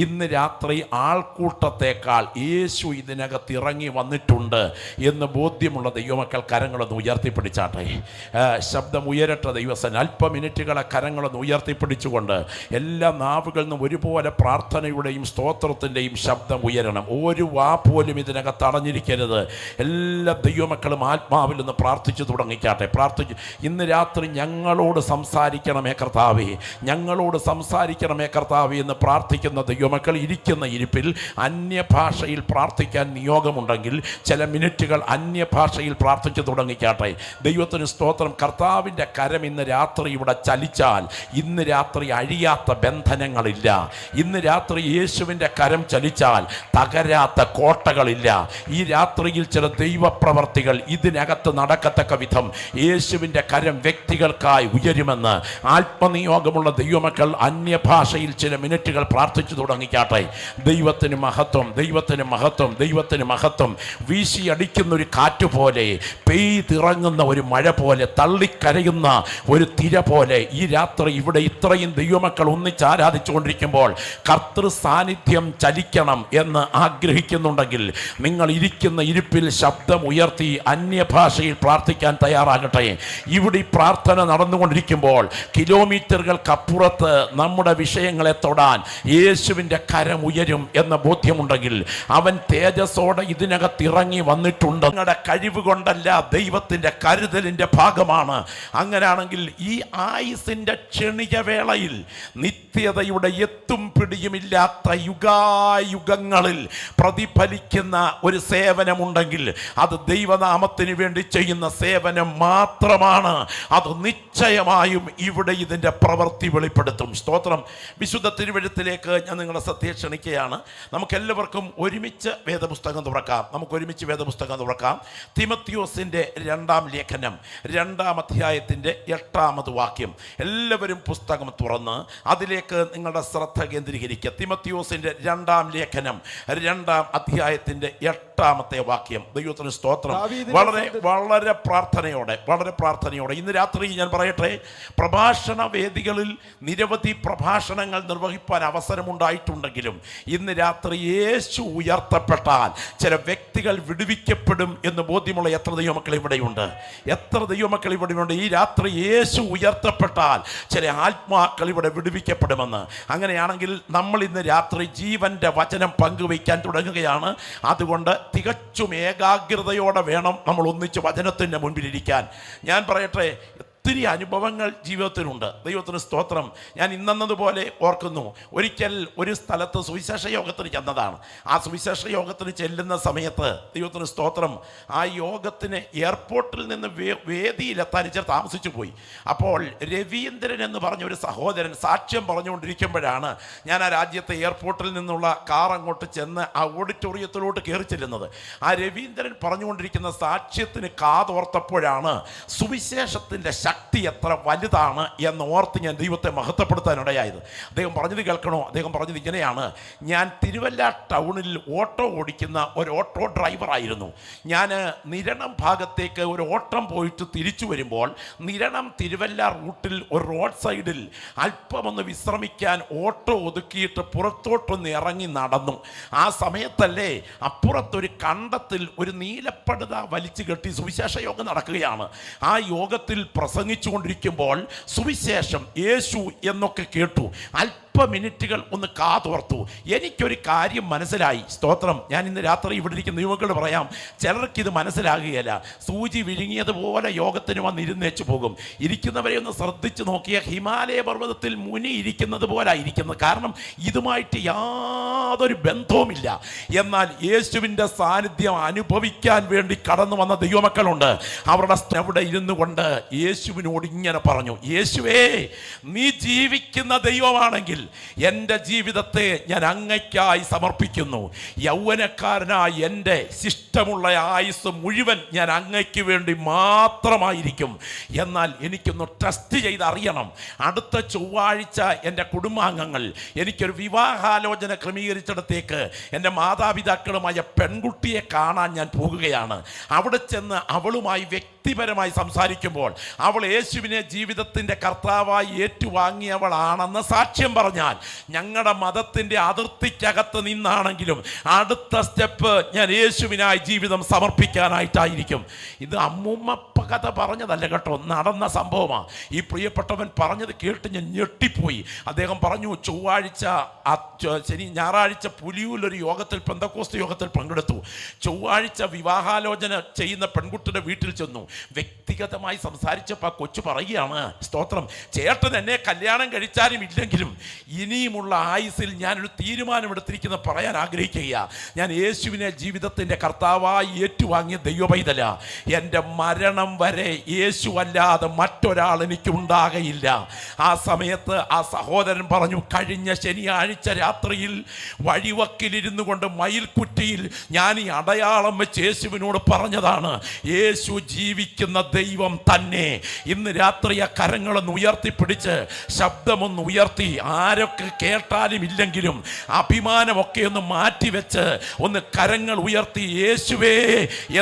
ഇന്ന് രാത്രി ആൾക്കൂട്ടത്തേക്കാൾ യേശു ഇതിനകത്ത് ഇറങ്ങി വന്നിട്ടുണ്ട് എന്ന് ബോധ്യമുള്ള ദൈവമക്കൾ കരങ്ങളൊന്ന് ഉയർത്തിപ്പിടിച്ചാട്ടെ. ശബ്ദം ഉയരട്ടെ ദൈവസൻ. അല്പമിനിറ്റുകളെ കരങ്ങളൊന്ന് ഉയർത്തിപ്പിടിച്ചുകൊണ്ട് എല്ലാ നാവുകളിൽ നിന്നും ഒരുപോലെ പ്രാർത്ഥനയുടെയും സ്തോത്രത്തിൻ്റെയും ശബ്ദം ഉയരണം. ഒരു വാ പോലും ഇതിനകത്ത് അടഞ്ഞിരിക്കരുത്. എല്ലാ ദൈവമക്കളും ആത്മാവിൽ നിന്ന് പ്രാർത്ഥിച്ചു തുടങ്ങിക്കാട്ടെ. ഇന്ന് രാത്രി ഞങ്ങളോട് സംസാരിക്കണമേ കർത്താവേ, ഞങ്ങളോട് സംസാരിക്കണമേ കർത്താവേ എന്ന് പ്രാർത്ഥിക്കുന്ന ദൈവമക്കൾ ഇരിക്കുന്ന ഇരിപ്പിൽ അന്യഭാഷയിൽ പ്രാർത്ഥിക്കാൻ നിയോഗമുണ്ടെങ്കിൽ ചില മിനിറ്റുകൾ അന്യഭാഷയിൽ പ്രാർത്ഥിച്ചു തുടങ്ങിക്കാട്ടെ. ദൈവത്തിന് സ്തോത്രം. കർത്താവിൻ്റെ കരം ഇന്ന് രാത്രി ഇവിടെ ചലിച്ചാൽ ഇന്ന് രാത്രി അഴിയാത്ത ബന്ധനങ്ങളില്ല. ഇന്ന് രാത്രി യേശുവിൻ്റെ കരം ചലിച്ചാൽ തകരാത്ത കോട്ടകളില്ല. ഈ രാത്രിയിൽ ചില ദൈവപ്രവർത്തികൾ ഇതിനകത്ത് നടക്കത്തക്ക വിധം യേശുവിൻ്റെ കരം വ്യക്തികൾക്കായി ഉയരുമെന്ന് ആത്മനിയോഗമുള്ള ദൈവമക്കൾ അന്യഭാഷയിൽ ചില മിനിറ്റുകൾ പ്രാർത്ഥിച്ചു തുടങ്ങിക്കാട്ടെ. ദൈവത്തിന് മഹത്വം, ദൈവത്തിന് മഹത്വം, ദൈവത്തിന് മഹത്വം. വീശിയടിക്കുന്നൊരു കാറ്റ് പോലെ, പെയ്തിറങ്ങുന്ന ഒരു മഴ പോലെ, തള്ളിക്കരയുന്ന ഒരു തിര പോലെ ഈ രാത്രി ഇവിടെ ഇത്രയും ദൈവമക്കൾ ഒന്നിച്ച് ആരാധിച്ചുകൊണ്ടിരിക്കുമ്പോൾ കർത്തൃ സാന്നിധ്യം ചലിക്കണം എന്ന് ആഗ്രഹിക്കുന്നുണ്ടെങ്കിൽ നിങ്ങൾ ഇരിക്കുന്ന ഇരിപ്പിൽ ശബ്ദം ഉയർത്തി അന്യഭാഷയിൽ പ്രാർത്ഥിക്കാൻ തയ്യാറാകട്ടെ. ഇവിടെ ഈ പ്രാർത്ഥന നടന്നുകൊണ്ടിരിക്കുമ്പോൾ കിലോമീറ്ററുകൾക്കപ്പുറത്ത് നമ്മുടെ വിഷയങ്ങളെ തൊടാൻ യേശുവിൻ്റെ കരം ഉയരും എന്ന ബോധ്യമുണ്ടെങ്കിൽ അവൻ തേജസ്സോടെ ഇതിനകത്ത് ഇറങ്ങി വന്നിട്ടുണ്ട്. നിങ്ങളുടെ കഴിവ് കൊണ്ടല്ല, ദൈവത്തിൻ്റെ കരുതലിൻ്റെ ഭാഗമാണ്. അങ്ങനെയാണെങ്കിൽ ഈ ആയുസിൻ്റെ ക്ഷണിക വേളയിൽ നിത്യതയുടെ എത്തും പിടിയുമില്ലാത്ത യുഗായുഗങ്ങളിൽ പ്രതിഫലിക്കുന്ന ഒരു സേവനമുണ്ടെങ്കിൽ അത് ദൈവനാമത്തിന് വേണ്ടി ചെയ്യുന്ന സേവനം മാത്രമാണ്. അത് നിശ്ചയമായും ഇവിടെ ഇതിൻ്റെ പ്രവൃത്തി വെളിപ്പെടുത്തും. സ്തോത്രം. വിശുദ്ധ തിരുവെഴുത്തിലേക്ക് ഞാൻ നിങ്ങളെ സത്യം ക്ഷണിക്കുകയാണ്. നമുക്കെല്ലാവർക്കും ഒരുമിച്ച് വേദപുസ്തകം തുറക്കാം. നമുക്കൊരുമിച്ച് വേദപുസ്തകം തുറക്കാം. തിമത്തിയോസിൻ്റെ 2-ാം ലേഖനം 2-ാം അധ്യായത്തിൻ്റെ 8-ാമത് വാക്യം. എല്ലാവരും പുസ്തകം തുറന്ന് അതിലേക്ക് നിങ്ങളുടെ ശ്രദ്ധ കേന്ദ്രീകരിക്കുക. തിമത്തിയോസിൻ്റെ 2-ാം ലേഖനം 2-ാം അധ്യായത്തിൻ്റെ 8-ാമത്തെ വാക്യം. ദൈവത്തിന് സ്തോത്രം. വളരെ വളരെ പ്രാർത്ഥനയോടെ ഇന്ന് രാത്രി ഞാൻ പറയട്ടെ, പ്രഭാഷണ വേദികളിൽ നിരവധി പ്രഭാഷണങ്ങൾ നിർവഹിക്കാൻ അവസരമുണ്ടായിട്ടുണ്ടെങ്കിലും ഇന്ന് രാത്രി യേശു ഉയർത്തപ്പെട്ടാൽ ചില വ്യക്തികൾ വിടുവിക്കപ്പെടും എന്ന് ബോധ്യമുള്ള എത്ര ദൈവമക്കൾ ഇവിടെയുണ്ട്? എത്ര ദൈവമക്കൾ ഇവിടെയുണ്ട്? ഈ രാത്രി യേശു ഉയർത്തപ്പെട്ടാൽ ചില ആത്മാക്കൾ ഇവിടെ വിടുവിക്കപ്പെടുമെന്ന്. അങ്ങനെയാണെങ്കിൽ നമ്മൾ ഇന്ന് രാത്രി ജീവന്റെ വചനം പങ്കുവയ്ക്കാൻ തുടങ്ങുകയാണ്. അതുകൊണ്ട് തികച്ചും ഏകാഗ്രതയോടെ വേണം നമ്മൾ ഒന്നിച്ച് വചനത്തിൻ്റെ മുൻപിലിരിക്കാൻ. ഞാൻ പറയട്ടെ, ഒത്തിരി അനുഭവങ്ങൾ ജീവിതത്തിലുണ്ട്. ദൈവത്തിന് സ്തോത്രം. ഞാൻ ഇന്നതുപോലെ ഓർക്കുന്നു, ഒരിക്കൽ ഒരു സ്ഥലത്ത് സുവിശേഷ യോഗത്തിന് ചെന്നതാണ്. ആ സുവിശേഷ യോഗത്തിന് ചെല്ലുന്ന സമയത്ത് ദൈവത്തിന് സ്തോത്രം, ആ യോഗത്തിന് എയർപോർട്ടിൽ നിന്ന് വേദിയിലെത്താൻ ഇച്ചിരി താമസിച്ചു പോയി. അപ്പോൾ രവീന്ദ്രൻ എന്ന് പറഞ്ഞ ഒരു സഹോദരൻ സാക്ഷ്യം പറഞ്ഞുകൊണ്ടിരിക്കുമ്പോഴാണ് ഞാൻ ആ രാജ്യത്തെ എയർപോർട്ടിൽ നിന്നുള്ള കാർ അങ്ങോട്ട് ചെന്ന് ആ ഓഡിറ്റോറിയത്തിലോട്ട് കയറി ചെല്ലുന്നത്. ആ രവീന്ദ്രൻ പറഞ്ഞുകൊണ്ടിരിക്കുന്ന സാക്ഷ്യത്തിന് കാതോർത്തപ്പോഴാണ് സുവിശേഷത്തിൻ്റെ ശക്തി എത്ര വലുതാണ് എന്ന് ഓർത്ത് ഞാൻ ദൈവത്തെ മഹത്വപ്പെടുത്താനിടയായത്. അദ്ദേഹം പറഞ്ഞത് കേൾക്കണോ? അദ്ദേഹം പറഞ്ഞത് ഇങ്ങനെയാണ്: ഞാൻ തിരുവല്ല ടൗണിൽ ഓട്ടോ ഓടിക്കുന്ന ഒരു ഓട്ടോ ഡ്രൈവറായിരുന്നു. ഞാൻ നിരണം ഭാഗത്തേക്ക് ഒരു ഓട്ടം പോയിട്ട് തിരിച്ചു വരുമ്പോൾ നിരണം തിരുവല്ല റൂട്ടിൽ ഒരു റോഡ് സൈഡിൽ അല്പമൊന്ന് വിശ്രമിക്കാൻ ഓട്ടോ ഒതുക്കിയിട്ട് പുറത്തോട്ടൊന്ന് ഇറങ്ങി നടന്നു. ആ സമയത്തല്ലേ അപ്പുറത്തൊരു കണ്ടത്തിൽ ഒരു നീലപ്പടുത വലിച്ചു കെട്ടി സുവിശേഷ യോഗം നടക്കുകയാണ്. ആ യോഗത്തിൽ പ്രസംഗിച്ചുകൊണ്ടിരിക്കുമ്പോൾ സുവിശേഷം, യേശു എന്നൊക്കെ കേട്ടു. മിനിറ്റുകൾ ഒന്ന് കാതോർത്തു. എനിക്കൊരു കാര്യം മനസ്സിലായി. സ്തോത്രം. ഞാൻ ഇന്ന് രാത്രി ഇവിടെ ഇരിക്കുന്ന യുവക്കളോട് പറയാം, ചിലർക്കിത് മനസ്സിലാകുകയില്ല. സൂചി വിഴുങ്ങിയതുപോലെ യോഗത്തിന് വന്നിരുന്നേച്ചു പോകും. ഇരിക്കുന്നവരെ ഒന്ന് ശ്രദ്ധിച്ചു നോക്കിയ ഹിമാലയ പർവ്വതത്തിൽ മുനി ഇരിക്കുന്നത് പോലെ ഇരിക്കുന്നത്. കാരണം ഇതുമായിട്ട് യാതൊരു ബന്ധവുമില്ല. എന്നാൽ യേശുവിൻ്റെ സാന്നിധ്യം അനുഭവിക്കാൻ വേണ്ടി കടന്നു വന്ന ദൈവമക്കളുണ്ട്. അവിടെ ഇരുന്നു കൊണ്ട് യേശുവിനോട് ഇങ്ങനെ പറഞ്ഞു: യേശുവേ, നീ ജീവിക്കുന്ന ദൈവമാണെങ്കിൽ എൻ്റെ ജീവിതത്തെ ഞാൻ അങ്ങയ്ക്കായി സമർപ്പിക്കുന്നു. യൗവനക്കാരനായ എൻ്റെ ശിഷ്ടമുള്ള ആയുസ് മുഴുവൻ ഞാൻ അങ്ങയ്ക്ക് വേണ്ടി മാത്രമായിരിക്കും. എന്നാൽ എനിക്കൊന്ന് ടെസ്റ്റ് ചെയ്ത് അറിയണം. അടുത്ത ചൊവ്വാഴ്ച എൻ്റെ കുടുംബാംഗങ്ങൾ എനിക്കൊരു വിവാഹാലോചന ക്രമീകരിച്ചിടത്തേക്ക് എൻ്റെ മാതാപിതാക്കളുമായ പെൺകുട്ടിയെ കാണാൻ ഞാൻ പോകുകയാണ്. അവിടെ ചെന്ന് അവളുമായി വ്യക്തിപരമായി സംസാരിക്കുമ്പോൾ അവൾ യേശുവിനെ ജീവിതത്തിൻ്റെ കർത്താവായി ഏറ്റുവാങ്ങിയവളാണെന്ന് സാക്ഷ്യം പറഞ്ഞാൽ ഞങ്ങളുടെ മതത്തിൻ്റെ അതിർത്തിക്കകത്ത് നിന്നാണെങ്കിലും അടുത്ത സ്റ്റെപ്പ് ഞാൻ യേശുവിനായി ജീവിതം സമർപ്പിക്കാനായിട്ടായിരിക്കും. ഇത് അമ്മൂമ്മ കഥ പറഞ്ഞതല്ല കേട്ടോ, നടന്ന സംഭവമാണ്. ഈ പ്രിയപ്പെട്ടവൻ പറഞ്ഞത് കേട്ട് ഞാൻ ഞെട്ടിപ്പോയി. അദ്ദേഹം പറഞ്ഞു, ഞായറാഴ്ച പുലിയൂലൊരു യോഗത്തിൽ, പെന്തക്കോസ്ത് യോഗത്തിൽ പങ്കെടുത്തു. ചൊവ്വാഴ്ച വിവാഹാലോചന ചെയ്യുന്ന പെൺകുട്ടിയുടെ വീട്ടിൽ ചെന്നു. വ്യക്തിഗതമായി സംസാരിച്ചപ്പോൾ കൊച്ചു പറയുകയാണ്, സ്തോത്രം, ചേട്ടൻ എന്നെ കല്യാണം കഴിച്ചാലും ഇല്ലെങ്കിലും ഇനിയുമുള്ള ആയുസിൽ ഞാനൊരു തീരുമാനമെടുത്തിരിക്കുന്നത് പറയാൻ ആഗ്രഹിക്കുക. ഞാൻ യേശുവിനെ ജീവിതത്തിൻ്റെ കർത്താവായി ഏറ്റുവാങ്ങിയ ദൈവപൈതല. എൻ്റെ മരണം വരെ യേശു അല്ലാതെ മറ്റൊരാൾ എനിക്കുണ്ടാകയില്ല. ആ സമയത്ത് ആ സഹോദരൻ പറഞ്ഞു, കഴിഞ്ഞ ശനിയാഴ്ച രാത്രിയിൽ വഴിവക്കിലിരുന്നു കൊണ്ട് മയിൽക്കുറ്റിയിൽ ഞാൻ ഈ അടയാളം വെച്ച് യേശുവിനോട് പറഞ്ഞതാണ്, യേശു ജീവിക്കുന്ന ദൈവം തന്നെ. ഇന്ന് രാത്രി ആ കരങ്ങളൊന്ന് ഉയർത്തിപ്പിടിച്ച് ശബ്ദമൊന്ന് ഉയർത്തി, ആരൊക്കെ കേട്ടാലും ഇല്ലെങ്കിലും അഭിമാനമൊക്കെ ഒന്ന് മാറ്റിവെച്ച് ഒന്ന് കരങ്ങൾ ഉയർത്തി യേശുവേ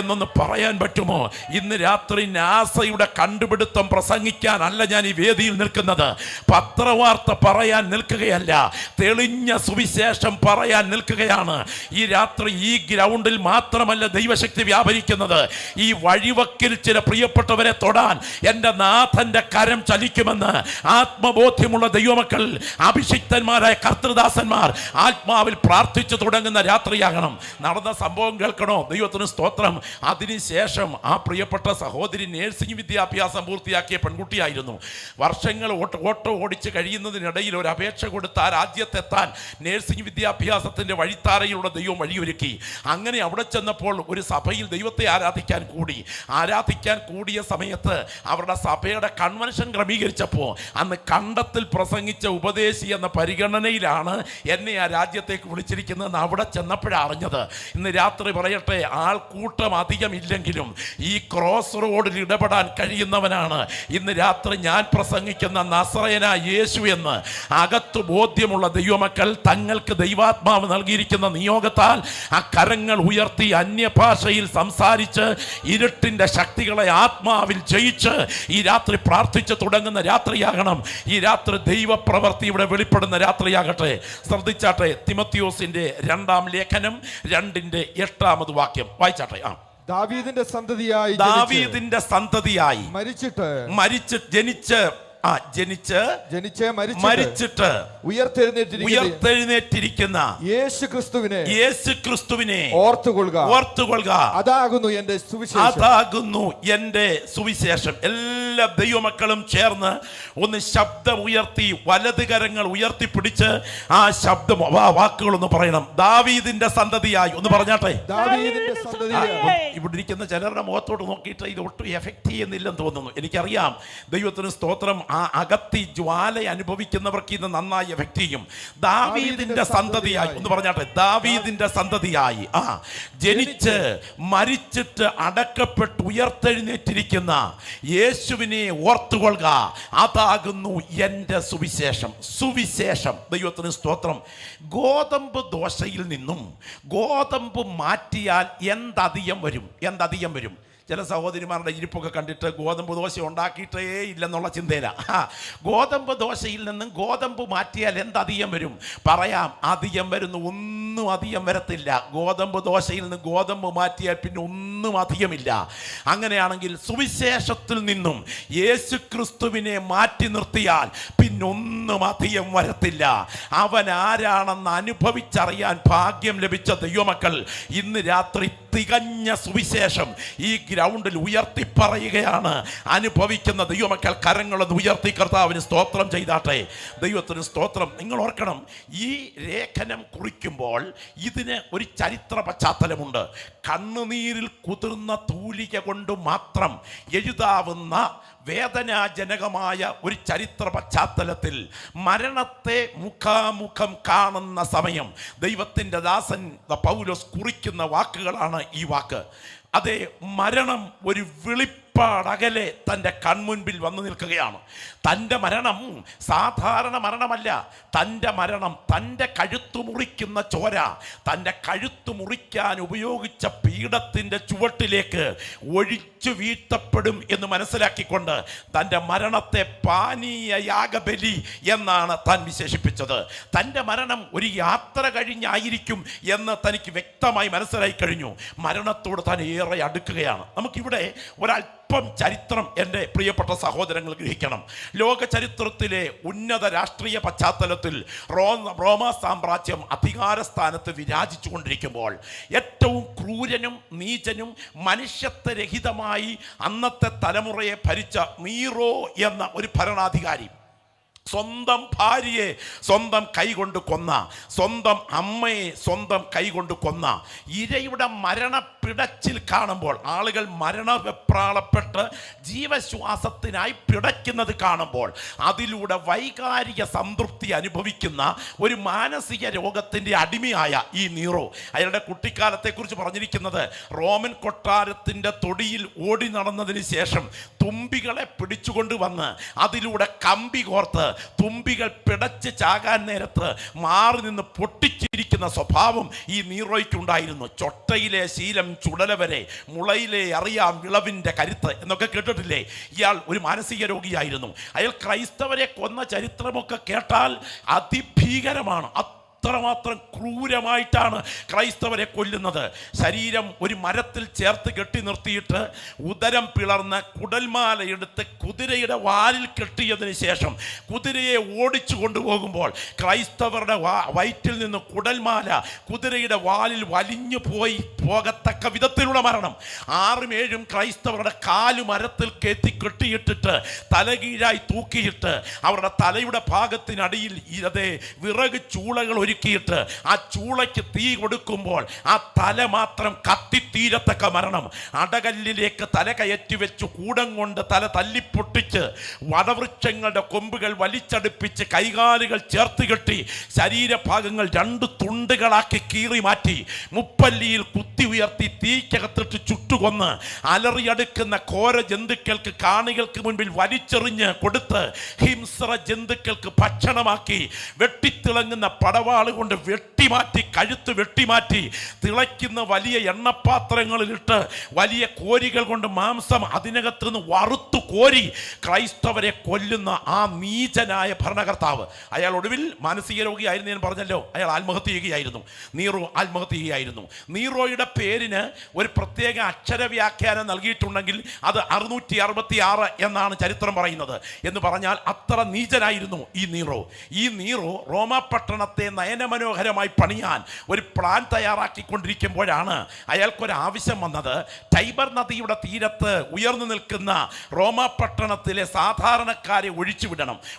എന്നൊന്ന് പറയാൻ പറ്റുമോ? ഇന്ന് രാത്രി നാസയുടെ കണ്ടുപിടുത്തം പ്രസംഗിക്കാനല്ല ഞാൻ ഈ വേദിയിൽ നിൽക്കുന്നത്, പത്രവാർത്ത പറയാൻ നിൽക്കുകയല്ല, തെളിഞ്ഞ സുവിശേഷം പറയാൻ നിൽക്കുകയാണ്. ഈ രാത്രി ഈ ഗ്രൗണ്ടിൽ മാത്രമല്ല ദൈവശക്തി വ്യാപരിക്കുന്നത്, ഈ വഴിവക്കിൽ ചില പ്രിയപ്പെട്ടവരെ തൊടാൻ എൻ്റെ നാഥൻ്റെ കരം ചലിക്കുമെന്ന് ആത്മബോധ്യമുള്ള ദൈവമക്കൾ, അഭിഷിക്തന്മാരായ കർത്തൃദാസന്മാർ ആത്മാവിൽ പ്രാർത്ഥിച്ചു തുടങ്ങുന്ന രാത്രിയാകണം. നടന്ന സംഭവം കേൾക്കണോ? ദൈവത്തിന് സ്തോത്രം. അതിനുശേഷം ആ പ്രിയപ്പെട്ട സഹോദരി നേഴ്സിംഗ് വിദ്യാഭ്യാസം പൂർത്തിയാക്കിയ പെൺകുട്ടിയായിരുന്നു. വർഷങ്ങൾ ഓട്ടോ ഓടിച്ച് കഴിയുന്നതിനിടയിൽ ഒരു അപേക്ഷ കൊടുത്താൽ രാജ്യത്തെത്താൻ നേഴ്സിംഗ് വിദ്യാഭ്യാസത്തിൻ്റെ വഴിത്താരയിലൂടെ ദൈവം വഴിയൊരുക്കി. അങ്ങനെ അവിടെ ചെന്നപ്പോൾ ഒരു സഭയിൽ ദൈവത്തെ ആരാധിക്കാൻ കൂടിയ സമയത്ത് അവരുടെ സഭയുടെ കൺവെൻഷൻ ക്രമീകരിച്ചപ്പോൾ അന്ന് കണ്ടത്തിൽ പ്രസംഗിച്ച ഉപദേശി എന്ന പരിഗണനയിലാണ് എന്നെ ആ രാജ്യത്തേക്ക് വിളിച്ചിരിക്കുന്നതെന്ന് അവിടെ ചെന്നപ്പോഴാണ് അറിഞ്ഞത്. ഇന്ന് രാത്രി പറയട്ടെ, ആൾക്കൂട്ടം അധികം ഇല്ലെങ്കിലും ഈ ക്രോസ് റോഡിൽ ഇടപെടാൻ കഴിയുന്നവനാണ് ഇന്ന് രാത്രി ഞാൻ പ്രസംഗിക്കുന്ന നസറേയനായ യേശു എന്ന് അകത്ത് ബോധ്യമുള്ള ദൈവമക്കൾ തങ്ങൾക്ക് ദൈവാത്മാവ് നൽകിയിരിക്കുന്ന നിയോഗത്താൽ ആ കരങ്ങൾ ഉയർത്തി അന്യഭാഷയിൽ സംസാരിച്ച് ഇരുട്ടിൻ്റെ ശക്തികളെ ആത്മാവിൽ ജയിച്ച് ഈ രാത്രി പ്രാർത്ഥിച്ച് തുടങ്ങുന്ന രാത്രിയാകണം. ഈ രാത്രി ദൈവപ്രവൃത്തി ഇവിടെ വെളിപ്പെടുന്ന രാത്രിയാകട്ടെ. ശ്രദ്ധിച്ചാട്ടെ, തിമോത്തിയോസിന്റെ 2-ാം ലേഖനം 2:8 വായിച്ചാട്ടെ. ദാവീദിന്റെ സന്തതിയായി മരിച്ചിട്ട് ഉയർത്തെഴുന്നേറ്റിരിക്കുന്ന യേശുക്രിസ്തുവിനെ ഓർത്തുകൊള്ളുക. അതാകുന്നു എന്റെ സുവിശേഷം. എല്ലാ ദൈവമക്കളും ചേർന്ന് ഒന്ന് ശബ്ദം ഉയർത്തി, വലത് കരങ്ങൾ ഉയർത്തിപ്പിടിച്ച് ആ ശബ്ദം വാക്കുകളൊന്ന് പറയണം. ദാവീദിന്റെ സന്തതിയായി ഒന്ന് പറഞ്ഞാട്ടെ. ഇവിടെ ഇരിക്കുന്ന ചിലരുടെ മുഖത്തോട്ട് നോക്കിയിട്ട് ഇത് ഒട്ടും എഫക്റ്റ് ചെയ്യുന്നില്ലെന്ന് തോന്നുന്നു. എനിക്കറിയാം, ദൈവത്തിന് സ്തോത്രം. ആ അകത്തി ജ്വാല അനുഭവിക്കുന്നവർക്ക് ഇത് നന്നായി എഫക്റ്റ് ചെയ്യും. ദാവീദിന്റെ സന്തതിയായി ഒന്ന് പറഞ്ഞാട്ടെ. ദാവീദിന്റെ സന്തതിയായി ജനിച്ച് മരിച്ചിട്ട് അടക്കപ്പെട്ട് ഉയർത്തെഴുന്നേറ്റിരിക്കുന്ന യേശുവിനെ ഓർത്തുകൊള്ളുക. അതാകുന്നു എൻ്റെ സുവിശേഷം. ദൈവത്തിന് സ്തോത്രം. ഗോതമ്പ് ദോശയിൽ നിന്നും ഗോതമ്പ് മാറ്റിയാൽ എന്തധികം വരും? ചില സഹോദരിമാരുടെ ഇരിപ്പൊക്കെ കണ്ടിട്ട് ഗോതമ്പ് ദോശ ഉണ്ടാക്കിയിട്ടേ ഇല്ലെന്നുള്ള ചിന്തയില. ഗോതമ്പ് ദോശയിൽ നിന്നും ഗോതമ്പ് മാറ്റിയാൽ എന്തധികം വരും? പറയാം, അധികം വരുന്നു. ഒന്നും അധികം വരത്തില്ല. ഗോതമ്പ് ദോശയിൽ നിന്ന് ഗോതമ്പ് മാറ്റിയാൽ പിന്നെ ഒന്നും അധികമില്ല. അങ്ങനെയാണെങ്കിൽ സുവിശേഷത്തിൽ നിന്നും യേശുക്രിസ്തുവിനെ മാറ്റി നിർത്തിയാൽ പിന്നൊന്നും അധികം വരത്തില്ല. അവൻ ആരാണെന്ന് അനുഭവിച്ചറിയാൻ ഭാഗ്യം ലഭിച്ച ദൈവമക്കൾ ഇന്ന് രാത്രി തികഞ്ഞ സുവിശേഷം ഈ ഗ്രൗണ്ടിൽ ഉയർത്തിപ്പറയുകയാണ്. അനുഭവിക്കുന്ന ദൈവമക്കൾ കരങ്ങളൊന്ന് ഉയർത്തി കർത്താവിന് സ്തോത്രം ചെയ്താട്ടെ. ദൈവത്തിന് സ്തോത്രം. നിങ്ങൾ ഓർക്കണം, ഈ ലേഖനം കുറിക്കുമ്പോൾ ഇതിന് ഒരു ചരിത്ര പശ്ചാത്തലമുണ്ട്. കണ്ണുനീരിൽ കുതിർന്ന തൂലിക കൊണ്ട് മാത്രം എഴുതാവുന്ന വേദനാജനകമായ ഒരു ചരിത്ര പശ്ചാത്തലത്തിൽ മരണത്തെ മുഖാമുഖം കാണുന്ന സമയം ദൈവത്തിൻ്റെ ദാസൻ പൗലോസ് കുറിക്കുന്ന വാക്കുകളാണ് ഈ വാക്ക്. അതെ, മരണം ഒരു വിളിപ്പ് ഒരുപാടകലെ തൻ്റെ കൺമുൻപിൽ വന്നു നിൽക്കുകയാണ്. തൻ്റെ മരണം സാധാരണ മരണമല്ല. തൻ്റെ മരണം, തൻ്റെ കഴുത്തു മുറിക്കുന്ന ചോര, തൻ്റെ കഴുത്തു മുറിക്കാൻ ഉപയോഗിച്ച പീഠത്തിൻ്റെ ചുവട്ടിലേക്ക് ഒഴിച്ചു വീഴ്ത്തപ്പെടും എന്ന് മനസ്സിലാക്കിക്കൊണ്ട് തൻ്റെ മരണത്തെ പാനീയ യാഗബലി എന്നാണ് താൻ വിശേഷിപ്പിച്ചത്. തൻ്റെ മരണം ഒരു യാത്ര കഴിഞ്ഞായിരിക്കും എന്ന് തനിക്ക് വ്യക്തമായി മനസ്സിലായി കഴിഞ്ഞു. മരണത്തോട് താൻ ഏറെ അടുക്കുകയാണ്. നമുക്കിവിടെ ഒരല്പം ചരിത്രം എൻ്റെ പ്രിയപ്പെട്ട സഹോദരങ്ങൾ ഗ്രഹിക്കണം. ലോക ചരിത്രത്തിലെ ഉന്നത രാഷ്ട്രീയ പശ്ചാത്തലത്തിൽ റോമാ സാമ്രാജ്യം അധികാര സ്ഥാനത്ത് വിരാജിച്ചു കൊണ്ടിരിക്കുമ്പോൾ ഏറ്റവും ക്രൂരനും നീചനും മനുഷ്യത്വരഹിതമായി അന്നത്തെ തലമുറയെ ഭരിച്ച നീറോ എന്ന ഒരു ഭരണാധികാരി സ്വന്തം ഭാര്യയെ സ്വന്തം കൈകൊണ്ട് കൊന്ന, സ്വന്തം അമ്മയെ സ്വന്തം കൈകൊണ്ട് കൊന്ന, ഇരയുടെ മരണപ്പിടച്ചിൽ കാണുമ്പോൾ ആളുകൾ മരണവെപ്രാളപ്പെട്ട് ജീവശ്വാസത്തിനായി പിടയ്ക്കുന്നത് കാണുമ്പോൾ അതിലൂടെ വൈകാരിക സംതൃപ്തി അനുഭവിക്കുന്ന ഒരു മാനസിക രോഗത്തിൻ്റെ അടിമയായ ഈ നീറോ, അയാളുടെ കുട്ടിക്കാലത്തെക്കുറിച്ച് പറഞ്ഞിരിക്കുന്നത് റോമൻ കൊട്ടാരത്തിൻ്റെ തൊടിയിൽ ഓടി നടന്നതിന് ശേഷം തുമ്പികളെ പിടിച്ചുകൊണ്ട് വന്ന് അതിലൂടെ കമ്പി കോർത്ത് തുമ്പികൾ പിടച്ച് ചാകാൻ നേരത്ത് മാറി നിന്ന് പൊട്ടിച്ചിരിക്കുന്ന സ്വഭാവം ഈ നീറോയ്ക്കുണ്ടായിരുന്നു. ചൊട്ടയിലെ ശീലം ചുടല വരെ, മുളയിലെ അറിയാം വിളവിൻ്റെ കരുത്ത് എന്നൊക്കെ കേട്ടിട്ടില്ലേ? ഇയാൾ ഒരു മാനസിക രോഗിയായിരുന്നു. അയാൾ ക്രൈസ്തവരെ കൊന്ന ചരിത്രമൊക്കെ കേട്ടാൽ അതിഭീകരമാണ്. അത്രമാത്രം ക്രൂരമായിട്ടാണ് ക്രൈസ്തവരെ കൊല്ലുന്നത്. ശരീരം ഒരു മരത്തിൽ ചേർത്ത് കെട്ടി നിർത്തിയിട്ട് ഉദരം പിളർന്ന് കുടൽമാല എടുത്ത് കുതിരയുടെ വാലിൽ കെട്ടിയതിന് ശേഷം കുതിരയെ ഓടിച്ചു കൊണ്ടുപോകുമ്പോൾ ക്രൈസ്തവരുടെ വയറ്റിൽ നിന്ന് കുടൽമാല കുതിരയുടെ വാലിൽ വലിഞ്ഞു പോകത്തക്ക വിധത്തിലുള്ള മരണം. 6-7 ക്രൈസ്തവരുടെ കാലു മരത്തിൽ കെട്ടിയിട്ടിട്ട് തലകീഴായി തൂക്കിയിട്ട് അവരുടെ തലയുടെ ഭാഗത്തിനടിയിൽ വിറക് ചൂളകൾ ഒരുക്കിയിട്ട് ആ ചൂളയ്ക്ക് തീ കൊടുക്കുമ്പോൾ ആ തല മാത്രം കത്തിത്തീരത്തക്ക മരണം. അടകല്ലിലേക്ക് തല കയറ്റി വെച്ച് കൂടം കൊണ്ട് തല തല്ലിപ്പൊട്ടിച്ച് വടവൃക്ഷങ്ങളുടെ കൊമ്പുകൾ വലിച്ചടുപ്പിച്ച് കൈകാലുകൾ ചേർത്ത് കെട്ടി ശരീരഭാഗങ്ങൾ 2 തുണ്ടുകളാക്കി കീറി മാറ്റി മുപ്പല്ലിയിൽ കുത്തി ഉയർത്തി തീക്കകത്തിട്ട് ചുട്ടുകൊന്ന് അലറിയടുക്കുന്ന ഘോര ജന്തുക്കൾക്ക് കാണികൾക്ക് മുൻപിൽ വലിച്ചെറിഞ്ഞ് കൊടുത്ത് ഹിംസ്ര ജന്തുക്കൾക്ക് ഭക്ഷണമാക്കി വെട്ടിത്തിളങ്ങുന്ന പടവാൾ കൊണ്ട് വെട്ടിമാറ്റി, കഴുത്ത് വെട്ടിമാറ്റി തിളയ്ക്കുന്ന വലിയ എണ്ണപ്പാത്രങ്ങളിലിട്ട് വലിയ കോരികൾ കൊണ്ട് മാംസം അതിനകത്ത് നിന്ന് വറുത്തു കോരി ക്രൈസ്തവരെ കൊല്ലുന്ന ആ നീചനായ ഭരണകർത്താവ്. അയാൾ ഒടുവിൽ മാനസിക രോഗിയായിരുന്നു, ഞാൻ പറഞ്ഞല്ലോ. അയാൾ ആത്മഹത്യ ചെയ്യുകയായിരുന്നു. നീറോ ആത്മഹത്യ ചെയ്യുകയായിരുന്നു. നീറോയുടെ പേരിന് ഒരു പ്രത്യേക അക്ഷരവ്യാഖ്യാനം നൽകിയിട്ടുണ്ടെങ്കിൽ അത് 666 എന്നാണ് ചരിത്രം പറയുന്നത്. എന്ന് പറഞ്ഞാൽ അത്ര നീചനായിരുന്നു ഈ നീറോ. ഈ നീറോ റോമാ പട്ടണത്തെ നയനമനോഹരമായി പണിയാൻ ഒരു പ്ലാൻ തയ്യാറാക്കിക്കൊണ്ടിരിക്കുമ്പോഴാണ് അയാൾക്കൊരാവശ്യം വന്നത്. ടൈബർ നദിയുടെ തീരത്ത് ഉയർന്നു നിൽക്കുന്ന റോമാ പട്ടണത്തിലെ സാധാരണക്കാരെ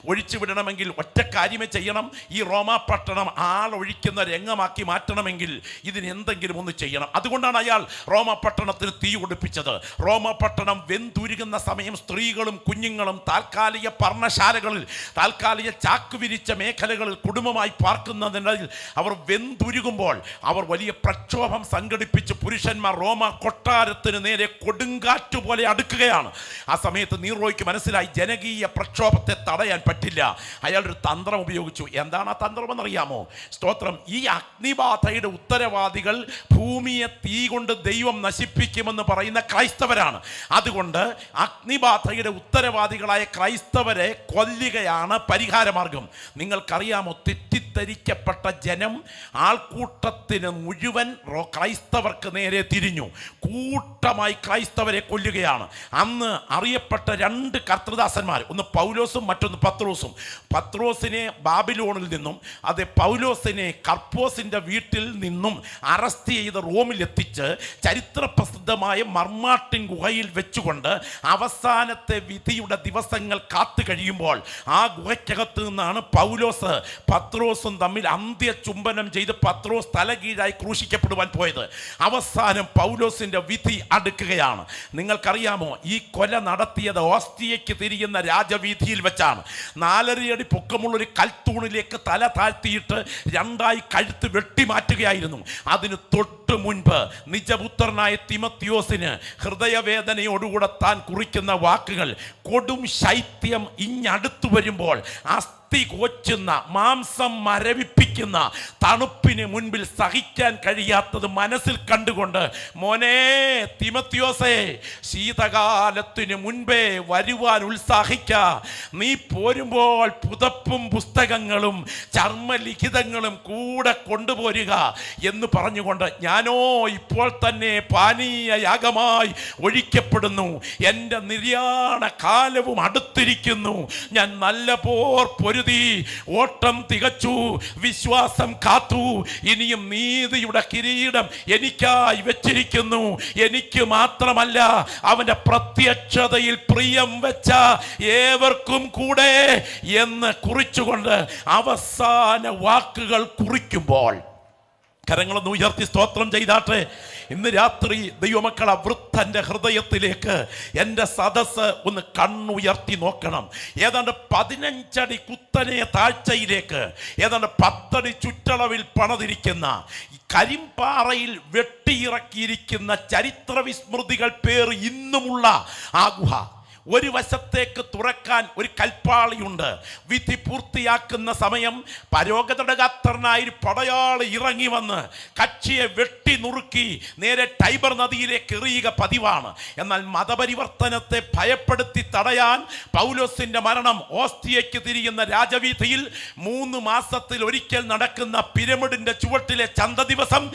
ഒഴിച്ചുവിടണമെങ്കിൽ ഒറ്റ കാര്യമേ ചെയ്യണം. ഈ റോമാ പട്ടണം ആളൊഴിക്കുന്ന രംഗമാക്കി മാറ്റണമെങ്കിൽ ഇതിന് എന്തെങ്കിലും ഒന്ന് ചെയ്യണം. അതുകൊണ്ടാണ് അയാൾ റോമാ പട്ടണത്തിന് തീ കൊടുപ്പിച്ചത്. റോമാ പട്ടണം വെന്തുരുകുന്ന സമയം സ്ത്രീകളും കുഞ്ഞുങ്ങളും താൽക്കാലിക പർണശാലകളിൽ, താൽക്കാലിക ചാക്കുവിരിച്ച മേഖലകളിൽ കുടുംബമായി പാർക്കുന്നതിനിടയിൽ അവർ വെന്തുരുകുമ്പോൾ അവർ വലിയ പ്രക്ഷോഭം സംഘടിപ്പിച്ച് പുരുഷന്മാർ റോമ കൊട്ടാരത്തിന് നേരെ കൊടുങ്കാറ്റ് പോലെ അടുക്കുകയാണ്. ആ സമയത്ത് നീറോയ്ക്ക് മനസ്സിലായി ജനകീയ പ്രക്ഷോഭത്തെ തടയാൻ പറ്റില്ല. അയാൾ ഒരു തന്ത്രം ഉപയോഗിച്ചു. എന്താണ് ആ തന്ത്രം എന്നറിയാമോ? സ്തോത്രം. ഈ അഗ്നിബാധയുടെ ഉത്തരവാദികൾ ഭൂമിയെ തീ കൊണ്ട് ദൈവം നശിപ്പിക്കുമെന്ന് പറയുന്ന ക്രൈസ്തവരാണ്. അതുകൊണ്ട് അഗ്നിബാധയുടെ ഉത്തരവാദികളായ ക്രൈസ്തവരെ കൊല്ലുകയാണ് പരിഹാരമാർഗം. നിങ്ങൾക്കറിയാമോ, തെറ്റിദ്ധരിക്കപ്പെട്ട ജനം ആൾക്കൂട്ടത്തിന് മുഴുവൻ ക്രൈസ്തവർക്ക് നേരെ തിരിഞ്ഞു. കൂട്ടമായി ക്രൈസ്തവരെ കൊല്ലുകയാണ്. അന്ന് അറിയപ്പെട്ട 2 കർത്തൃദാസന്മാർ, ഒന്ന് പൗലോസും മറ്റൊന്ന് പത്രോസും. പത്രോസിനെ ബാബിലോണിൽ നിന്നും പൗലോസിനെ കർപ്പോസിൻ്റെ വീട്ടിൽ നിന്നും അറസ്റ്റ് ചെയ്ത് റോമിൽ എത്തിച്ച് ചരിത്രപ്രസിദ്ധമായ മർമാട്ടിൻ ഗുഹയിൽ വെച്ചുകൊണ്ട് അവസാനത്തെ വിധിയുടെ ദിവസങ്ങൾ കാത്തു കഴിയുമ്പോൾ ആ ഗുഹയ്ക്കകത്ത് നിന്നാണ് പത്രോസും തമ്മിൽ അന്ത്യചുംബനം ചെയ്ത് പത്രോസ് തലകീഴായി ക്രൂശിക്കപ്പെടുവാൻ പോയത്. അവസാനം പൗലോസിന്റെ വിധി അടുക്കുകയാണ്. നിങ്ങൾക്കറിയാമോ, ഈ കൊല നടത്തിയത് ഓസ്റ്റിയയ്ക്ക് തിരിയുന്ന രാജവീഥിയിൽ വെച്ചാണ്. 4.5 അടി പൊക്കമുള്ളൊരു കൽത്തൂണിലേക്ക് തല താഴ്ത്തിയിട്ട് 2ആയി കഴുത്ത് വെട്ടിമാറ്റുകയായിരുന്നു. അതിന് തൊട്ട് തൊട്ടു മുൻപ് നിജപുത്രനായ തിമത്യോസിന് ഹൃദയവേദനയോടുകൂടെ താൻ കുറിക്കുന്ന വാക്കുകൾ, കൊടും ശൈത്യം ഇഞ്ഞടുത്തു വരുമ്പോൾ അസ്ഥി കോച്ചുന്ന, മാംസം മരവിപ്പിക്കുന്ന തണുപ്പിന് മുൻപിൽ സഹിക്കാൻ കഴിയാത്തത് മനസ്സിൽ കണ്ടുകൊണ്ട്, മോനെ തിമത്യോസേ, ശീതകാലത്തിന് മുൻപേ വരുവാൻ ഉത്സാഹിക്ക, നീ പോരുമ്പോൾ പുതപ്പും പുസ്തകങ്ങളും ചർമ്മലിഖിതങ്ങളും കൂടെ കൊണ്ടുപോരുക എന്ന് പറഞ്ഞുകൊണ്ട്, ഞാനോ ഇപ്പോൾ തന്നെ പാനീയ യാഗമായി ഒഴിക്കപ്പെടുന്നു, എൻ്റെ നിര്യാണ കാലവും അടുത്തിരിക്കുന്നു, ഞാൻ നല്ല പോർ പൊരുതി ഓട്ടം തികച്ചു, വിശ്വാസം കാത്തു, ഇനിയും നീതിയുടെ കിരീടം എനിക്കായി വെച്ചിരിക്കുന്നു, എനിക്ക് മാത്രമല്ല അവന്റെ പ്രത്യക്ഷതയിൽ പ്രിയം വെച്ച ഏവർക്കും കൂടെ എന്ന് കുറിച്ചുകൊണ്ട് അവസാന വാക്കുകൾ കുറിക്കുമ്പോൾ, കരങ്ങളൊന്ന് ഉയർത്തി സ്തോത്രം ചെയ്താട്ടെ. ഇന്ന് രാത്രി ദൈവമക്കളെ, വൃദ്ധന്റെ ഹൃദയത്തിലേക്ക് എൻ്റെ സദസ്സ് ഒന്ന് കണ്ണുയർത്തി നോക്കണം. ഏതാണ്ട് 15 അടി കുത്തനെ താഴ്ചയിലേക്ക്, ഏതാണ്ട് 10 അടി ചുറ്റളവിൽ പണിതിരിക്കുന്ന കരിമ്പാറയിൽ വെട്ടിയിറക്കിയിരിക്കുന്ന ചരിത്ര വിസ്മൃതികൾ പേർ ഇന്നുമുള്ള ആ ഗുഹ, ഒരു വശത്തേക്ക് തുറക്കാൻ ഒരു കൽപ്പാളിയുണ്ട്. വിധി പൂർത്തിയാക്കുന്ന സമയം പരോഗതടകാത്രനായ ഒരു പടയാളി ഇറങ്ങി വന്ന് കക്ഷിയെ വെട്ടി നുറുക്കി നേരെ ടൈബർ നദിയിലേക്ക് എറിയുക പതിവാണ്. എന്നാൽ മതപരിവർത്തനത്തെ ഭയപ്പെടുത്തി തടയാൻ പൗലോസിന്റെ മരണം ഓസ്തിയയ്ക്ക് തിരിയുന്ന രാജവീഥിയിൽ 3 മാസത്തിൽ ഒരിക്കൽ നടക്കുന്ന പിരമിഡിന്റെ ചുവട്ടിലെ ചന്ത ദിവസം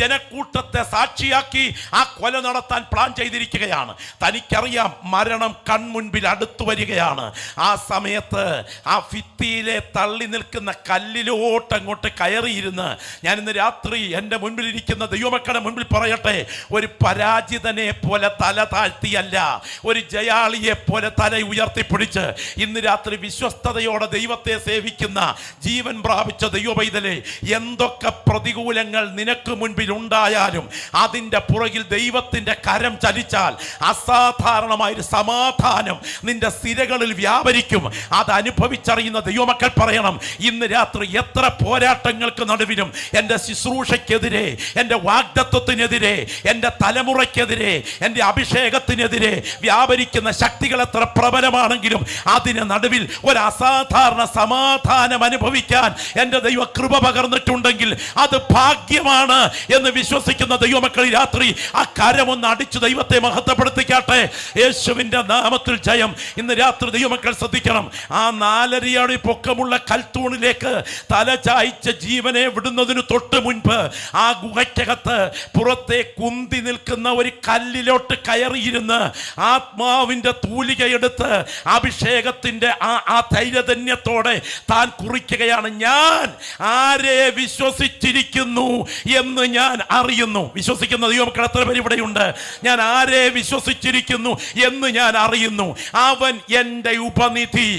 ജനക്കൂട്ടത്തെ സാക്ഷിയാക്കി ആ കൊല നടത്താൻ പ്ലാൻ ചെയ്തിരിക്കുകയാണ്. തനിക്കറിയാം മരണം മുൻപിൽ അടുത്തു വരികയാണ്. ആ സമയത്ത് ആ ഭിത്തിയിലെ തള്ളി നിൽക്കുന്ന കല്ലിലോട്ട് അങ്ങോട്ട് കയറിയിരുന്ന്, ഞാൻ ഇന്ന് രാത്രി എൻ്റെ മുൻപിലിരിക്കുന്ന ദൈവമക്കളുടെ മുൻപിൽ പറയട്ടെ, ഒരു പരാജിതനെ പോലെ തല താഴ്ത്തിയല്ല, ഒരു ജയാളിയെ പോലെ തല ഉയർത്തിപ്പിടിച്ച് ഇന്ന് രാത്രി വിശ്വസ്തയോടെ ദൈവത്തെ സേവിക്കുന്ന ജീവൻ പ്രാപിച്ച ദൈവപൈതലേ, എന്തൊക്കെ പ്രതികൂലങ്ങൾ നിനക്ക് മുൻപിൽ ഉണ്ടായാലും അതിൻ്റെ പുറകിൽ ദൈവത്തിൻ്റെ കരം ചലിച്ചാൽ അസാധാരണമായൊരു സമാധാനം നിന്റെ സിരകളിൽ വ്യാപരിക്കും. അത് അനുഭവിച്ചറിയുന്ന ദൈവമക്കൾ പറയണം, ഇന്ന് രാത്രി എത്ര പോരാട്ടങ്ങൾക്ക് നടുവിലും എൻ്റെ ശുശ്രൂഷയ്ക്കെതിരെ, എൻ്റെ വാഗ്ദത്വത്തിനെതിരെ, എൻ്റെ തലമുറയ്ക്കെതിരെ, എൻ്റെ അഭിഷേകത്തിനെതിരെ വ്യാപരിക്കുന്ന ശക്തികൾ എത്ര പ്രബലമാണെങ്കിലും അതിന് നടുവിൽ ഒരു അസാധാരണ സമാധാനം അനുഭവിക്കാൻ എൻ്റെ ദൈവ കൃപ പകർന്നിട്ടുണ്ടെങ്കിൽ അത് ഭാഗ്യമാണ് എന്ന് വിശ്വസിക്കുന്ന ദൈവമക്കൾ രാത്രി ആ കരമൊന്ന് അടിച്ചു ദൈവത്തെ മഹത്വപ്പെടുത്തിക്കാട്ടെ. യേശുവിൻ്റെ നാമത്തിൽ ജയം. ഇന്ന് രാത്രി ദൈവമക്കൾ ശ്രദ്ധിക്കണം, ആ 4.5 അടി പൊക്കമുള്ള കൽത്തൂണിലേക്ക് തല ചായ്ച്ച ജീവനെ വിടുന്നതിന് തൊട്ട് മുൻപ് ആ ഗുഹയ്ക്കകത്ത് പുറത്തെ കുന്തി നിൽക്കുന്ന ഒരു കല്ലിലോട്ട് കയറിയിരുന്ന് ആത്മാവിന്റെ തൂലികയെടുത്ത് അഭിഷേകത്തിന്റെ ആ ധൈര്യധന്യത്തോടെ താൻ കുറിക്കുകയാണ്, ഞാൻ ആരെ വിശ്വസിച്ചിരിക്കുന്നു എന്ന് ഞാൻ അറിയുന്നു. വിശ്വസിക്കുന്ന ദൈവമക്കൾ എത്ര പേര് ഇവിടെയുണ്ട്? ഞാൻ ആരെ വിശ്വസിച്ചിരിക്കുന്നു എന്ന് ഞാൻ അറിയുന്നു. അവൻ എൻ്റെ ഉപനിധി,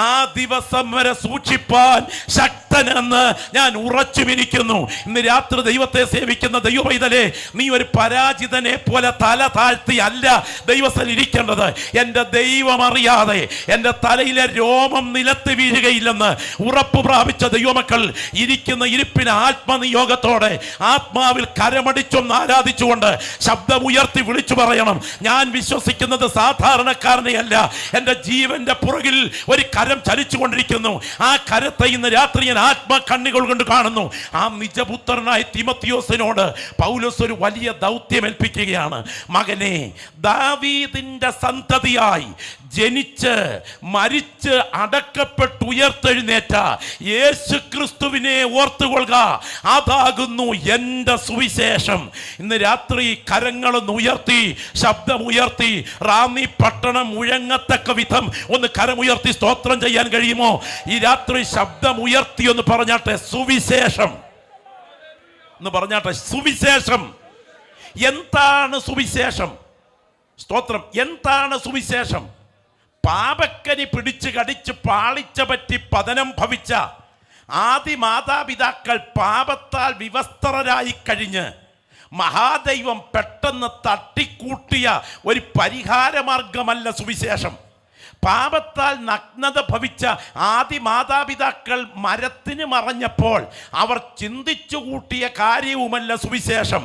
ആ ദിവസം വരെ സൂക്ഷിപ്പാൻ ശക്തനെന്ന് ഞാൻ ഉറച്ചുമിരിക്കുന്നു. ഇന്ന് രാത്രി ദൈവത്തെ സേവിക്കുന്ന ദൈവപൈതലേ, നീ ഒരു പരാജിതനെ പോലെ തല താഴ്ത്തി അല്ല ദൈവത്തിൽ ഇരിക്കേണ്ടത്. എൻ്റെ ദൈവം അറിയാതെ എൻ്റെ തലയിലെ രോമം നിലത്ത് വീഴുകയില്ലെന്ന് ഉറപ്പ് പ്രാപിച്ച ദൈവമക്കൾ ഇരിക്കുന്ന ഇരിപ്പിന് ആത്മനിയോഗത്തോടെ ആത്മാവിൽ കരമടിച്ചൊന്ന് ആരാധിച്ചുകൊണ്ട് ശബ്ദമുയർത്തി വിളിച്ചു പറയണം, ഞാൻ വിശ്വസിക്കുന്നത് സാധാരണക്കാരനെ അല്ല, എൻ്റെ ജീവന്റെ പുറകിൽ ഒരു കരം ചലിച്ചുകൊണ്ടിരിക്കുന്നു. ആ കരത്തെ ഇന്ന് രാത്രി ഞാൻ ആത്മകണ്ണുകൾ കൊണ്ട് കാണുന്നു. ആ നിജപുത്രനായ തിമത്യോസിനോട് പൗലോസ് ഒരു വലിയ ദൗത്യം ഏൽപ്പിക്കുകയാണ്. മകനെ, ദാവീദിന്റെ സന്തതിയായി ജനിച്ച് മരിച്ച് അടക്കപ്പെട്ട് ഉയർത്തെഴുന്നേറ്റ യേശു ക്രിസ്തുവിനെ ഓർത്തുകൊള്ളുക, അതാകുന്നു എൻ്റെ സുവിശേഷം. ഇന്ന് രാത്രി കരങ്ങളൊന്ന് ഉയർത്തി, ശബ്ദമുയർത്തി, റാന്നി പട്ടണം മുഴങ്ങത്തക്ക വിധം ഒന്ന് കരമുയർത്തി സ്തോത്രം ചെയ്യാൻ കഴിയുമോ? ഈ രാത്രി ശബ്ദമുയർത്തി ഒന്ന് പറഞ്ഞാട്ടെ, സുവിശേഷം എന്ന് പറഞ്ഞാട്ടെ. സുവിശേഷം എന്താണ്? സുവിശേഷം സ്തോത്രം. എന്താണ് സുവിശേഷം? പാപക്കനി പിടിച്ച് കടിച്ച് പാളിച്ച പറ്റി പതനം ഭവിച്ച ആദി മാതാപിതാക്കൾ പാപത്താൽ വിവസ്ത്രരായി കഴിഞ്ഞ് മഹാദൈവം പെട്ടെന്ന് തട്ടിക്കൂട്ടിയ ഒരു പരിഹാരമാർഗമല്ല സുവിശേഷം. പാപത്താൽ നഗ്നത ഭവിച്ച ആദി മാതാപിതാക്കൾ മരത്തിന് മറഞ്ഞപ്പോൾ അവർ ചിന്തിച്ചു കൂട്ടിയ കാര്യവുമല്ല സുവിശേഷം.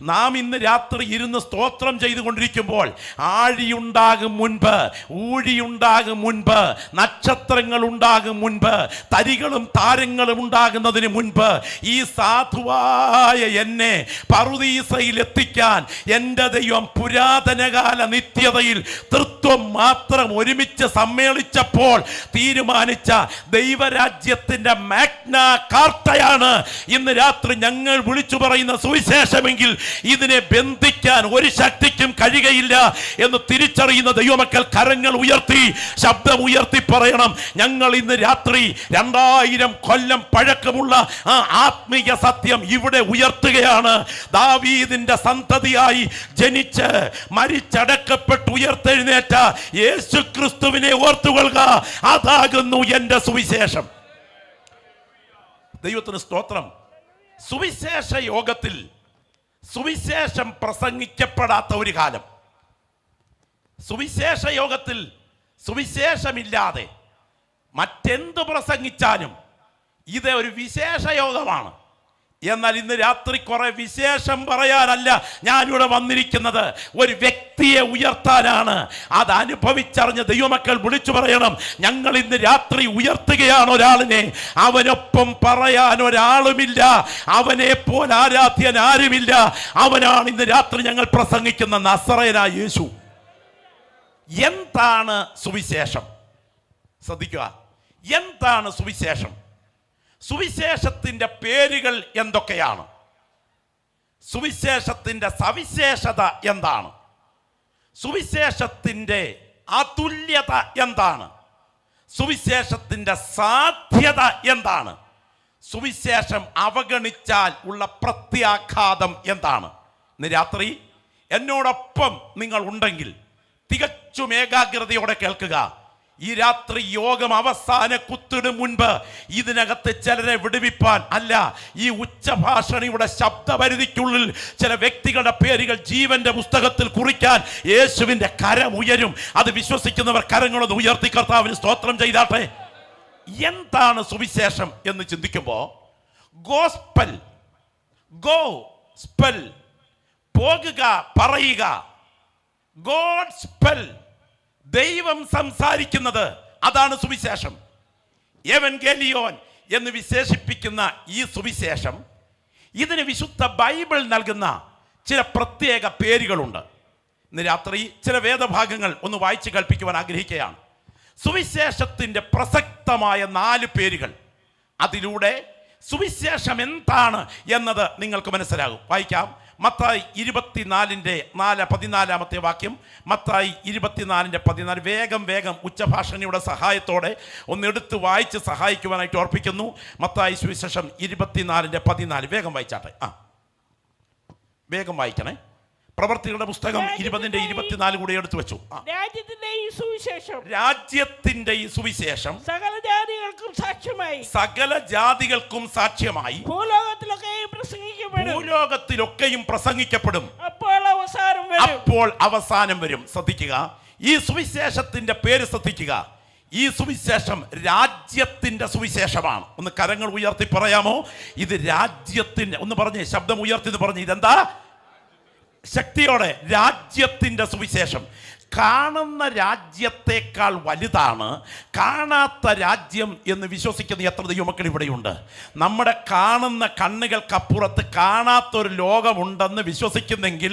നാം ഇന്ന് രാത്രി ഇരുന്ന് സ്തോത്രം ചെയ്തുകൊണ്ടിരിക്കുമ്പോൾ ആഴിയുണ്ടാകും മുൻപ്, ഊഴിയുണ്ടാകും മുൻപ്, നക്ഷത്രങ്ങൾ ഉണ്ടാകും മുൻപ്, തരികളും താരങ്ങളും ഉണ്ടാകുന്നതിന് മുൻപ് ഈ സാധുവായ എന്നെ പറുദീസയിൽ എത്തിക്കാൻ എൻ്റെ ദൈവം പുരാതനകാല നിത്യതയിൽ തൃത്വം മാത്രം ഒരുമിച്ച് സമ്മേളിച്ചപ്പോൾ തീരുമാനിച്ച ദൈവരാജ്യത്തിന്റെ മാഗ്നാ കാർട്ടയാണ് ഇന്ന് രാത്രി ഞങ്ങൾ വിളിച്ചു പറയുന്ന സുവിശേഷമെങ്കിൽ ഇതിനെ ബന്ധിക്കാൻ ഒരു ശക്തിക്കും കഴിയുകയില്ല എന്ന് തിരിച്ചറിയുന്ന ദൈവമക്കൾ കരങ്ങൾ ഉയർത്തി, ശബ്ദം ഉയർത്തി പറയണം, ഞങ്ങൾ ഇന്ന് രാത്രി 2000 കൊല്ലം പഴക്കമുള്ള ആ ആത്മീയ സത്യം ഇവിടെ ഉയർത്തുകയാണ്. ദാവീദിന്റെ സന്തതിയായി ജനിച്ച് മരിച്ചടക്കപ്പെട്ട് ഉയർത്തെഴുന്നേറ്റ യേശു ക്രിസ്തുവിനെ ഓർത്തുകൊള്ളുക. അതാകുന്നു എന്റെ സുവിശേഷം. ദൈവത്തിന് സ്തോത്രം. സുവിശേഷ യോഗത്തിൽ സുവിശേഷം പ്രസംഗിക്കപ്പെടാത്ത ഒരു കാലം, സുവിശേഷ യോഗത്തിൽ സുവിശേഷമില്ലാതെ മറ്റെന്ത് പ്രസംഗിച്ചാലും ഇത് ഒരു വിശേഷ യോഗമാണ്. എന്നാൽ ഇന്ന് രാത്രി കുറെ വിശേഷം പറയാനല്ല ഞാനിവിടെ വന്നിരിക്കുന്നത്, ഒരു വ്യക്തിയെ ഉയർത്താനാണ്. അത് അനുഭവിച്ചറിഞ്ഞ ദൈവമക്കൾ വിളിച്ചു പറയണം, ഞങ്ങൾ ഇന്ന് രാത്രി ഉയർത്തുകയാണ് ഒരാളിനെ. അവനൊപ്പം പറയാൻ ഒരാളുമില്ല, അവനെ പോലെ ആരാധ്യൻ ആരുമില്ല. അവനാണ് ഇന്ന് രാത്രി ഞങ്ങൾ പ്രസംഗിക്കുന്ന നസറേനായ യേശു. എന്താണ് സുവിശേഷം? ശ്രദ്ധിക്കുക, എന്താണ് സുവിശേഷം? സുവിശേഷത്തിന്റെ പേരുകൾ എന്തൊക്കെയാണ്? സുവിശേഷത്തിന്റെ സവിശേഷത എന്താണ്? സുവിശേഷത്തിന്റെ അതുല്യത എന്താണ്? സുവിശേഷത്തിന്റെ സാധ്യത എന്താണ്? സുവിശേഷം അവഗണിച്ചാൽ ഉള്ള പ്രത്യാഘാതം എന്താണ്? ഇന്ന് രാത്രി എന്നോടൊപ്പം നിങ്ങൾ ഉണ്ടെങ്കിൽ തികച്ചും ഏകാഗ്രതയോടെ കേൾക്കുക. ഈ രാത്രി യോഗം അവസാന കുത്തിനു മുൻപ് ഇതിനകത്ത് ചിലരെ വിടുവിപ്പാൻ അല്ല, ഈ ഉച്ചഭാഷണിയുടെ ശബ്ദപരിധിക്കുള്ളിൽ ചില വ്യക്തികളുടെ പേരുകൾ ജീവന്റെ പുസ്തകത്തിൽ കുറിക്കാൻ യേശുവിന്റെ കരം ഉയരും. അത് വിശ്വസിക്കുന്നവർ കരങ്ങളൊന്ന് ഉയർത്തി കർത്താവിന് സ്തോത്രം ചെയ്താട്ടെ. എന്താണ് സുവിശേഷം എന്ന് ചിന്തിക്കുമ്പോൾ, ഗോസ്പൽ, ഗോസ്പൽ, പോകുക, പറയുക. ഗോഡ്സ്പെൽ, ദൈവം സംസാരിക്കുന്നത്, അതാണ് സുവിശേഷം. എവൻഗേലിയോൻ എന്ന് വിശേഷിപ്പിക്കുന്ന ഈ സുവിശേഷം, ഇതിന് വിശുദ്ധ ബൈബിൾ നൽകുന്ന ചില പ്രത്യേക പേരുകളുണ്ട്. ഇന്ന് രാത്രി ചില വേദഭാഗങ്ങൾ ഒന്ന് വായിച്ച് കൽപ്പിക്കുവാൻ ആഗ്രഹിക്കുകയാണ്. സുവിശേഷത്തിന്റെ പ്രസക്തമായ 4 പേരുകൾ, അതിലൂടെ സുവിശേഷം എന്താണ് എന്നത് നിങ്ങൾക്ക് മനസ്സിലാകും. വായിക്കാം. മത്തായി 24:14 വാക്യം. മത്തായി 24:14. വേഗം ഉച്ചഭാഷണിയുടെ സഹായത്തോടെ ഒന്ന് എടുത്ത് വായിച്ച് സഹായിക്കുവാനായിട്ട് ഓർപ്പിക്കുന്നു. മത്തായി സുവിശേഷം 24:14. വേഗം വായിച്ചാട്ടെ. വേഗം വായിക്കണേ. പ്രവർത്തികളുടെ പുസ്തകം 20:24 കൂടെ എടുത്തു വെച്ചു. രാജ്യത്തിന്റെ ഈ സുവിശേഷം സകല ജാതികൾക്കും സാക്ഷ്യമായി ഭൂലോകത്തിലൊക്കെയും പ്രസംഗിക്കപ്പെടും. അപ്പോൾ അവസാനം വരും. ശ്രദ്ധിക്കുക, ഈ സുവിശേഷത്തിന്റെ പേര് ശ്രദ്ധിക്കുക. ഈ സുവിശേഷം രാജ്യത്തിന്റെ സുവിശേഷമാണ്. ഒന്ന് കരങ്ങൾ ഉയർത്തി പറയാമോ? ഇത് രാജ്യത്തിന്റെ, ഒന്ന് പറഞ്ഞേ, ശബ്ദം ഉയർത്തി പറഞ്ഞ്, ഇതെന്താ? ശക്തിയോടെ, രാജ്യത്തിന്റെ സുവിശേഷം. കാണുന്ന രാജ്യത്തെക്കാൾ വലുതാണ് കാണാത്ത രാജ്യം എന്ന് വിശ്വസിക്കുന്ന എത്ര ദൈവമക്കൾ ഇവിടെയുണ്ട്? നമ്മുടെ കാണുന്ന കണ്ണുകൾക്കപ്പുറത്ത് കാണാത്തൊരു ലോകമുണ്ടെന്ന് വിശ്വസിക്കുന്നെങ്കിൽ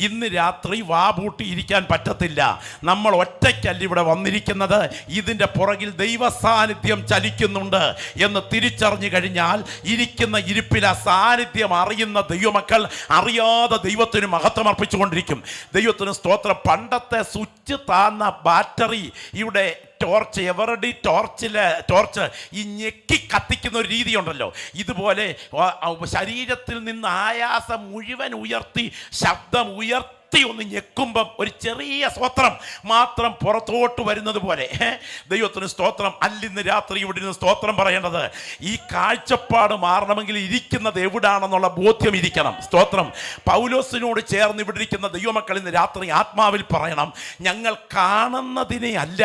ഇന്ന് രാത്രി വാപൂട്ടിയിരിക്കാൻ പറ്റത്തില്ല. നമ്മൾ ഒറ്റയ്ക്കല്ല ഇവിടെ വന്നിരിക്കുന്നത്, ഇതിൻ്റെ പുറകിൽ ദൈവസാന്നിധ്യം ചലിക്കുന്നുണ്ട് എന്ന് തിരിച്ചറിഞ്ഞു കഴിഞ്ഞാൽ ഇരിക്കുന്ന ഇരിപ്പിൽ ആ സാന്നിധ്യം അറിയുന്ന ദൈവമക്കൾ അറിയാതെ ദൈവത്തിന് മഹത്വം അർപ്പിച്ചുകൊണ്ടിരിക്കും. ദൈവത്തിന് സ്തോത്രം. പണ്ടത്തെ സ്വിച്ച് താന്ന ബാറ്ററി ഇവിടെ ടോർച്ച്, എവറഡി ടോർച്ച് ഈ ഞെക്കി കത്തിക്കുന്ന ഒരു രീതി ഉണ്ടല്ലോ, ഇതുപോലെ ശരീരത്തിൽ നിന്ന് ആയാസം മുഴുവൻ ഉയർത്തി ശബ്ദം ഉയർത്തി ഒന്ന് ഞെക്കുമ്പം ഒരു ചെറിയ സ്തോത്രം മാത്രം പുറത്തോട്ട് വരുന്നത് പോലെ ദൈവത്തിന് സ്തോത്രം. അല്ലിന്ന് രാത്രി ഇവിടെ നിന്ന് സ്തോത്രം പറയേണ്ടത് ഈ കാഴ്ചപ്പാട് മാറണമെങ്കിൽ ഇരിക്കുന്നത് എവിടാണെന്നുള്ള ബോധ്യം ഇരിക്കണം. സ്തോത്രം. പൗലോസിനോട് ചേർന്ന് ഇവിടെ ഇരിക്കുന്ന ദൈവമക്കൾ ഇന്ന് രാത്രി ആത്മാവിൽ പറയണം, ഞങ്ങൾ കാണുന്നതിനെ അല്ല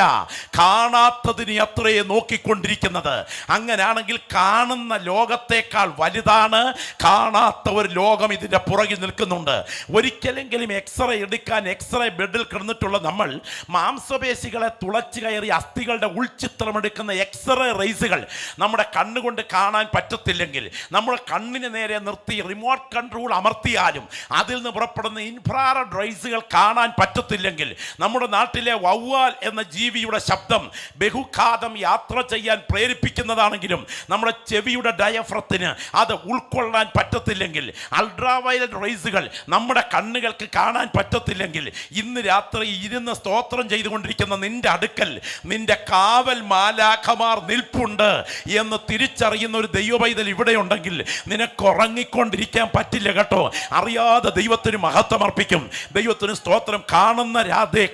കാണാത്തതിനെ അത്രയെ നോക്കിക്കൊണ്ടിരിക്കുന്നത്. അങ്ങനാണെങ്കിൽ കാണുന്ന ലോകത്തേക്കാൾ വലുതാണ് കാണാത്ത ഒരു ലോകം ഇതിന്റെ പുറകിൽ നിൽക്കുന്നുണ്ട്. ഒരിക്കലെങ്കിലും എക്സ്റേ എടുക്കാൻ എക്സ്റേ ബെഡിൽ കിടന്നിട്ടുള്ള നമ്മൾ മാംസപേശികളെ തുളച്ചു കയറി അസ്ഥികളുടെ ഉൾചിത്രം എടുക്കുന്ന എക്സ്റേ റേസുകൾ നമ്മുടെ കണ്ണുകൊണ്ട് കാണാൻ പറ്റത്തില്ലെങ്കിൽ, നമ്മുടെ കണ്ണിന് നേരെ നിർത്തി റിമോട്ട് കൺട്രോൾ അമർത്തിയാലും അതിൽ നിന്ന് പുറപ്പെടുന്ന ഇൻഫ്രാറെഡ് റേസുകൾ കാണാൻ പറ്റത്തില്ലെങ്കിൽ, നമ്മുടെ നാട്ടിലെ വവ്വാൽ എന്ന ജീവിയുടെ ശബ്ദം ബഹുഘാതം യാത്ര ചെയ്യാൻ പ്രേരിപ്പിക്കുന്നതാണെങ്കിലും നമ്മുടെ ചെവിയുടെ ഡയഫ്രത്തിന് അത് ഉൾക്കൊള്ളാൻ പറ്റത്തില്ലെങ്കിൽ, അൾട്രാവയലറ്റ് റേസുകൾ നമ്മുടെ കണ്ണുകൾക്ക് കാണാൻ പറ്റത്തില്ലെങ്കിൽ, ഇന്ന് രാത്രി ഇരുന്ന് സ്തോത്രം ചെയ്തുകൊണ്ടിരിക്കുന്ന നിന്റെ അടുക്കൽ നിന്റെ കാവൽ മാലാഖമാർ നിൽപ്പുണ്ട് എന്ന് തിരിച്ചറിയുന്ന ഒരു ദൈവപൈതൽ ഇവിടെ ഉണ്ടെങ്കിൽ നിനക്ക് ഉറങ്ങിക്കൊണ്ടിരിക്കാൻ പറ്റില്ല കേട്ടോ. അറിയാതെ ദൈവത്തിന് മഹത്വം അർപ്പിക്കും. ദൈവത്തിന് സ്തോത്രം. കാണുന്ന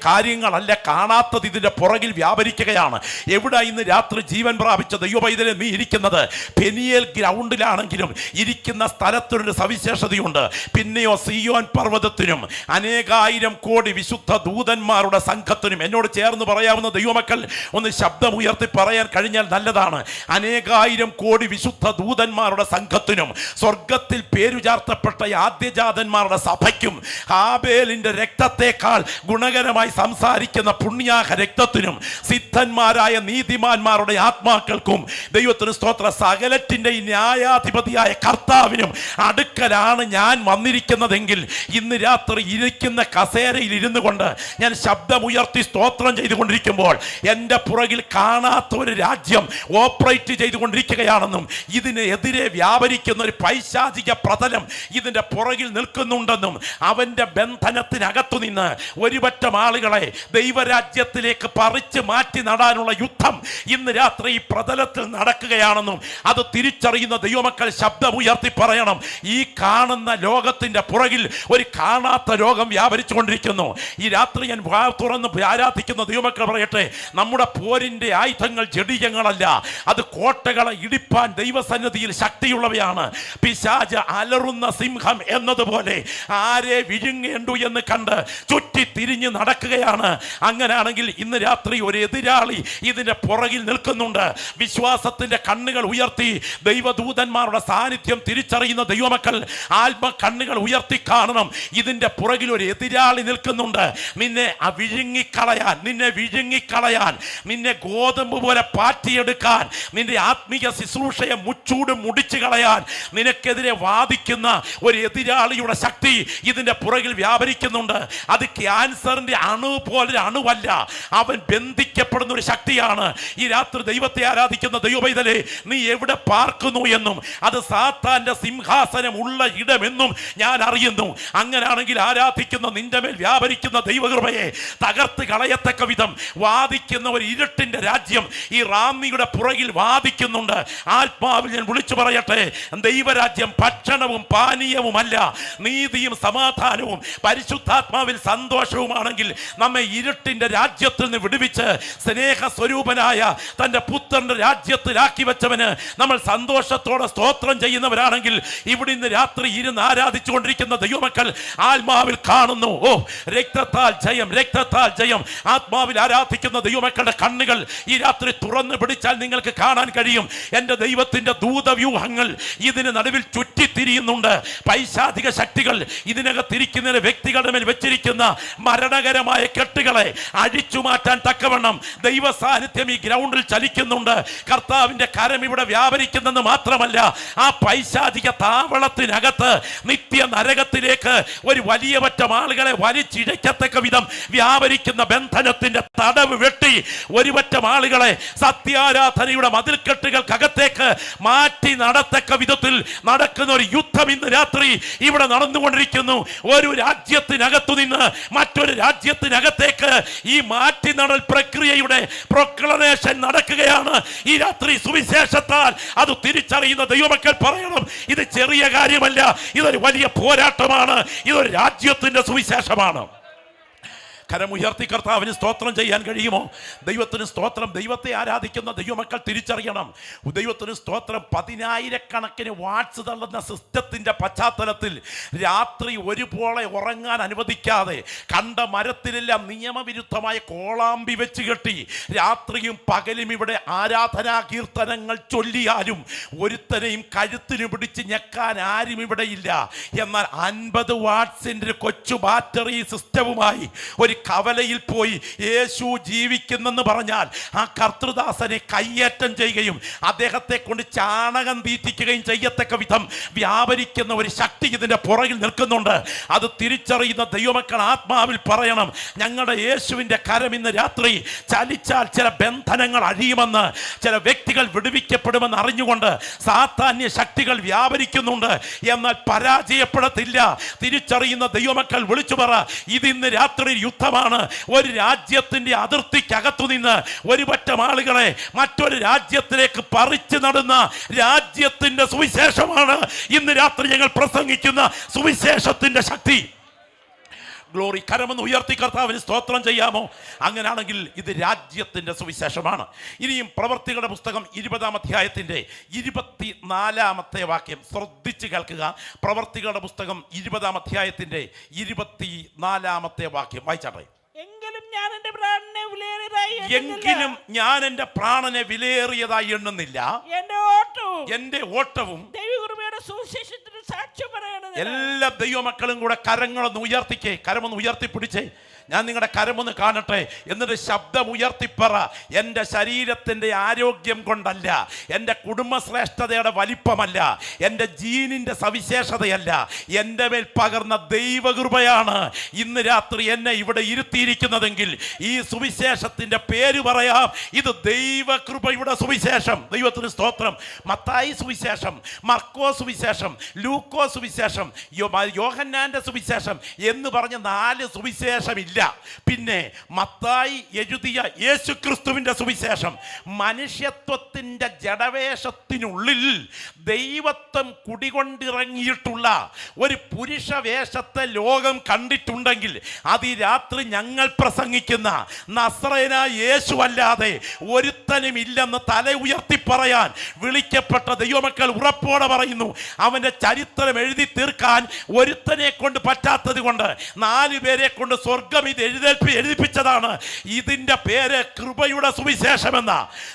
കാര്യങ്ങളല്ല, കാണാത്തത് ഇതിന്റെ പുറകിൽ വ്യാപരിക്കുകയാണ്. എവിടെ ഇന്ന് രാത്രി ജീവൻ പ്രാപിച്ച ദൈവപൈതലെ നീ ഇരിക്കുന്നത്? പെനിയേൽ ഗ്രൗണ്ടിലാണെങ്കിലും ഇരിക്കുന്ന സ്ഥലത്തിനൊരു സവിശേഷതയുണ്ട്. പിന്നെയോ സിയോൻ പർവ്വതത്തിനും അനേകായിരം കോടി വിശുദ്ധ ദൂതന്മാരുടെ സംഘത്തിനും. എന്നോട് ചേർന്ന് പറയാവുന്ന ദൈവമക്കൾ ഒന്ന് ശബ്ദം ഉയർത്തി പറയാൻ കഴിഞ്ഞാൽ നല്ലതാണ്. അനേകായിരം കോടി വിശുദ്ധ ദൂതന്മാരുടെ സംഘത്തിനും സ്വർഗത്തിൽ പേരു ചാർത്തപ്പെട്ട ആദ്യജാതന്മാരുടെ സഭയ്ക്കും ഹാബേലിന്റെ രക്തത്തെക്കാൾ ഗുണകരമായി സംസാരിക്കുന്ന പുണ്യാഹ രക്തത്തിനും സിദ്ധന്മാരായ നീതിമാന്മാരുടെ ആത്മാക്കൾക്കും ദൈവത്തിന് സ്തോത്ര സകലത്തിന്റെ ന്യായാധിപതിയായ കർത്താവിനും അടുക്കലാണ് ഞാൻ വന്നിരിക്കുന്നതെങ്കിൽ ഇന്ന് രാത്രി ഇരിക്കുന്ന കസേരയിൽ ഇരുന്നു കൊണ്ട് ഞാൻ ശബ്ദമുയർത്തി സ്തോത്രം ചെയ്തുകൊണ്ടിരിക്കുമ്പോൾ എൻ്റെ പുറകിൽ കാണാത്ത ഒരു രാജ്യം ഓപ്പറേറ്റ് ചെയ്തുകൊണ്ടിരിക്കുകയാണെന്നും ഇതിനെതിരെ വ്യാപരിക്കുന്ന ഒരു പൈശാചിക പ്രതലം ഇതിൻ്റെ പുറകിൽ നിൽക്കുന്നുണ്ടെന്നും അവൻ്റെ ബന്ധനത്തിനകത്തു നിന്ന് ഒരുപറ്റം ആളുകളെ ദൈവരാജ്യത്തിലേക്ക് പറിച്ച് മാറ്റി നടാനുള്ള യുദ്ധം ഇന്ന് രാത്രി ഈ പ്രതലത്തിൽ നടക്കുകയാണെന്നും അത് തിരിച്ചറിയുന്ന ദൈവമക്കൾ ശബ്ദമുയർത്തി പറയണം. ഈ കാണുന്ന ലോകത്തിന്റെ പുറകിൽ ഒരു കാണാത്ത ലോകം വ്യാപരിച്ചു കൊണ്ടിരിക്കുന്നു. ഈ രാത്രി ഞാൻ തുറന്ന് ആരാധിക്കുന്ന ദൈവമക്കൾ പറയട്ടെ, നമ്മുടെ പോരിന്റെ ആയുധങ്ങൾ ജഡികങ്ങളല്ല, അത് കോട്ടകളെ ഇടിപ്പാൻ ദൈവസന്നിധിയിൽ ശക്തിയുള്ളവയാണ്. പിശാച് അലറുന്ന സിംഹം എന്നതുപോലെ ആരെ വിഴുങ്ങേണ്ടു എന്ന് കണ്ട് ചുറ്റി തിരിഞ്ഞ് നടക്കുകയാണ്. അങ്ങനെയാണെങ്കിൽ ഇന്ന് രാത്രി ഒരു എതിരാളി ഇതിന്റെ പുറകിൽ നിൽക്കുന്നുണ്ട്. വിശ്വാസത്തിന്റെ കണ്ണുകൾ ഉയർത്തി ദൈവദൂതന്മാരുടെ സാന്നിധ്യം തിരിച്ചറിയുന്ന ദൈവമക്കൾ ആത്മ കണ്ണുകൾ ഉയർത്തി കാണണം. ഇതിന്റെ പുറകിൽ ഒരു എതിരാളി നിൽക്കുന്നുണ്ട്. നിന്നെ വിഴുങ്ങിക്കളയാൻ, നിന്നെ ഗോതമ്പ് പോലെ പാറ്റിയെടുക്കാൻ, നിന്റെ ആത്മീയ ശുശ്രൂഷയെ മുച്ചൂട് മുടിച്ചു കളയാൻ നിനക്കെതിരെ വാദിക്കുന്ന ഒരു എതിരാളിയുടെ ശക്തി ഇതിന്റെ പുറകിൽ വ്യാപരിക്കുന്നുണ്ട്. അത് ക്യാൻസറിന്റെ അണു പോലെ അണുവല്ല, അവൻ ബന്ധിക്കപ്പെടുന്ന ഒരു ശക്തിയാണ്. ഈ രാത്രി ദൈവത്തെ ആരാധിക്കുന്ന ദൈവപൈതലേ, നീ എവിടെ പാർക്കുന്നു എന്നും അത് സാത്താന്റെ സിംഹാസനം ഉള്ള ഇടമെന്നും ഞാൻ അറിയുന്നു. അങ്ങനെയാണെങ്കിൽ ആരാധിക്കുന്ന നിന്റെ മേൽ വ്യാപരിക്കുന്ന ദൈവകൃപയെ തകർത്ത് കളയത്തക്ക വിധം വാദിക്കുന്ന ഒരു ഇരുട്ടിന്റെ രാജ്യം ഈ റാന്നിയുടെ പുറകിൽ വാദിക്കുന്നുണ്ട്. ആത്മാവിൽ ഞാൻ വിളിച്ചു പറയട്ടെ, ദൈവരാജ്യം ഭക്ഷണവും പാനീയവുമല്ല, നീതിയും സമാധാനവും പരിശുദ്ധാത്മാവിൽ സന്തോഷവുമാണെങ്കിൽ നമ്മെ ഇരുട്ടിന്റെ രാജ്യത്തിൽ നിന്ന് വിടുവിച്ച് സ്നേഹസ്വരൂപനായ തന്റെ പുത്രന്റെ രാജ്യത്തിലാക്കി വെച്ചവന് നമ്മൾ സന്തോഷത്തോടെ സ്തോത്രം ചെയ്യുന്നവരാണെങ്കിൽ ഇവിടെ ഇന്ന് രാത്രി ഇരുന്ന് ആരാധിച്ചു കൊണ്ടിരിക്കുന്ന ദൈവമക്കൾ ആത്മാവിൽ കാണുന്നു. ഓ, രക്തത്താൽ ജയം, രക്തത്താൽ ജയം. ആത്മാവിൽ ആരാധിക്കുന്ന ദൈവമക്കളുടെ കണ്ണുകൾ ഈ രാത്രി തുറന്നു പിടിച്ചാൽ നിങ്ങൾക്ക് കാണാൻ കഴിയും. എൻ്റെ ദൈവത്തിന്റെ ദൂതവ്യൂഹങ്ങൾ ഇതിന് നടുവിൽ ചുറ്റിത്തിരിയുന്നുണ്ട്. പൈശാചിക ശക്തികൾ ഇതിനകത്തിരിക്കുന്ന വ്യക്തികളുടെ മേൽ വെച്ചിരിക്കുന്ന മരണകരമായ കെട്ടുകളെ അഴിച്ചു മാറ്റാൻ തക്കവണ്ണം ദൈവ സാന്നിധ്യം ഈ ഗ്രൗണ്ടിൽ ചലിക്കുന്നുണ്ട്. കർത്താവിന്റെ കരം ഇവിടെ വ്യാപരിക്കുന്നെന്ന് മാത്രമല്ല, ആ പൈശാചിക താവളത്തിനകത്ത് നിത്യ നരകത്തിലേക്ക് ഒരു വലിയ പറ്റം ആളുകളെ വലിച്ചിഴക്കത്തക്ക വിധം വ്യാപരിക്കുന്ന ബന്ധനത്തിന്റെ തടവ് വെട്ടി ഒരു പറ്റം ആളുകളെ സത്യാരാധനയുടെ മതിൽക്കെട്ടുകൾക്കകത്തേക്ക് മാറ്റി നടത്തക്ക വിധത്തിൽ നടക്കുന്ന ഒരു യുദ്ധം ഇന്ന് രാത്രി ഇവിടെ നടന്നുകൊണ്ടിരിക്കുന്നു. ഒരു രാജ്യത്തിനകത്തു നിന്ന് മറ്റൊരു രാജ്യത്തിനകത്തേക്ക് ഈ മാറ്റി നടൽ പ്രക്രിയയുടെ പ്രൊക്ലമേഷൻ നടക്കുകയാണ്. ഈ രാത്രി സുവിശേഷത്താൽ അത് തിരിച്ചറിയുന്ന ദൈവമക്കൾ പറയണം, ഇത് ചെറിയ കാര്യമല്ല, ഇതൊരു വലിയ പോരാട്ടമാണ്. ഇതൊരു രാജ്യത്തിന് രാജ്യത്തിന്റെ സുവിശേഷമാണ്. കരമുയർത്തി കർത്താവിന് സ്തോത്രം ചെയ്യാൻ കഴിയുമോ? ദൈവത്തിന് സ്തോത്രം. ദൈവത്തെ ആരാധിക്കുന്ന ദൈവമക്കൾ തിരിച്ചറിയണം. ദൈവത്തിന് സ്തോത്രം. 10,000 വാട്ട്സ് തള്ളുന്ന സിസ്റ്റത്തിന്റെ പശ്ചാത്തലത്തിൽ രാത്രി ഒരുപോലെ ഉറങ്ങാൻ അനുവദിക്കാതെ കണ്ട മരത്തിലെല്ലാം നിയമവിരുദ്ധമായ കോളാമ്പി വെച്ച് കെട്ടി രാത്രിയും പകലും ഇവിടെ ആരാധനാ കീർത്തനങ്ങൾ ചൊല്ലിയാലും ഒരുത്തനെയും കഴുത്തിന് പിടിച്ച് ഞെക്കാൻ ആരും ഇവിടെയില്ല. എന്നാൽ 50 വാട്ട്സിന്റെ കൊച്ചു ബാറ്ററി സിസ്റ്റവുമായി ഒരു കവലയിൽ പോയി യേശു ജീവിക്കുന്നെന്ന് പറഞ്ഞാൽ ആ കർത്തൃദാസനെ കയ്യേറ്റം ചെയ്യുകയും അദ്ദേഹത്തെ കൊണ്ട് ചാണകം തീറ്റിക്കുകയും ചെയ്യത്തക്ക വിധം വ്യാപരിക്കുന്ന ഒരു ശക്തി ഇതിന്റെ പുറകിൽ നിൽക്കുന്നുണ്ട്. അത് തിരിച്ചറിയുന്ന ദൈവമക്കൾ ആത്മാവിൽ പറയണം, ഞങ്ങളുടെ യേശുവിന്റെ കരം ഇന്ന് രാത്രി ചലിച്ചാൽ ചില ബന്ധനങ്ങൾ അഴിയുമെന്ന്, ചില വ്യക്തികൾ വിടുവിക്കപ്പെടുമെന്ന് അറിഞ്ഞുകൊണ്ട് സാത്താന്യ ശക്തികൾ വ്യാപരിക്കുന്നുണ്ട്. എന്നാൽ പരാജയപ്പെടത്തില്ല. തിരിച്ചറിയുന്ന ദൈവമക്കൾ വിളിച്ചു പറ, ഇതിന്ന് രാത്രി യുദ്ധമാണ്. ഒരു രാജ്യത്തിന്റെ അതിർത്തിക്കകത്തു നിന്ന് ഒരു പറ്റം ആളുകളെ മറ്റൊരു രാജ്യത്തിലേക്ക് പറിച്ചു നടുന്ന രാജ്യത്തിന്റെ സുവിശേഷമാണ് ഇന്ന് രാത്രി ഞങ്ങൾ പ്രസംഗിക്കുന്ന സുവിശേഷത്തിന്റെ ശക്തി. ഗ്ലോറി. കരമെന്ന് ഉയർത്തി കർത്താവിന് സ്തോത്രം ചെയ്യാമോ? അങ്ങനെയാണെങ്കിൽ ഇത് രാജ്യത്തിന്റെ സുവിശേഷമാണ്. ഇനിയും പ്രവർത്തികളുടെ പുസ്തകം 20-ാം അധ്യായത്തിന്റെ 24-ാമത്തെ വാക്യം ശ്രദ്ധിച്ച് കേൾക്കുക. പ്രവർത്തികളുടെ പുസ്തകം 20-ാം അധ്യായത്തിന്റെ 24-ാമത്തെ വാക്യം വായിച്ചാട്ടെ. എങ്കിലും ഞാൻ എൻ്റെ പ്രാണനെ വിലയേറിയതായി എണ്ണുന്നില്ല. എന്റെ ഓട്ടവും ദൈവകൃപയുടെ സുവിശേഷത്തിന് സാക്ഷ്യം പറയണത്. എല്ലാ ദൈവമക്കളും കൂടെ കരങ്ങളൊന്ന് ഉയർത്തിക്കേ, കരമൊന്ന് ഉയർത്തിപ്പിടിച്ചേ. ഞാൻ നിങ്ങളുടെ കരമൊന്ന് കാണട്ടെ. എന്നിട്ട് ശബ്ദം ഉയർത്തിപ്പറ, എൻ്റെ ശരീരത്തിൻ്റെ ആരോഗ്യം കൊണ്ടല്ല, എൻ്റെ കുടുംബശ്രേഷ്ഠതയുടെ വലിപ്പമല്ല, എൻ്റെ ജീനിൻ്റെ സവിശേഷതയല്ല, എൻ്റെ മേൽ പകർന്ന ദൈവകൃപയാണ് ഇന്ന് രാത്രി എന്നെ ഇവിടെ ഇരുത്തിയിരിക്കുന്നതെങ്കിൽ ഈ സുവിശേഷത്തിൻ്റെ പേര് പറയാം, ഇത് ദൈവകൃപയുടെ സുവിശേഷം. ദൈവത്തിന് സ്തോത്രം. മത്തായി സുവിശേഷം, മർക്കോ സുവിശേഷം, ലൂക്കോ സുവിശേഷം, യോഹന്നാന്റെ സുവിശേഷം എന്ന് പറഞ്ഞ 4 സുവിശേഷമില്ല. പിന്നെ മത്തായി എഴുതിയ യേശുക്രിസ്തുവിന്റെ സുവിശേഷം. മനുഷ്യത്വത്തിന്റെ ജഡവേഷത്തിനുള്ളിൽ ദൈവത്വം കുടികൊണ്ടിറങ്ങിയിട്ടുള്ള ഒരു പുരുഷ വേഷത്തെ ലോകം കണ്ടിട്ടുണ്ടെങ്കിൽ അത് ഈ രാത്രി ഞങ്ങൾ പ്രസംഗിക്കുന്ന നസ്രയനായ യേശു അല്ലാതെ ഒരുത്തനും ഇല്ലെന്ന് തല ഉയർത്തി പറയാൻ വിളിക്കപ്പെട്ട ദൈവമക്കൾ ഉറപ്പോടെ പറയുന്നു. അവന്റെ ചരിത്രം എഴുതി തീർക്കാൻ ഒരുത്തനെ കൊണ്ട് പറ്റാത്തത് കൊണ്ട് 4 പേരെ കൊണ്ട് സ്വർഗം ഇത് എഴുതിപ്പിച്ചതാണ്. ഇതിന്റെ പേര് കൃപയുടെ സുവിശേഷമെന്ന.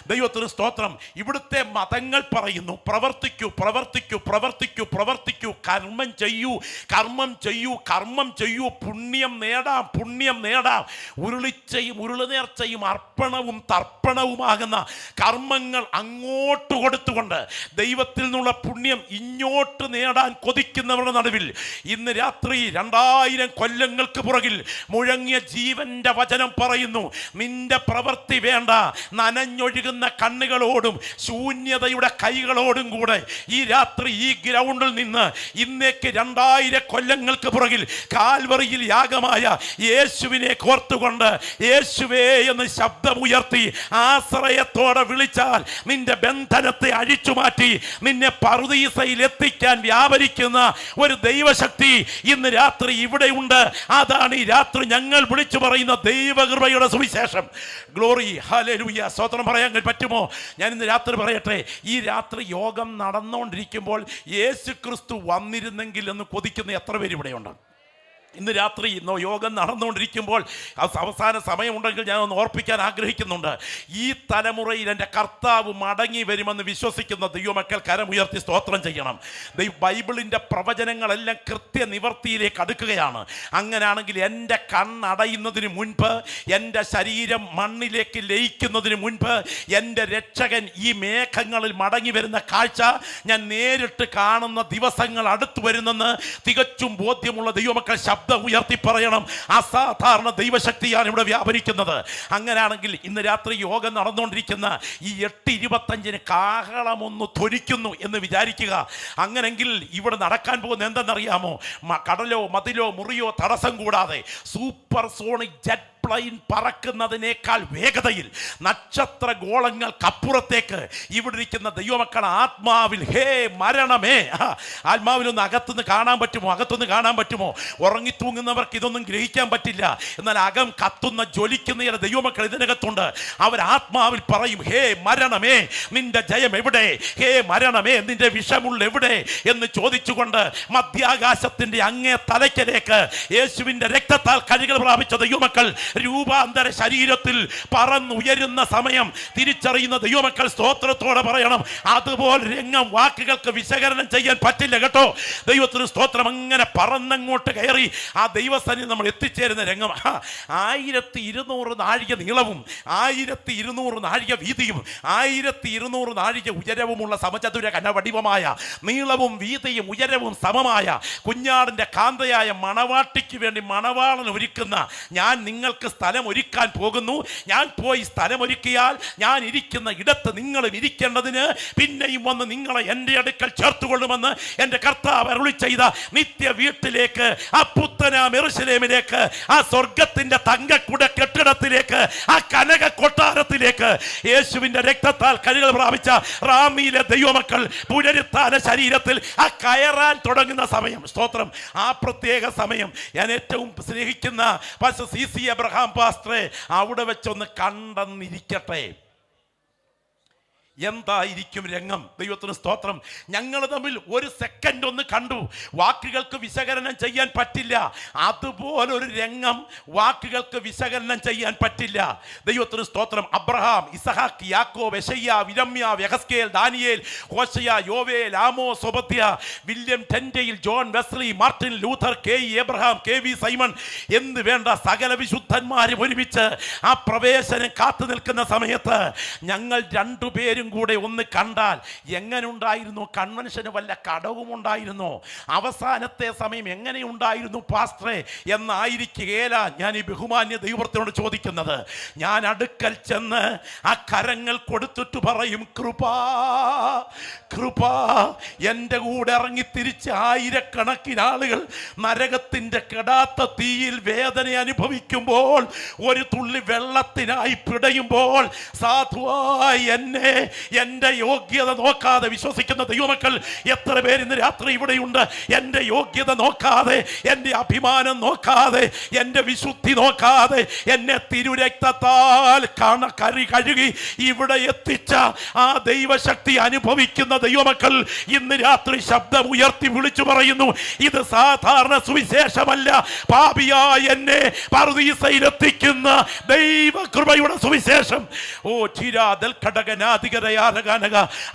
ദൈവത്തിന് സ്തോത്രം. ഇവിടുത്തെ മതങ്ങൾ പറയുന്നു, പ്രവർത്തിക്കൂ, പ്രവർത്തിക്കൂ, പ്രവർത്തിക്കൂ, പ്രവർത്തിക്കൂ, കർമ്മം ചെയ്യൂ, കർമ്മം ചെയ്യൂ, കർമ്മം ചെയ്യൂ, പുണ്യം നേടാം, പുണ്യം നേടാം. ഉരുളിച്ചയും ഉരുളുനേർച്ചയും അർപ്പണവും തർപ്പണവുമാകുന്ന കർമ്മങ്ങൾ അങ്ങോട്ട് കൊടുത്തുകൊണ്ട് ദൈവത്തിൽ നിന്നുള്ള പുണ്യം ഇങ്ങോട്ട് നേടാൻ കൊതിക്കുന്നവരുടെ നടുവിൽ ഇന്ന് രാത്രി 2000 കൊല്ലങ്ങൾക്ക് പുറകിൽ മുഴങ്ങിയ ജീവന്റെ വചനം പറയുന്നു, നിന്റെ പ്രവൃത്തി വേണ്ട, നനഞ്ഞൊഴുകുന്ന കണ്ണുകളോടും ശൂന്യതയുടെ കൈകളോടും കൂടെ ഈ രാത്രി ഈ ഗ്രൗണ്ടിൽ നിന്ന് ഇന്നേക്ക് 2000 കൊല്ലങ്ങൾക്ക് പുറകിൽ കാൽവറിയിൽ യാഗമായ യേശുവിനെ കോർത്തുകൊണ്ട് യേശുവേ എന്ന് ശബ്ദമുയർത്തി ആശ്രയത്തോടെ വിളിച്ചാൽ നിന്റെ ബന്ധനത്തെ അഴിച്ചു മാറ്റി നിന്നെ പറുദീസയിൽ എത്തിക്കാൻ വ്യാപരിക്കുന്ന ഒരു ദൈവശക്തി ഇന്ന് രാത്രി ഇവിടെ ഉണ്ട്. അതാണ് ഈ രാത്രി ഞങ്ങൾ വിളിച്ചു പറയുന്ന ദൈവകൃപയുടെ സുവിശേഷം. Glory, hallelujah. സ്തോത്രം പറയാൻ പറ്റുമോ? ഞാൻ ഇന്ന് രാത്രി പറയട്ടെ, ഈ രാത്രി യോഗം നടന്നുകൊണ്ടിരിക്കുമ്പോൾ യേശുക്രിസ്തു വന്നിരുന്നെങ്കിൽ എന്ന് കൊതിക്കുന്ന എത്ര പേര് ഇവിടെയുണ്ട്? ഇന്ന് രാത്രി യോഗം നടന്നുകൊണ്ടിരിക്കുമ്പോൾ അവസാന സമയമുണ്ടെങ്കിൽ ഞാൻ ഒന്ന് ഓർപ്പിക്കാൻ ആഗ്രഹിക്കുന്നുണ്ട്. ഈ തലമുറയിൽ എൻ്റെ കർത്താവ് മടങ്ങി വരുമെന്ന് വിശ്വസിക്കുന്ന ദൈവമക്കൾ കരമുയർത്തി സ്തോത്രം ചെയ്യണം. ബൈബിളിൻ്റെ പ്രവചനങ്ങളെല്ലാം കൃത്യനിവർത്തിയിലേക്ക് അടുക്കുകയാണ്. അങ്ങനെയാണെങ്കിൽ എൻ്റെ കണ്ണടയുന്നതിന് മുൻപ്, എൻ്റെ ശരീരം മണ്ണിലേക്ക് ലയിക്കുന്നതിന് മുൻപ് എൻ്റെ രക്ഷകൻ ഈ മേഘങ്ങളിൽ മടങ്ങി വരുന്ന കാഴ്ച ഞാൻ നേരിട്ട് കാണുന്ന ദിവസങ്ങൾ അടുത്തു വരുന്നെന്ന് തികച്ചും ബോധ്യമുള്ള ദൈവമക്കൾ ശബ്ദം ഉയർത്തി പറയണം. അസാധാരണ ദൈവശക്തിയാണ് ഇവിടെ വ്യാപരിക്കുന്നത്. അങ്ങനെയാണെങ്കിൽ ഇന്ന് രാത്രി യോഗം നടന്നുകൊണ്ടിരിക്കുന്ന ഈ 8:25 കാഹളമൊന്ന് ധ്വനിക്കുന്നു എന്ന് വിചാരിക്കുക. അങ്ങനെങ്കിൽ ഇവിടെ നടക്കാൻ പോകുന്ന എന്തെന്നറിയാമോ? കടലോ മതിലോ മുറിയോ തടസ്സം കൂടാതെ സൂപ്പർ സോണിക് ജെറ്റ് എയർപ്ലെയിൻ പറക്കുന്നതിനേക്കാൾ വേഗതയിൽ നക്ഷത്ര ഗോളങ്ങൾക്കപ്പുറത്തേക്ക് ഇവിടെ ഇരിക്കുന്ന ദൈവമക്കൾ ആത്മാവിൽ ഹേ മരണമേ, ആത്മാവിലൊന്ന് അകത്തുനിന്ന് കാണാൻ പറ്റുമോ? അകത്തുനിന്ന് കാണാൻ പറ്റുമോ? ഉറങ്ങിത്തൂങ്ങുന്നവർക്ക് ഇതൊന്നും ഗ്രഹിക്കാൻ പറ്റില്ല. എന്നാൽ അകം കത്തുന്ന ജ്വലിക്കുന്ന ചില ദൈവമക്കൾ ഇതിനകത്തുണ്ട്. അവർ ആത്മാവിൽ പറയും, ഹേ മരണമേ നിന്റെ ജയം എവിടെ? ഹേ മരണമേ നിന്റെ വിഷമുള്ള എവിടെ എന്ന് ചോദിച്ചുകൊണ്ട് മധ്യാകാശത്തിന്റെ അങ്ങേ തലയ്ക്കലേക്ക് യേശുവിന്റെ രക്തത്താൽ കഴുകൽ പ്രാപിച്ച ദൈവമക്കൾ രൂപാന്തര ശരീരത്തിൽ പറന്നുയരുന്ന സമയം തിരിച്ചറിയുന്ന ദൈവമക്കൾ സ്തോത്രത്തോടെ പറയണം. അതുപോലെ രംഗം വാക്കുകൾക്ക് വിശകലനം ചെയ്യാൻ പറ്റില്ല കേട്ടോ. ദൈവത്തിന് സ്തോത്രം. അങ്ങനെ പറന്നങ്ങോട്ട് കയറി ആ ദൈവസന്നിധി നമ്മൾ എത്തിച്ചേരുന്ന രംഗം 1200 നാഴിക നീളവും 1200 നാഴിക വീതിയും 1200 നാഴിക ഉയരവുമുള്ള സമചതുര കനവടിവമായ നീളവും വീതിയും ഉയരവും സമമായ കുഞ്ഞാടിന്റെ കാന്തയായ മണവാട്ടിക്ക് വേണ്ടി മണവാളൻ ഒരുക്കുന്ന ഞാൻ നിങ്ങൾക്ക് സ്ഥലം ഒരുക്കാൻ പോകുന്നു. ഞാൻ പോയി സ്ഥലം ഒരുക്കിയാൽ ഞാൻ ഇരിക്കുന്ന ഇടത്ത് നിങ്ങളും ഇരിക്കേണ്ടതിന് പിന്നെയും വന്ന് നിങ്ങളെ എൻ്റെ അടുക്കൽ ചേർത്തുകൊള്ളുമെന്ന് എൻ്റെ കർത്താവ് അരുളി ചെയ്ത നിത്യ വീട്ടിലേക്ക്, ആ പുത്തനാം യെരൂശലേമിലേക്ക്, ആ സ്വർഗത്തിന്റെ തങ്കക്കുട കെട്ടിടത്തിലേക്ക്, ആ കനക കൊട്ടാരത്തിലേക്ക് യേശുവിന്റെ രക്തത്താൽ കഴുകൽ പ്രാപിച്ച റാമിയിലെ ദൈവമക്കൾ പുനരുത്ഥാന ശരീരത്തിൽ ആ കയറാൻ തുടങ്ങുന്ന സമയം. സ്തോത്രം. ആ പ്രത്യേക സമയം ഞാൻ ഏറ്റവും സ്നേഹിക്കുന്ന പാസ്റ്റർ CC എബ്രഹാം പാസ്റ്ററെ അവിടെ വെച്ചൊന്ന് കണ്ടെന്നിരിക്കട്ടെ. എന്തായിരിക്കും രംഗം? ദൈവത്തിന് സ്തോത്രം. ഞങ്ങൾ തമ്മിൽ ഒരു സെക്കൻഡ് ഒന്ന് കണ്ടു. വാക്കുകൾക്ക് വിശകലനം ചെയ്യാൻ പറ്റില്ല. അതുപോലൊരു രംഗം വാക്കുകൾക്ക് വിശകലനം ചെയ്യാൻ പറ്റില്ല. ദൈവത്തിന് സ്തോത്രം. അബ്രഹാം, ഇസഹാക്ക്, യാക്കോബ്, യെശയ്യാ, യിരെമ്യാ, യെഹെസ്കേൽ, ദാനിയേൽ, ഹോശയ, യോവേൽ, ആമോസ്, ഒബദ്യ, William Tyndale, John Wesley, Martin Luther, KE Abraham, KV Simon എന്ന് വേണ്ട സകല വിശുദ്ധന്മാരും ഒരുമിച്ച് ആ പ്രവേശനം കാത്തു നിൽക്കുന്ന സമയത്ത് ഞങ്ങൾ രണ്ടുപേരും കൂടെ ഒന്ന് കണ്ടാൽ എങ്ങനെ ഉണ്ടായിരുന്നു? കൺവെൻഷന് വല്ല കടവും ഉണ്ടായിരുന്നോ? അവസാനത്തെ സമയം എങ്ങനെയുണ്ടായിരുന്നു പാസ്റ്ററെ എന്നായിരിക്കുകയില്ല ഞാൻ ഈ ബഹുമാന്യ ദൈവത്തിനോട് ചോദിക്കുന്നത്. ഞാൻ അടുക്കൽ ചെന്ന് ആ കരങ്ങൾ കൊടുത്തിട്ട് പറയും, കൃപാ കൃപാ. എൻ്റെ കൂടെ ഇറങ്ങി തിരിച്ച് ആയിരക്കണക്കിന് ആളുകൾ നരകത്തിൻ്റെ കെടാത്ത തീയിൽ വേദന അനുഭവിക്കുമ്പോൾ, ഒരു തുള്ളി വെള്ളത്തിനായി പിടയുമ്പോൾ, സാധുവായി എന്നെ എൻ്റെ യോഗ്യത നോക്കാതെ വിശ്വസിക്കുന്ന ദൈവമക്കൾ എത്ര പേര് ഇന്ന് രാത്രി ഇവിടെയുണ്ട്? എൻ്റെ യോഗ്യത നോക്കാതെ, എൻ്റെ അഭിമാനം നോക്കാതെ, എൻ്റെ വിശുദ്ധി നോക്കാതെ, എന്നെ തിരുരക്തത്താൽ കഴുകി ഇവിടെ എത്തിച്ച ആ ദൈവശക്തി അനുഭവിക്കുന്ന ദൈവമക്കൾ ഇന്ന് രാത്രി ശബ്ദം ഉയർത്തി വിളിച്ചു പറയുന്നു, ഇത് സാധാരണ സുവിശേഷമല്ല. പാപിയായ എന്നെ പറുദീസയിലെത്തിക്കുന്ന ദൈവകൃപയുടെ സുവിശേഷം. ഓ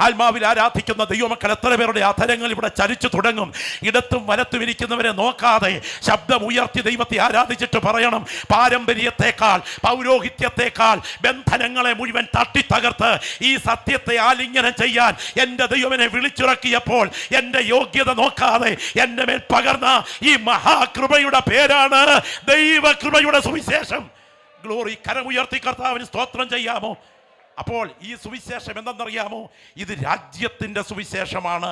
ആത്മാവിൽ ആരാധിക്കുന്ന ദൈവമക്കൾ എത്ര പേരുടെ അധരങ്ങൾ ഇവിടെ ചലിച്ചു തുടങ്ങും. ഇടത്തും വലത്തും ഇരിക്കുന്നവരെ നോക്കാതെ ശബ്ദം ഉയർത്തി ദൈവത്തെ ആരാധിച്ചിട്ട് പറയണം, പാരമ്പര്യത്തെക്കാൾ, പൗരോഹിത്യത്തെക്കാൾ ബന്ധനങ്ങളെ മുഴുവൻ തട്ടി തകർത്ത് ഈ സത്യത്തെ ആലിംഗനം ചെയ്യാൻ എൻ്റെ ദൈവനെ വിളിച്ചിറക്കിയപ്പോൾ എൻ്റെ യോഗ്യത നോക്കാതെ എൻ്റെ മേൽ പകർന്ന ഈ മഹാകൃപയുടെ പേരാണ് ദൈവകൃപയുടെ സുവിശേഷം. ഗ്ലോറി. കരമുയർത്തി കർത്താവിന് സ്തോത്രം ചെയ്യാമോ? അപ്പോൾ ഈ സുവിശേഷം എന്തെന്നറിയാമോ? ഇത് രാജ്യത്തിൻ്റെ സുവിശേഷമാണ്.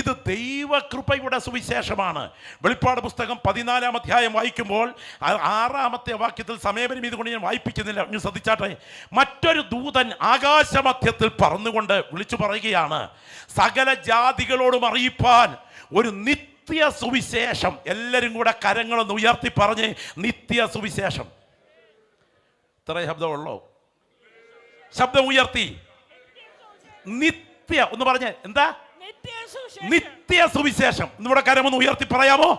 ഇത് ദൈവകൃപയുടെ സുവിശേഷമാണ്. വെളിപ്പാട് പുസ്തകം 14-ാം അധ്യായം വായിക്കുമ്പോൾ 6-ാമത്തെ വാക്യത്തിൽ, സമയപരിമിതി കൊണ്ട് ഞാൻ വായിപ്പിക്കുന്നില്ല, ഞാൻ ശ്രദ്ധിച്ചാട്ടെ. മറ്റൊരു ദൂതൻ ആകാശമധ്യത്തിൽ പറന്നുകൊണ്ട് വിളിച്ചു പറയുകയാണ്, സകല ജാതികളോടും അറിയിപ്പാൻ ഒരു നിത്യ സുവിശേഷം. എല്ലാവരും കൂടെ കരങ്ങളൊന്ന് ഉയർത്തി പറഞ്ഞ്, നിത്യ സുവിശേഷം. ഇത്രയും ശബ്ദമുള്ളോ? ശബ്ദം ഉയർത്തി. നിത്യ ഒന്ന് പറഞ്ഞേ. എന്താ? നിത്യ സുവിശേഷം. നമ്മുടെ കരമൊന്ന് ഉയർത്തി പറയാമോ?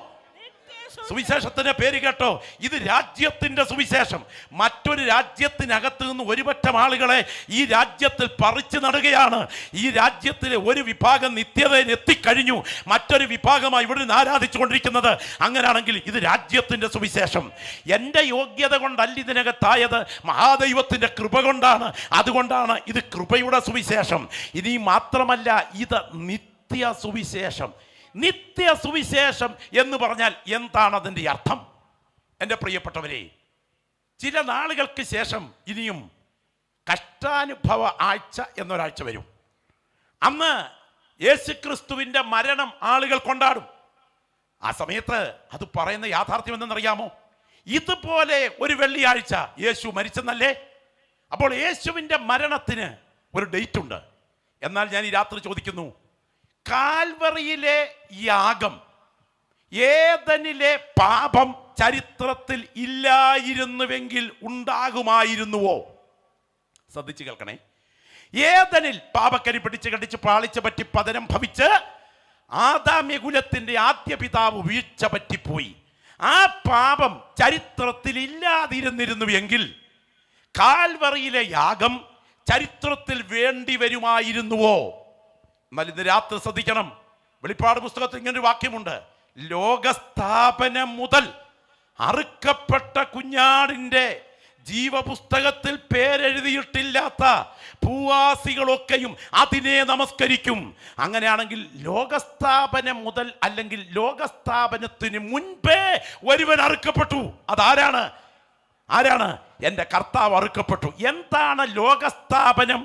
സുവിശേഷത്തിന്റെ പേര് കേട്ടോ, ഇത് രാജ്യത്തിന്റെ സുവിശേഷം. മറ്റൊരു രാജ്യത്തിനകത്ത് നിന്ന് ഒരുപറ്റം ആളുകളെ ഈ രാജ്യത്തിൽ പറിച്ചു നടുകയാണ്. ഈ രാജ്യത്തിലെ ഒരു വിഭാഗം നിത്യതയിൽ എത്തിക്കഴിഞ്ഞു, മറ്റൊരു വിഭാഗമായി ഇവിടെ നിന്ന് ആരാധിച്ചുകൊണ്ടിരിക്കുന്നത്. അങ്ങനെയാണെങ്കിൽ ഇത് രാജ്യത്തിന്റെ സുവിശേഷം. എൻ്റെ യോഗ്യത കൊണ്ടല്ല ഇതിനകത്തായത്, മഹാദൈവത്തിന്റെ കൃപ കൊണ്ടാണ്. അതുകൊണ്ടാണ് ഇത് കൃപയുടെ സുവിശേഷം. ഇനി മാത്രമല്ല, ഇത് നിത്യ സുവിശേഷം. നിത്യ സുവിശേഷം എന്ന് പറഞ്ഞാൽ എന്താണ് അതിൻ്റെ അർത്ഥം? എൻ്റെ പ്രിയപ്പെട്ടവരെ, ചില നാളുകൾക്ക് ശേഷം ഇനിയും കഷ്ടാനുഭവ ആഴ്ച എന്നൊരാഴ്ച വരും. അന്ന് യേശുക്രിസ്തുവിൻ്റെ മരണം ആളുകൾ കൊണ്ടാടും. ആ സമയത്ത് അത് പറയുന്ന യാഥാർത്ഥ്യം എന്തെന്നറിയാമോ? ഇതുപോലെ ഒരു വെള്ളിയാഴ്ച യേശു മരിച്ചെന്നല്ലേ? അപ്പോൾ യേശുവിൻ്റെ മരണത്തിന് ഒരു ഡേറ്റ് ഉണ്ട്. എന്നാൽ ഞാൻ ഈ രാത്രി ചോദിക്കുന്നു, കാൽവറിയിലെ യാഗം, ഏദനിലെ പാപം ചരിത്രത്തിൽ ഇല്ലായിരുന്നുവെങ്കിൽ ഉണ്ടാകുമായിരുന്നുവോ? ശ്രദ്ധിച്ചു കേൾക്കണേ. ഏദനിൽ പാപക്കരി പിടിച്ച് കടിച്ച് പാളിച്ച് പറ്റി പതനം ഭവിച്ച് ആദാമ്യകുലത്തിന്റെ ആദ്യ പിതാവ് വീഴ്ച പറ്റിപ്പോയി. ആ പാപം ചരിത്രത്തിൽ ഇല്ലാതിരുന്നിരുന്നു എങ്കിൽ കാൽവറിയിലെ യാഗം ചരിത്രത്തിൽ വേണ്ടി വരുമായിരുന്നുവോ? എന്നാൽ ഇന്ന് രാത്രി ശ്രദ്ധിക്കണം. വെളിപ്പാട് പുസ്തകത്തിൽ ഇങ്ങനൊരു വാക്യമുണ്ട്: ലോകസ്ഥാപനം മുതൽ അറുക്കപ്പെട്ട കുഞ്ഞാടിന്റെ ജീവപുസ്തകത്തിൽ പേരെഴുതിയിട്ടില്ലാത്ത ഭൂവാസികളൊക്കെയും അതിനെ നമസ്കരിക്കും. അങ്ങനെയാണെങ്കിൽ ലോകസ്ഥാപനം മുതൽ, അല്ലെങ്കിൽ ലോകസ്ഥാപനത്തിന് മുൻപേ ഒരുവൻ അറുക്കപ്പെട്ടു. അതാരാണ്? ആരാണ്? എൻ്റെ കർത്താവ് അറുക്കപ്പെട്ടു. എന്താണ് ലോകസ്ഥാപനം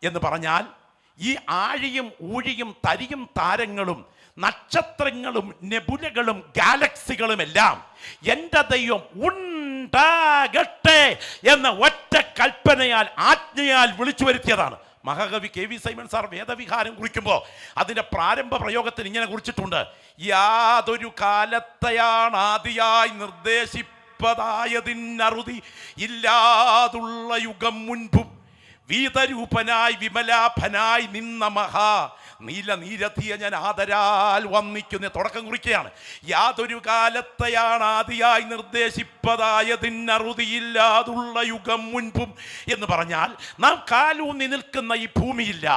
എന്ന് പറഞ്ഞാൽ, ഈ ആഴിയും ഊഴിയും തരിയും താരങ്ങളും നക്ഷത്രങ്ങളും നെബുലകളും ഗാലക്സികളും എല്ലാം എൻ്റെ ദൈവം ഉണ്ടാകട്ടെ എന്ന ഒറ്റ കൽപ്പനയാൽ, ആജ്ഞയാൽ വിളിച്ചു വരുത്തിയതാണ്. മഹാകവി KV സൈമൺ സാർ വേദവിഹാരം കുറിക്കുമ്പോൾ അതിൻ്റെ പ്രാരംഭ പ്രയോഗത്തിൽ ഇങ്ങനെ കുറിച്ചിട്ടുണ്ട്: യാതൊരു കാലത്തെയാണ് ആദിയായി നിർദ്ദേശിപ്പതായതിനറുതി ഇല്ലാതുള്ള യുഗം മുൻപും വീതരൂപനായി വിമലാഭനായി നിന്ന മഹാ നീലനീരഥിയെ ഞാൻ ആദരാൽ വന്നിക്കുന്ന തുടക്കം കുറിക്കുകയാണ്. യാതൊരു കാലത്തെയാണ് ആദിയായി നിർദ്ദേശിപ്പതായതിനറുതിയില്ലാതുള്ള യുഗം മുൻപും എന്ന് പറഞ്ഞാൽ, നാം കാലൂന്നി നിൽക്കുന്ന ഈ ഭൂമിയില്ല,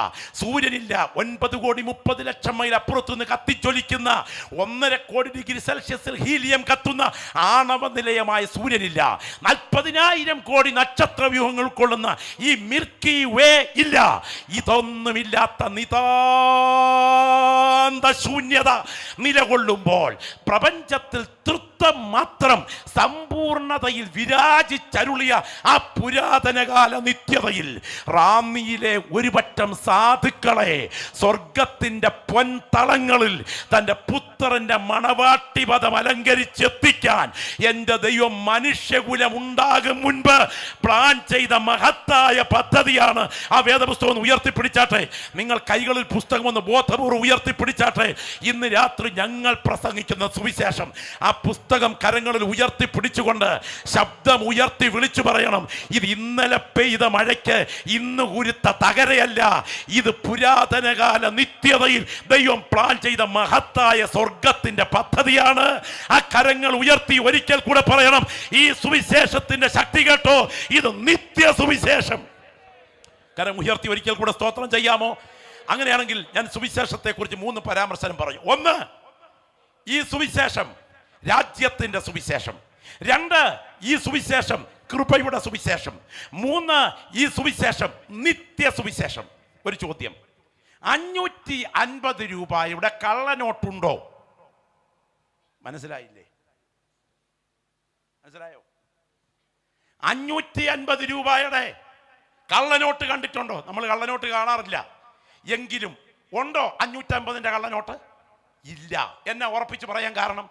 സൂര്യനില്ല, 9,30,00,000 മൈൽ അപ്പുറത്തുനിന്ന് കത്തിച്ചൊലിക്കുന്ന 1.5 കോടി ഡിഗ്രി സെൽഷ്യസിൽ ഹീലിയം കത്തുന്ന ആണവ നിലയമായ സൂര്യനില്ല, 40,000 കോടി നക്ഷത്ര വ്യൂഹങ്ങൾ ഉൾക്കൊള്ളുന്ന ഈ മിൽക്കി വേ ഇല്ല. ഇതൊന്നുമില്ലാത്ത ശൂന്യത നിലകൊള്ളുമ്പോൾ പ്രപഞ്ചത്തിൽ തൃത്വം മാത്രം സമ്പൂർണതയിൽ വിരാജിച്ചരുളിയ ആ പുരാതനകാല നിത്യതയിൽ റാന്നിയിലെ ഒരു പറ്റം സാധുക്കളെ സ്വർഗത്തിന്റെ പൊൻതളങ്ങളിൽ തൻ്റെ പുത്രന്റെ മണവാട്ടിപദം അലങ്കരിച്ചെത്തിക്കാൻ എൻ്റെ ദൈവം മനുഷ്യകുലം ഉണ്ടാകും മുൻപ് പ്ലാൻ ചെയ്ത മഹത്തായ പദ്ധതിയാണ് ആ വേദപുസ്തകം. ഉയർത്തിപ്പിടിച്ചാട്ടെ, നിങ്ങൾ കൈകളിൽ പുസ്തകം ഒന്ന് ബോധപൂർവ്വം ഉയർത്തിപ്പിടിച്ചാട്ടെ. ഇന്ന് രാത്രി ഞങ്ങൾ പ്രസംഗിക്കുന്ന സുവിശേഷം, ആ പുസ്തകം കരങ്ങളിൽ ഉയർത്തിപ്പിടിച്ചുകൊണ്ട് ശബ്ദം ഉയർത്തി വിളിച്ചു പറയണം: ഇത് ഇന്നലെ പെയ്ത മഴയ്ക്ക് ഇന്ന് കുരുത്ത തകരയല്ല, ഇത് പുരാതനകാല നിത്യതയിൽ ദൈവം പ്ലാൻ ചെയ്ത മഹത്തായ സ്വർഗത്തിന്റെ പദ്ധതിയാണ്. ആ കരങ്ങൾ ഉയർത്തി ഒരിക്കൽ കൂടെ പറയണം: ഈ സുവിശേഷത്തിന്റെ ശക്തി കേട്ടോ, ഇത് നിത്യ സുവിശേഷം. കരം ഉയർത്തി ഒരിക്കൽ കൂടെ സ്തോത്രം ചെയ്യാമോ? അങ്ങനെയാണെങ്കിൽ ഞാൻ സുവിശേഷത്തെ കുറിച്ച് 3 പരാമർശനം പറഞ്ഞു. 1, ഈ സുവിശേഷം രാജ്യത്തിന്റെ സുവിശേഷം. 2, ഈ സുവിശേഷം കൃപയുടെ സുവിശേഷം. 3, ഈ സുവിശേഷം നിത്യ സുവിശേഷം. ഒരു ചോദ്യം: 550 രൂപയുടെ കള്ളനോട്ടുണ്ടോ? മനസ്സിലായില്ലേ? മനസ്സിലായോ? 550 രൂപയുടെ കള്ളനോട്ട് കണ്ടിട്ടുണ്ടോ? നമ്മൾ കള്ളനോട്ട് കാണാറില്ല. എങ്കിലും ഉണ്ടോ 550ന്റെ കള്ളനോട്ട്? ഇല്ല. എന്നെ ഉറപ്പിച്ച് പറയാൻ കാരണം,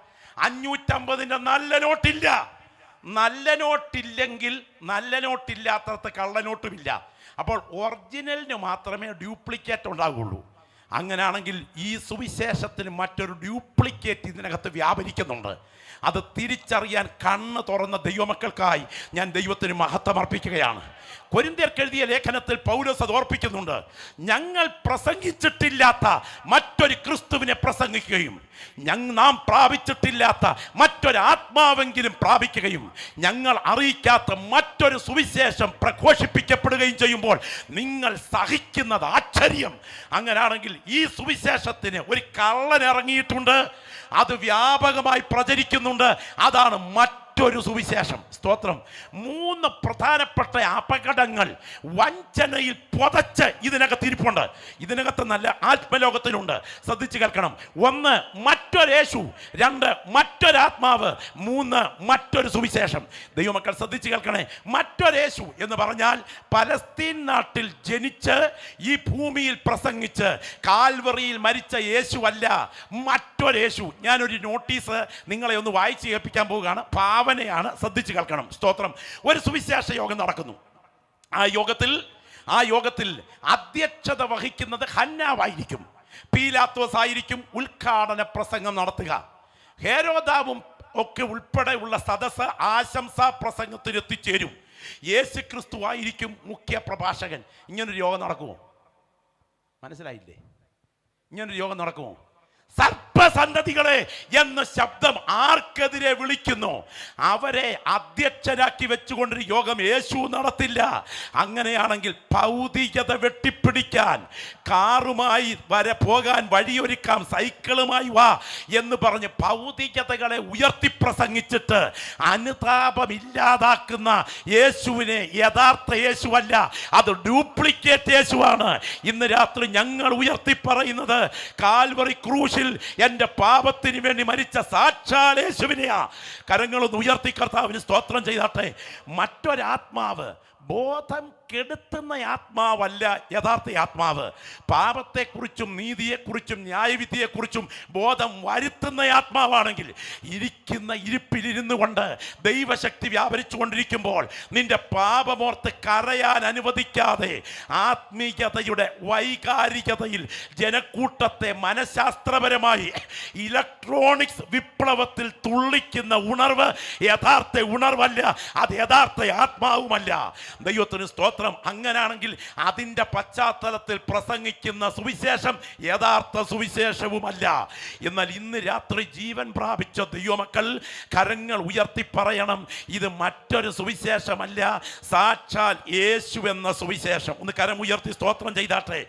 550ന്റെ നല്ല നോട്ടില്ല. നല്ല നോട്ടില്ലെങ്കിൽ നല്ല നോട്ടില്ലാത്തടത്ത് കള്ളനോട്ടുമില്ല. അപ്പോൾ ഒറിജിനലിന് മാത്രമേ ഡ്യൂപ്ലിക്കേറ്റ് ഉണ്ടാകുള്ളൂ. അങ്ങനെയാണെങ്കിൽ ഈ സുവിശേഷത്തിന് മറ്റൊരു ഡ്യൂപ്ലിക്കേറ്റ് ഇതിനകത്ത് വ്യാപരിക്കുന്നുണ്ട്. അത് തിരിച്ചറിയാൻ കണ്ണ് തുറന്ന ദൈവമക്കൾക്കായി ഞാൻ ദൈവത്തിന് മഹത്വം അർപ്പിക്കുകയാണ്. കൊരിന്ത്യർക്ക് എഴുതിയ ലേഖനത്തിൽ പൗലോസ് അത് ഓർപ്പിക്കുന്നുണ്ട്: ഞങ്ങൾ പ്രസംഗിച്ചിട്ടില്ലാത്ത മറ്റൊരു ക്രിസ്തുവിനെ പ്രസംഗിക്കുകയും നാം പ്രാപിച്ചിട്ടില്ലാത്ത മറ്റൊരു ആത്മാവെങ്കിലും പ്രാപിക്കുകയും ഞങ്ങൾ അറിയിക്കാത്ത മറ്റൊരു സുവിശേഷം പ്രഘോഷിപ്പിക്കപ്പെടുകയും ചെയ്യുമ്പോൾ നിങ്ങൾ സഹിക്കുന്നത് ആശ്ചര്യം. അങ്ങനെയാണെങ്കിൽ ഈ സുവിശേഷത്തിന് ഒരു കള്ളൻ ഇറങ്ങിയിട്ടുണ്ട്, അത് വ്യാപകമായി പ്രചരിക്കുന്നുണ്ട്. അതാണ് മറ്റൊരു സുവിശേഷം. സ്തോത്രം. 3 പ്രധാനപ്പെട്ട അപകടങ്ങൾ വഞ്ചനയിൽ പുതച്ച് ഇതിനകത്ത് ഇരിപ്പുണ്ട്. ഇതിനകത്ത് നല്ല ആത്മലോകത്തിലുണ്ട്. ശ്രദ്ധിച്ചു കേൾക്കണം. 1, മറ്റൊരു യേശു. 2, മറ്റൊരാത്മാവ്. 3, മറ്റൊരു സുവിശേഷം. ദൈവമക്കൾ ശ്രദ്ധിച്ചു കേൾക്കണേ. മറ്റൊരു യേശു എന്ന് പറഞ്ഞാൽ പലസ്തീൻ നാട്ടിൽ ജനിച്ച് ഈ ഭൂമിയിൽ പ്രസംഗിച്ച് കാൽവറിയിൽ മരിച്ച യേശു അല്ല, മറ്റൊരു യേശു. ഞാനൊരു നോട്ടീസ് നിങ്ങളെ ഒന്ന് വായിച്ച് കേൾപ്പിക്കാൻ പോവുകയാണ്. പാവ അവനെയാണ് ശ്രദ്ധിച്ചു കേൾക്കണം. സ്തോത്രം. ഒരു സുവിശേഷ യോഗം നടക്കുന്നു. ആ യോഗത്തിൽ അധ്യക്ഷത വഹിക്കുന്നത് ഹന്നാവായിരിക്കും. പീലാത്തോസ് ആയിരിക്കും ഉദ്ഘാടന പ്രസംഗം നടത്തുക. ഹേരോദാവും ഒക്കെ ഉൾപ്പെടെയുള്ള സദസ്സ് ആശംസാ പ്രസംഗത്തിന് എത്തിച്ചേരും. യേശു ക്രിസ്തു ആയിരിക്കും മുഖ്യ പ്രഭാഷകൻ. ഇങ്ങനൊരു യോഗം നടക്കുമോ? മനസ്സിലായില്ലേ? ഇങ്ങനൊരു യോഗം നടക്കുമോ? സർപ്പസന്തതികളെ എന്ന ശബ്ദം ആർക്കെതിരെ വിളിക്കുന്നു അവരെ അധ്യക്ഷരാക്കി വെച്ചുകൊണ്ടൊരു യോഗം യേശു നടത്തില്ല. അങ്ങനെയാണെങ്കിൽ ഭൗതികത വെട്ടിപ്പിടിക്കാൻ, കാറുമായി പോകാൻ വഴിയൊരുക്കാം, സൈക്കിളുമായി വാ എന്ന് പറഞ്ഞ് ഭൗതികതകളെ ഉയർത്തി പ്രസംഗിച്ചിട്ട് അനുതാപമില്ലാതാക്കുന്ന യേശുവിനെ യഥാർത്ഥ യേശുവല്ല, അത് ഡ്യൂപ്ലിക്കേറ്റ് യേശുവാണ്. ഇന്ന് രാത്രി ഞങ്ങൾ ഉയർത്തി പറയുന്നത് കാൽവറി ക്രൂശിൽ എന്റെ പാപത്തിന് വേണ്ടി മരിച്ച സാക്ഷാൽ യേശുവിനെയാ. കരങ്ങളൊന്ന് ഉയർത്തി കർത്താവിന് സ്തോത്രം ചെയ്താട്ടെ. മറ്റൊരാത്മാവ്, ബോധം കെടുത്തുന്ന ആത്മാവല്ല യഥാർത്ഥ ആത്മാവ്. പാപത്തെക്കുറിച്ചും നീതിയെക്കുറിച്ചും ന്യായവിധിയെക്കുറിച്ചും ബോധം വരുത്തുന്ന ആത്മാവാണെങ്കിൽ ഇരിക്കുന്ന ഇരിപ്പിലിരുന്നു കൊണ്ട് ദൈവശക്തി വ്യാപരിച്ചു കൊണ്ടിരിക്കുമ്പോൾ നിന്റെ പാപമോർത്ത് കരയാൻ അനുവദിക്കാതെ ആത്മീയതയുടെ വൈകാരികതയിൽ ജനക്കൂട്ടത്തെ മനഃശാസ്ത്രപരമായി ഇലക്ട്രോണിക്സ് വിപ്ലവത്തിൽ തുള്ളിക്കുന്ന ഉണർവ് യഥാർത്ഥ ഉണർവല്ല, അത് യഥാർത്ഥ ആത്മാവുമല്ല. ദൈവത്തിന് സ്തോത്രം. അങ്ങനാണെങ്കിൽ അതിൻ്റെ പശ്ചാത്തലത്തിൽ പ്രസംഗിക്കുന്ന സുവിശേഷം യഥാർത്ഥ സുവിശേഷവുമല്ല. എന്നാൽ ഇന്ന് രാത്രി ജീവൻ പ്രാപിച്ച ദൈവമക്കൾ കരങ്ങൾ ഉയർത്തി പറയണം, ഇത് മറ്റൊരു സുവിശേഷമല്ല, സാക്ഷാൽ യേശു എന്ന സുവിശേഷം. ഒന്ന് കരം ഉയർത്തി സ്തോത്രം ചെയ്താട്ടെ.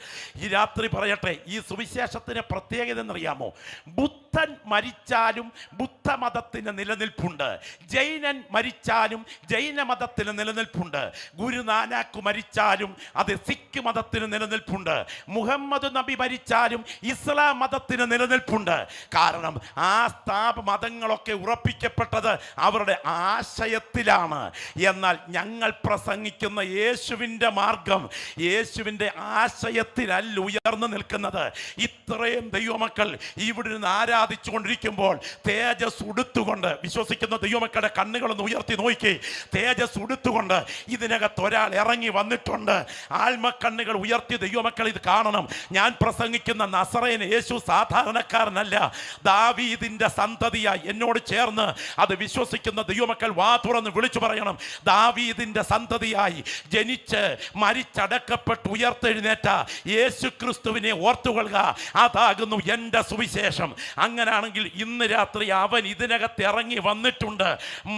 ഈ രാത്രി പറയട്ടെ, ഈ സുവിശേഷത്തിന് പ്രത്യേകത എന്നറിയാമോ? ബുദ്ധൻ മരിച്ചാലും ബുദ്ധമതത്തിന് നിലനിൽപ്പുണ്ട്, ജൈനൻ മരിച്ചാലും ജൈനമതത്തിന് നിലനിൽപ്പുണ്ട്, ഗുരുനാനാക്ക് മരിച്ചാലും അത് സിഖ് മതത്തിന് നിലനിൽപ്പുണ്ട്, മുഹമ്മദ് നബി മരിച്ചാലും ഇസ്ലാം മതത്തിന് നിലനിൽപ്പുണ്ട്. കാരണം ആ മതങ്ങളൊക്കെ ഉറപ്പിക്കപ്പെട്ടത് അവരുടെ ആശയത്തിലാണ്. എന്നാൽ ഞങ്ങൾ പ്രസംഗിക്കുന്ന യേശുവിൻ്റെ മാർഗം യേശുവിൻ്റെ ആശയത്തിലല്ല ഉയർന്നു നിൽക്കുന്നത്. ഇത്രയും ദൈവമക്കൾ ഇവിടെ നിന്ന് ആരാധിച്ചു കൊണ്ടിരിക്കുമ്പോൾ തേജസ് ഉടുത്തുകൊണ്ട് വിശ്വസിക്കുന്ന ദൈവമക്കളുടെ കണ്ണുകളൊന്ന് ഉയർത്തി നോക്കി. തേജസ് ഉടുത്തുകൊണ്ട് ഇതിനകത്ത് ഒരാൾ ഇറങ്ങി വന്നിട്ടുണ്ട്. ആത്മക്കണ്ണുകൾ ഉയർത്തി ദൈവമക്കൾ ഇത് കാണണം. ഞാൻ പ്രസംഗിക്കുന്ന നസറേൻ യേശു സാധാരണക്കാരനല്ല, ദാവീദിന്റെ സന്തതിയായി എന്നോട് ചേർന്ന് അത് വിശ്വസിക്കുന്ന ദൈവമക്കൾ വാ തുറന്ന് വിളിച്ചു പറയണം, ദാവീദിന്റെ സന്തതിയായി ജനിച്ച് മരിച്ചടക്കപ്പെട്ട് ഉയർത്തെഴുന്നേറ്റ യേശു ക്രിസ്തുവിനെ ഓർത്തുകൊള്ളുക, അതാകുന്നു എൻ്റെ സുവിശേഷം. അങ്ങനാണെങ്കിൽ ഇന്ന് രാത്രി അവൻ ഇതിനകത്ത് ഇറങ്ങി വന്നിട്ടുണ്ട്.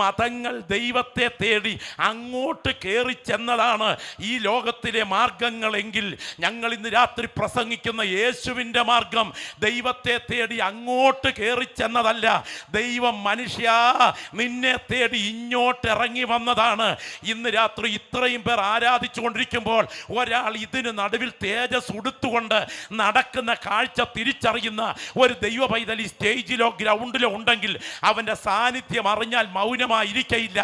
മതങ്ങൾ ദൈവത്തെ തേടി അങ്ങോട്ട് കയറി ചെന്നതാണ് ഈ ലോകത്തിലെ മാർഗങ്ങളെങ്കിൽ ഞങ്ങൾ ഇന്ന് രാത്രി പ്രസംഗിക്കുന്ന യേശുവിൻ്റെ മാർഗം ദൈവത്തെ തേടി അങ്ങോട്ട് കയറി ചെന്നതല്ല. ദൈവം മനുഷ്യ നിന്നെ തേടി ഇങ്ങോട്ട് ഇറങ്ങി വന്നതാണ്. ഇന്ന് രാത്രി ഇത്രയും പേർ ആരാധിച്ചു കൊണ്ടിരിക്കുമ്പോൾ ഒരാൾ ഇതിന് നടുവിൽ തേജസ് ഉടുത്തുകൊണ്ട് നടക്കുന്ന കാഴ്ച തിരിച്ചറിയുന്ന ഒരു ദൈവ പൈതൽ ഈ സ്റ്റേജിലോ ഗ്രൗണ്ടിലോ ഉണ്ടെങ്കിൽ അവൻ്റെ സാന്നിധ്യം അറിഞ്ഞാൽ മൗനമായിരിക്കയില്ല.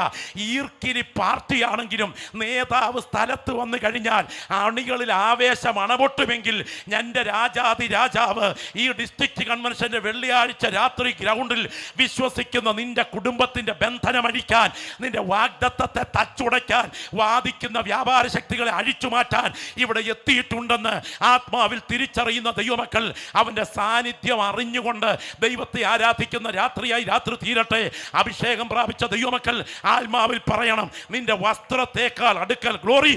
ഈർക്കിരി പാർട്ടിയാണെങ്കിലും നേതാവ് സ്ഥലത്ത് വന്നു കഴിഞ്ഞാൽ അണികളിൽ ആവേശം അണപൊട്ടുമെങ്കിൽ എൻ്റെ രാജാതി രാജാവ് ഈ ഡിസ്ട്രിക്ട് കൺവെൻഷന്റെ വെള്ളിയാഴ്ച രാത്രി ഗ്രൗണ്ടിൽ വിശ്വസിക്കുന്ന നിന്റെ കുടുംബത്തിന്റെ ബന്ധനമഴിക്കാൻ, നിന്റെ വാഗ്ദത്തത്തെ തച്ചുടയ്ക്കാൻ, വാദിക്കുന്ന വ്യാപാര ശക്തികളെ അഴിച്ചു മാറ്റാൻ ഇവിടെ എത്തിയിട്ടുണ്ടെന്ന് ആത്മാവിൽ തിരിച്ചറിയുന്ന ദൈവമക്കൾ അവൻ്റെ സാന്നിധ്യം അറിഞ്ഞുകൊണ്ട് ദൈവത്തെ ആരാധിക്കുന്ന രാത്രിയായി രാത്രി തീരട്ടെ. അഭിഷേകം പ്രാപിച്ച ദൈവമക്കൾ ആത്മാവിൽ പറയണം, നിന്റെ വസ്ത്രത്തേക്കാൾ അടുക്കൽ ഗ്ലോറി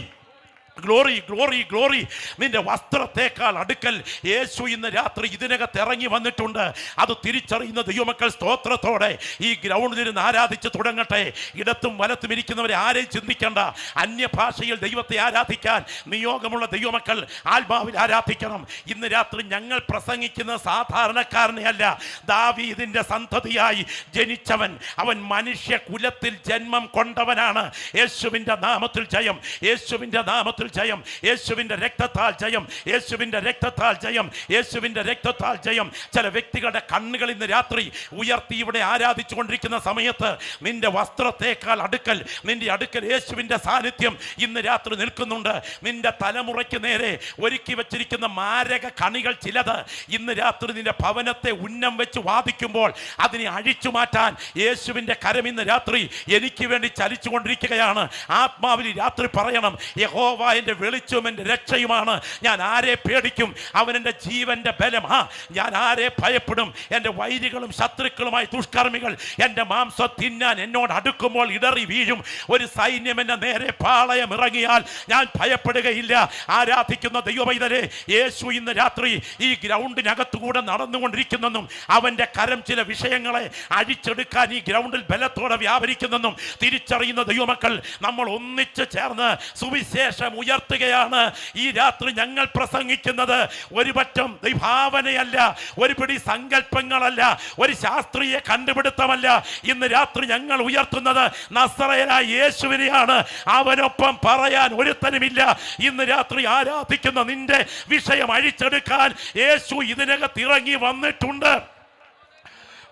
ഗ്ലോറി ഗ്ലോറി ഗ്ലോറി നിന്റെ വസ്ത്രത്തേക്കാൾ അടുക്കൽ യേശു ഇന്ന് രാത്രി ഇതിനകത്ത് ഇറങ്ങി വന്നിട്ടുണ്ട്. അത് തിരിച്ചറിയുന്ന ദൈവമക്കൾ സ്തോത്രത്തോടെ ഈ ഗ്രൗണ്ടിൽ നിന്ന് ആരാധിച്ച് തുടങ്ങട്ടെ. ഇടത്തും വലത്തും ഇരിക്കുന്നവരെ ആരെയും ചിന്തിക്കേണ്ട. അന്യഭാഷയിൽ ദൈവത്തെ ആരാധിക്കാൻ നിയോഗമുള്ള ദൈവമക്കൾ ആത്മാവിൽ ആരാധിക്കണം. ഇന്ന് രാത്രി ഞങ്ങൾ പ്രസംഗിക്കുന്ന സാധാരണക്കാരനെ അല്ല, ദാവീദിന്റെ സന്തതിയായി ജനിച്ചവൻ, അവൻ മനുഷ്യ കുലത്തിൽ ജന്മം കൊണ്ടവനാണ്. യേശുവിൻ്റെ നാമത്തിൽ ജയം, യേശുവിൻ്റെ നാമത്തിൽ ജയം, യേശുവിൻ്റെ രക്തത്താൽ ജയം, യേശുവിൻ്റെ രക്തത്താൽ ജയം, യേശുവിൻ്റെ രക്തത്താൽ ജയം. ചില വ്യക്തികളുടെ കണ്ണുകൾ ഇന്ന് രാത്രി ഉയർത്തി ഇവിടെ ആരാധിച്ചു കൊണ്ടിരിക്കുന്ന സമയത്ത് നിന്റെ വസ്ത്രത്തേക്കാൾ അടുക്കൽ, നിന്റെ അടുക്കൽ യേശുവിൻ്റെ സാന്നിധ്യം ഇന്ന് രാത്രി നിൽക്കുന്നുണ്ട്. നിന്റെ തലമുറയ്ക്ക് നേരെ ഒരുക്കി വച്ചിരിക്കുന്ന മാരക കണികൾ ചിലത് ഇന്ന് രാത്രി നിന്റെ ഭവനത്തെ ഉന്നം വെച്ച് വാദിക്കുമ്പോൾ അതിനെ അഴിച്ചു മാറ്റാൻ യേശുവിൻ്റെ കരം ഇന്ന് രാത്രി എനിക്ക് വേണ്ടി ചലിച്ചുകൊണ്ടിരിക്കുകയാണ്. ആത്മാവിൽ രാത്രി പറയണം, യഹോവ എൻ്റെ വെളിച്ചവും എൻ്റെ രക്ഷയുമാണ്, ഞാൻ ആരെ പേടിക്കും? അവൻ എൻ്റെ ജീവന്റെ ബലമാ, ഞാൻ ആരെ ഭയപ്പെടും? എൻ്റെ വൈരികളും ശത്രുക്കളുമായി ദുഷ്കർമ്മികൾ എൻ്റെ മാംസം തിന്നാൻ എന്നോട് അടുക്കുമ്പോൾ ഇടറി വീഴും. ഒരു സൈന്യം എന്നെ നേരെ പാളയം ഇറങ്ങിയാൽ ഞാൻ ഭയപ്പെടുകയില്ല. ആരാധിക്കുന്ന ദൈവമൈതലേ, യേശു ഇന്ന് രാത്രി ഈ ഗ്രൗണ്ടിനകത്തുകൂടെ നടന്നുകൊണ്ടിരിക്കുന്നെന്നും അവൻ്റെ കരം ചില വിഷയങ്ങളെ അഴിച്ചെടുക്കാൻ ഈ ഗ്രൗണ്ടിൽ ബലത്തോടെ വ്യാപരിക്കുന്നെന്നും തിരിച്ചറിയുന്ന ദൈവമക്കൾ നമ്മൾ ഒന്നിച്ചു ചേർന്ന് സുവിശേഷം ഉയർത്തുകയാണ്. ഈ രാത്രി ഞങ്ങൾ പ്രസംഗിക്കുന്നത് ഒരു പറ്റം ഭാവനയല്ല, ഒരു പിടി സങ്കല്പങ്ങളല്ല, ഒരു ശാസ്ത്രീയ കണ്ടുപിടുത്തമല്ല. ഇന്ന് രാത്രി ഞങ്ങൾ ഉയർത്തുന്നത് നസറേയനായ യേശുവിനെയാണ്. അവനൊപ്പം പറയാൻ ഒരുത്തനുമില്ല. ഇന്ന് രാത്രി ആരാധിക്കുന്ന നിന്റെ വിഷയം അഴിച്ചെടുക്കാൻ യേശു ഇതിനകത്ത് ഇറങ്ങി വന്നിട്ടുണ്ട്.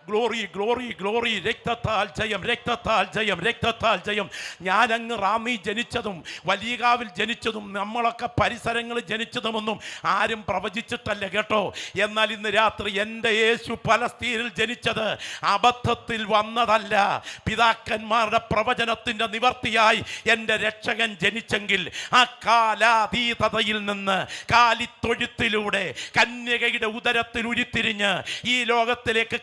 Glory glory glory. രക്തത്താൽ ജയം, രക്തത്താൽ ജയം, രക്തത്താൽ ജയം. ഞാൻ അങ്ങ് റാന്നി ജനിച്ചതും വലിയകാവിൽ ജനിച്ചതും നമ്മളൊക്കെ പരിസരങ്ങളിൽ ജനിച്ചതുമൊന്നും ആരും പ്രവചിച്ചിട്ടല്ല കേട്ടോ. എന്നാൽ ഇന്ന് രാത്രി എൻ്റെ യേശു പലസ്തീനിൽ ജനിച്ചത് അബദ്ധത്തിൽ വന്നതല്ല. പിതാക്കന്മാരുടെ പ്രവചനത്തിൻ്റെ നിവർത്തിയായി എൻ്റെ രക്ഷകൻ ജനിച്ചെങ്കിൽ ആ കാലാതീതതയിൽ നിന്ന് കാലിത്തൊഴുത്തിലൂടെ കന്യകയുടെ ഉദരത്തിൽ ഉരുത്തിരിഞ്ഞ് ഈ ലോകത്തിലേക്ക്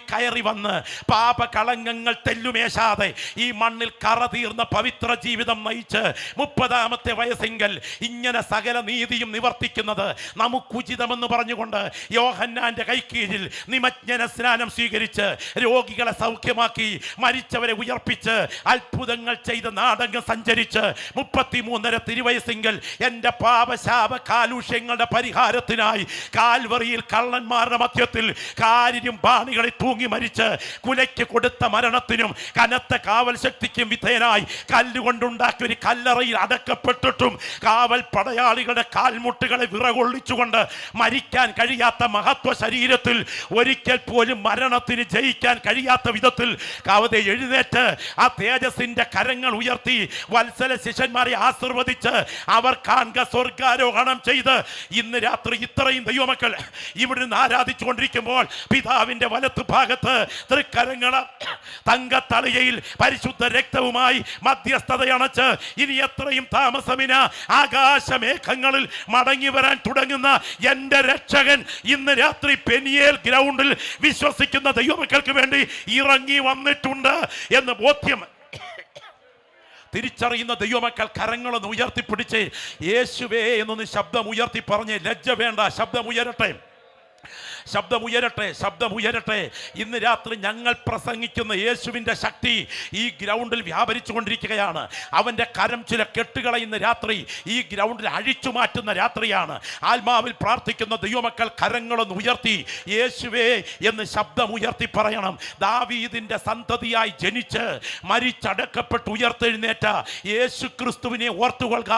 കയറി വന്ന് പാപകളങ്കങ്ങൾ തെല്ലുമേശാതെ ഈ മണ്ണിൽ കറതീർന്ന പവിത്ര ജീവിതം നയിച്ച് 30-ാമത്തെ വയസ്സിങ്കൽ ഇങ്ങനെ സകല നീതിയും നിവർത്തിക്കുന്നത് നമുക്കുചിതമെന്ന് പറഞ്ഞുകൊണ്ട് യോഹന്നാന്റെ കൈക്കീഴിൽ നിമജ്ഞന സ്നാനം സ്വീകരിച്ച് രോഗികളെ സൗഖ്യമാക്കി മരിച്ചവരെ ഉയർപ്പിച്ച് അത്ഭുതങ്ങൾ ചെയ്ത് നാടകം സഞ്ചരിച്ച് 33 തിരുവയസ്സിങ്കൽ എൻ്റെ പാപശാപ കാലുഷ്യങ്ങളുടെ പരിഹാരത്തിനായി കാൽവറിയിൽ കള്ളന്മാരുടെ മധ്യത്തിൽ കാരിരും ബാണികളെ തൂങ്ങി മരിച്ച് കുലയ്ക്ക് കൊടുത്ത മരണത്തിനും കനത്ത കാവൽ ശക്തിക്കും വിധേയനായി കല്ലുകൊണ്ടുണ്ടാക്കിയ ഒരു കല്ലറയിൽ അടക്കപ്പെട്ടിട്ടും കാവൽ പടയാളികളുടെ കാൽമുട്ടുകളെ വിറകൊള്ളിച്ചുകൊണ്ട് മരിക്കാൻ കഴിയാത്ത മഹത്വ ശരീരത്തിൽ ഒരിക്കൽ പോലും മരണത്തിന് ജയിക്കാൻ കഴിയാത്ത വിധത്തിൽ കവതെ എഴുന്നേറ്റ് ആ തേജസ്സിന്റെ കരങ്ങൾ ഉയർത്തി വത്സല ശിഷ്യന്മാരെ ആശീർവദിച്ച് അവർ കാണുക സ്വർഗാരോഹണം ചെയ്ത് ഇന്ന് രാത്രി ഇത്രയും ദൈവമക്കൾ ഇവിടുന്ന് ആരാധിച്ചു കൊണ്ടിരിക്കുമ്പോൾ പിതാവിന്റെ വലത്ത് ഭാഗത്ത് തൃക്കരങ്ങൾ തങ്കത്തളികയിൽ പരിശുദ്ധ രക്തവുമായി മധ്യസ്ഥതയണച്ച് ഇനി എത്രയും താമസമിന ആകാശമേഘങ്ങളിൽ മടങ്ങി വരാൻ തുടങ്ങുന്ന എൻ്റെ രക്ഷകൻ ഇന്ന് രാത്രി പെനിയേൽ ഗ്രൗണ്ടിൽ വിശ്വസിക്കുന്ന ദൈവമക്കൾക്ക് വേണ്ടി ഇറങ്ങി വന്നിട്ടുണ്ട് എന്ന് ബോധ്യം തിരിച്ചറിയുന്ന ദൈവമക്കൾ കരങ്ങളൊന്ന് ഉയർത്തിപ്പിടിച്ച് യേശുവേ എന്നൊന്ന് ശബ്ദം ഉയർത്തി പറഞ്ഞ് ലജ്ജ വേണ്ട, ശബ്ദം ഉയരട്ടെ, ശബ്ദമുയരട്ടെ, ശബ്ദമുയരട്ടെ. ഇന്ന് രാത്രി ഞങ്ങൾ പ്രസംഗിക്കുന്ന യേശുവിൻ്റെ ശക്തി ഈ ഗ്രൗണ്ടിൽ വ്യാപരിച്ചു കൊണ്ടിരിക്കുകയാണ്. അവൻ്റെ കരം ചില കെട്ടുകളെ ഇന്ന് രാത്രി ഈ ഗ്രൗണ്ടിൽ അഴിച്ചു മാറ്റുന്ന രാത്രിയാണ്. ആത്മാവിൽ പ്രാർത്ഥിക്കുന്ന ദൈവമക്കൾ കരങ്ങളൊന്ന് ഉയർത്തി യേശുവേ എന്ന് ശബ്ദമുയർത്തി പറയണം. ദാവീദിൻ്റെ സന്തതിയായി ജനിച്ച് മരിച്ചടക്കപ്പെട്ട് ഉയർത്തെഴുന്നേറ്റ യേശു ക്രിസ്തുവിനെ ഓർത്തുകൊള്ളുക.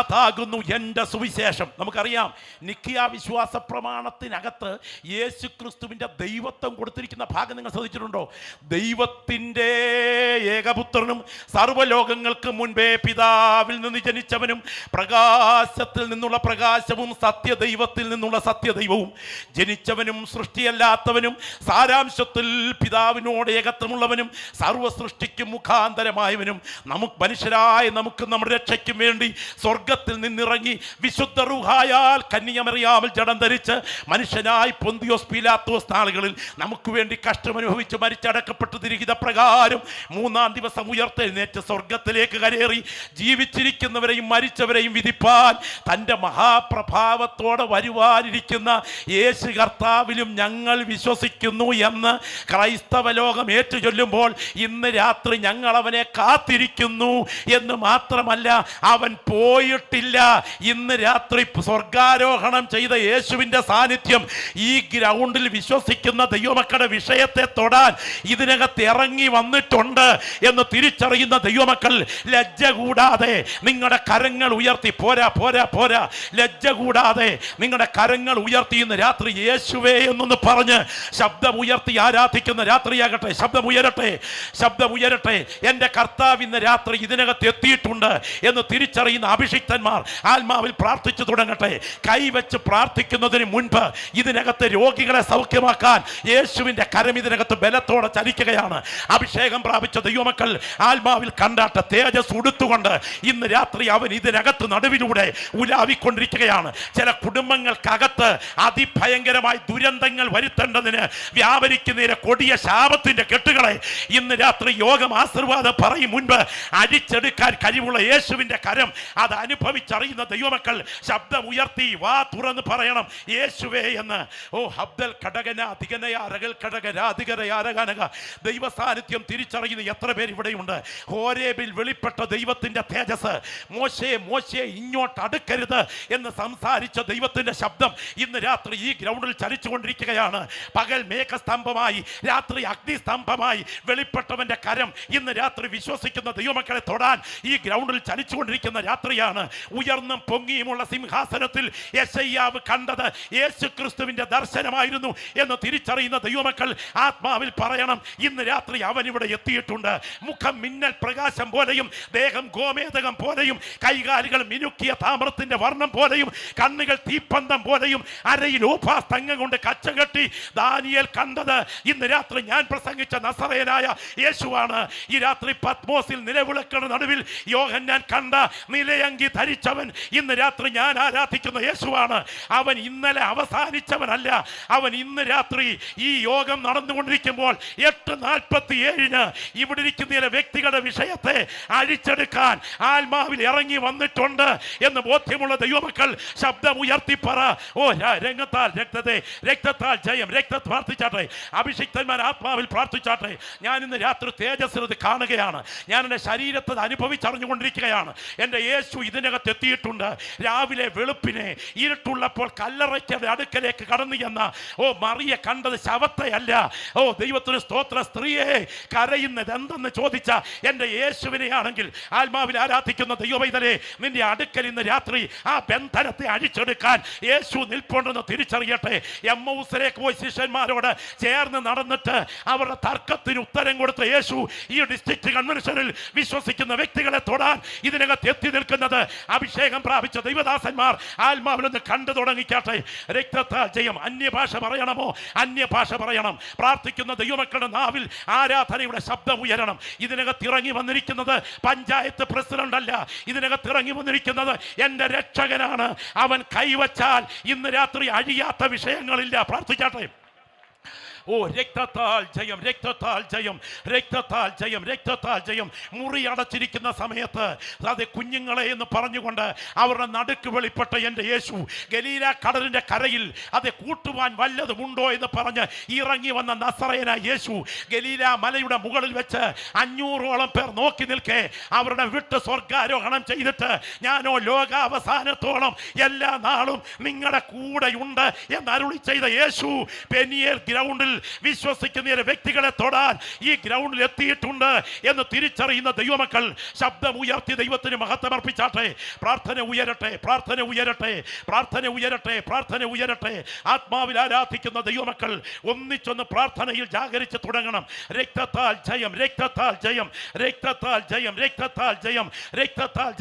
അതാകുന്നു എൻ്റെ സുവിശേഷം. നമുക്കറിയാം, നിക്കിയ വിശ്വാസ പ്രമാണത്തിനകത്ത് യേശു ക്രിസ്തുവിൻ്റെ ദൈവത്വം കൊടുത്തിരിക്കുന്ന ഭാഗം നിങ്ങൾ ശ്രദ്ധിച്ചിട്ടുണ്ടോ? ദൈവത്തിൻ്റെ ഏകപുത്രനും സർവ്വലോകങ്ങൾക്ക് മുൻപേ പിതാവിൽ നിന്ന് ജനിച്ചവനും പ്രകാശത്തിൽ നിന്നുള്ള പ്രകാശവും സത്യദൈവത്തിൽ നിന്നുള്ള സത്യദൈവവും ജനിച്ചവനും സൃഷ്ടിയല്ലാത്തവനും സാരാംശത്തിൽ പിതാവിനോട് ഏകത്വമുള്ളവനും സർവ്വ സൃഷ്ടിക്കും മുഖാന്തരമായവനും മനുഷ്യരായ നമുക്ക് നമ്മുടെ രക്ഷയ്ക്കും വേണ്ടി സ്വർഗത്തിൽ നിന്നിറങ്ങി വിശുദ്ധ റൂഹായാൽ കന്യകമറിയാമിൽ ജഡം ധരിച്ച് മനുഷ്യനായി പൊന്തിയോസ് പീലാത്തോസ് നാളുകളിൽ നമുക്ക് വേണ്ടി കഷ്ടമനുഭവിച്ച് മരിച്ചടക്കപ്പെട്ട് തിരികിത പ്രകാരം 3-ാം ദിവസം ഉയർത്തെഴുന്നേറ്റ് സ്വർഗത്തിലേക്ക് കരേറി ജീവിച്ചിരിക്കുന്നവരെയും മരിച്ചവരെയും വിധിപ്പാൻ തൻ്റെ മഹാപ്രഭാവത്തോടെ വരുവാനിരിക്കുന്ന യേശു കർത്താവിലും ഞങ്ങൾ വിശ്വസിക്കുന്നു എന്ന് ക്രൈസ്തവ ലോകം ഏറ്റുചൊല്ലുമ്പോൾ ഇന്ന് രാത്രി ഞങ്ങൾ അവനെ കാത്തിരിക്കുന്നു എന്ന് മാത്രമല്ല, അവൻ പോയിട്ടില്ല. ഇന്ന് രാത്രി സ്വർഗാരോഹണം ചെയ്ത യേശുവിൻ്റെ സാന്നിധ്യം ഈ ഗ്രൗണ്ടിൽ വിശ്വസിക്കുന്ന ദൈവമക്കളുടെ വിഷയത്തെ തൊടാൻ ഇതിനകത്ത് ഇറങ്ങി വന്നിട്ടുണ്ട് എന്ന് തിരിച്ചറിയുന്ന ദൈവമക്കൾ ലജ്ജ കൂടാതെ നിങ്ങളുടെ കരങ്ങൾ ഉയർത്തി പോരാ പോരാ പോരാ ലജ്ജ കൂടാതെ നിങ്ങളുടെ കരങ്ങൾ ഉയർത്തി ഇന്ന് രാത്രി യേശുവേ എന്നൊന്ന് പറഞ്ഞ് ശബ്ദമുയർത്തി ആരാധിക്കുന്ന രാത്രിയാകട്ടെ. ശബ്ദമുയരട്ടെ. എൻ്റെ കർത്താവ് ഇന്ന് രാത്രി ഇതിനകത്ത് എത്തിയിട്ടുണ്ട് എന്ന് തിരിച്ചറിയുന്ന അഭിഷിക്തന്മാർ ആത്മാവിൽ പ്രാർത്ഥിച്ചു തുടങ്ങട്ടെ. കൈവച്ച് പ്രാർത്ഥിക്കുന്നതിന് മുൻപ് ഇതിനകത്ത് രോഗികളെ സൗഖ്യമാക്കാൻ യേശുവിൻ്റെ കരം ഇതിനകത്ത് ബലത്തോടെ ചലിക്കുകയാണ്. അഭിഷേകം പ്രാപിച്ച ദൈവമക്കൾ ആത്മാവിൽ കണ്ടാട്ട തേജസ് ഉടുത്തുകൊണ്ട് ഇന്ന് രാത്രി അവൻ ഇതിനകത്ത് നടുവിലൂടെ ഉലാവിക്കൊണ്ടിരിക്കുകയാണ്. ചില കുടുംബങ്ങൾക്കകത്ത് അതിഭയങ്കരമായ ദുരന്തങ്ങൾ വരുത്തേണ്ടതിന് വ്യാപരിക്കുന്നതിന് കൊടിയ ശാപത്തിന്റെ കെട്ടുകളെ ഇന്ന് രാത്രി യോഗം ആശീർവാദം പറയും മുൻപ് അടിച്ചെടുക്കാൻ കഴിവുള്ള യേശുവിന്റെ കരം അത് അനുഭവിച്ചറിയുന്ന ദൈവമക്കൾ ശബ്ദം ഉയർത്തി വാ തുറന്ന് പറയണം യേശുവേ എന്ന്. ഓ ഹബ്ദൽ കടകന അധികനയ അരകൽ കടകര അധികരയാരകനക ദൈവ സാന്നിധ്യം തിരിച്ചറിയുന്ന എത്ര പേര് ഇവിടെയുണ്ട്? ഹോരേബിൽ വെളിപ്പെട്ട ദൈവത്തിന്റെ തേജസ് മോശയെ ഇങ്ങോട്ട് അടുക്കരുത് എന്ന് സംസാരിച്ച ദൈവത്തിന്റെ ശബ്ദം ഇന്ന് രാത്രി ഈ ഗ്രൗണ്ടിൽ ചലിച്ചുകൊണ്ടിരിക്കുകയാണ്. പകൽ മേഘസ്തംഭമായി രാത്രി അഗ്നിസ്തംഭമായി വെളിപ്പെട്ടവന്റെ കരം ഇന്ന് രാത്രി വിശ്വസിക്കുന്ന ദൈവമക്കളെ തൊടാൻ ഈ ഗ്രൗണ്ടിൽ ചലിച്ചുകൊണ്ടിരിക്കുന്ന രാത്രിയാണ്. ഉയർന്നും പൊങ്ങിയുമുള്ള സിംഹാസനത്തിൽ യെശയ്യാവ് കണ്ടത് യേശു ക്രിസ്തുവിന്റെ ദർശനമായിരുന്നു എന്ന് തിരിച്ചറിയുന്ന ദൈവമക്കൾ ആത്മാവിൽ പറയണം ഇന്ന് രാത്രി അവൻ ഇവിടെ എത്തിയിട്ടുണ്ട്. മുഖം മിന്നൽ പ്രകാശം പോലെയും ദേഹം ഗോമേതകം പോലെയും കൈകാലുകൾ മിനുക്കിയ താമ്രത്തിന്റെ വർണ്ണം പോലെയും കണ്ണുകൾ തീപ്പന്തം പോലെയും അരയിൽ ഊപാസ്തംഗം കൊണ്ട് കച്ചകെട്ടി ദാനിയേൽ കണ്ടത് ഇന്ന് രാത്രി ഞാൻ പ്രസംഗിച്ച നസറേനായ യേശുവാണ്. ഈ രാത്രി പത്മോസിൽ നിലവിളക്കുന്ന നടുവിൽ യോഹന്നാൻ കണ്ട നിലയങ്കി ധരിച്ചവൻ ഇന്ന് രാത്രി ഞാൻ ആരാധിക്കുന്ന യേശുവാണ്. അവൻ ഇന്നലെ അവസാനിച്ചവനല്ല. അവൻ ഇന്ന് രാത്രി ഈ യോഗം നടന്നുകൊണ്ടിരിക്കുമ്പോൾ 8:47 ഇവിടെ ഇരിക്കുന്ന വ്യക്തികളുടെ വിഷയത്തെ അഴിച്ചെടുക്കാൻ ആത്മാവിൽ ഇറങ്ങി വന്നിട്ടുണ്ട് എന്ന് ബോധ്യമുള്ള ദൈവമക്കൾ ശബ്ദം ഉയർത്തി പറ. ഓ രംഗത്താൽ രക്തത്താൽ ജയം. പ്രാർത്ഥിച്ചാട്ടെ. അഭിഷിക്തന്മാർ ആത്മാവിൽ പ്രാർത്ഥിച്ചാട്ടെ. ഞാൻ ഇന്ന് രാത്രി തേജസ്സത് കാണുകയാണ്. ഞാൻ എൻ്റെ ശരീരത്തെ അനുഭവിച്ചറിഞ്ഞുകൊണ്ടിരിക്കുകയാണ്. എൻ്റെ യേശു ഇതിനകത്ത് എത്തിയിട്ടുണ്ട്. രാവിലെ വെളുപ്പിനെ ഇരുട്ടുള്ളപ്പോൾ കല്ലറയ്ക്കയുടെ അടുക്കലേക്ക് കടന്നു ചെന്ന മറിയ കണ്ടത് ശവത്തെയല്ല. ദൈവത്തിന് സ്തോത്ര. സ്ത്രീയെ കരയുന്നത് എന്തെന്ന് ചോദിച്ച എൻ്റെ യേശുവിനെയാണെങ്കിൽ ആത്മാവിൽ ആരാധിക്കുന്ന ദൈവമൈതലേ നിന്റെ അടുക്കൽ ഇന്ന് രാത്രി ആ ബന്ധനത്തെ അഴിച്ചെടുക്കാൻ യേശു നിൽപ്പുണ്ടെന്ന് തിരിച്ചറിയട്ടെ. എമ്മൗസിലേക്ക് പോയി ശിഷ്യന്മാരോട് ചേർന്ന് നടന്നിട്ട് അവരുടെ തർക്കത്തിന് ഉത്തരം കൊടുത്ത യേശു ഈ ഡിസ്ട്രിക്ട് കൺവെൻഷനിൽ വിശ്വസിക്കുന്ന വ്യക്തികളെ തൊടാൻ ഇതിനകത്ത് എത്തി നിൽക്കുന്നത് അഭിഷേകം പ്രാപിച്ച ദൈവദാസന്മാർ ആത്മാവിലൊന്ന് കണ്ടു തുടങ്ങിക്കാട്ടെ. രക്തത്താൽ ജയം. അന്യഭാഷ പറയണമോ? അന്യഭാഷ പറയണം. പ്രാർത്ഥിക്കുന്ന ദൈവമക്കളുടെ നാവിൽ ആരാധനയുടെ ശബ്ദം ഉയരണം. ഇതിനകത്ത് ഇറങ്ങി വന്നിരിക്കുന്നത് പഞ്ചായത്ത് പ്രസിഡന്റ് അല്ല. ഇതിനകത്ത് ഇറങ്ങി വന്നിരിക്കുന്നത് എൻ്റെ രക്ഷകനാണ്. അവൻ കൈവച്ചാൽ ഇന്ന് രാത്രി അഴിയാത്ത വിഷയങ്ങളില്ല. പ്രാർത്ഥിച്ചാട്ടെ. രക്തത്താൽ ജയം. മുറി അടച്ചിരിക്കുന്ന സമയത്ത് അതെ കുഞ്ഞുങ്ങളെ എന്ന് പറഞ്ഞുകൊണ്ട് അവരുടെ നടുക്ക് വെളിപ്പെട്ട എൻ്റെ യേശു ഗലീല കടലിന്റെ കരയിൽ അതെ കൂട്ടുവാൻ വല്ലതുമുണ്ടോ എന്ന് പറഞ്ഞ് ഇറങ്ങി വന്ന നസറേനായ യേശു ഗലീല മലയുടെ മുകളിൽ വെച്ച് 500ഓളം പേർ നോക്കി നിൽക്കെ അവരുടെ വിട്ട് സ്വർഗാരോഹണം ചെയ്തിട്ട് ഞാനോ ലോകാവസാനത്തോളം എല്ലാ നാളും നിങ്ങളുടെ കൂടെയുണ്ട് എന്ന് അരുളി ചെയ്ത യേശു പെനിയേൽ ഗ്രൗണ്ടിൽ വിശ്വസിക്കുന്ന വ്യക്തികളെ തൊടാൻ ഈ ഗ്രൗണ്ടിൽ എത്തിയിട്ടുണ്ട് എന്ന് തിരിച്ചറിയുന്ന ദൈവമക്കൾ ശബ്ദം ഉയർത്തി ദൈവത്തിന് മഹത്വം അർപ്പിച്ചാട്ടെ. പ്രാർത്ഥന ഉയരട്ടെ. ആത്മാവിൽ ആരാധിക്കുന്ന ദൈവമക്കൾ ഒന്നിച്ചൊന്ന് പ്രാർത്ഥനയിൽ ജാഗരിച്ച് തുടങ്ങണം. രക്തത്താൽ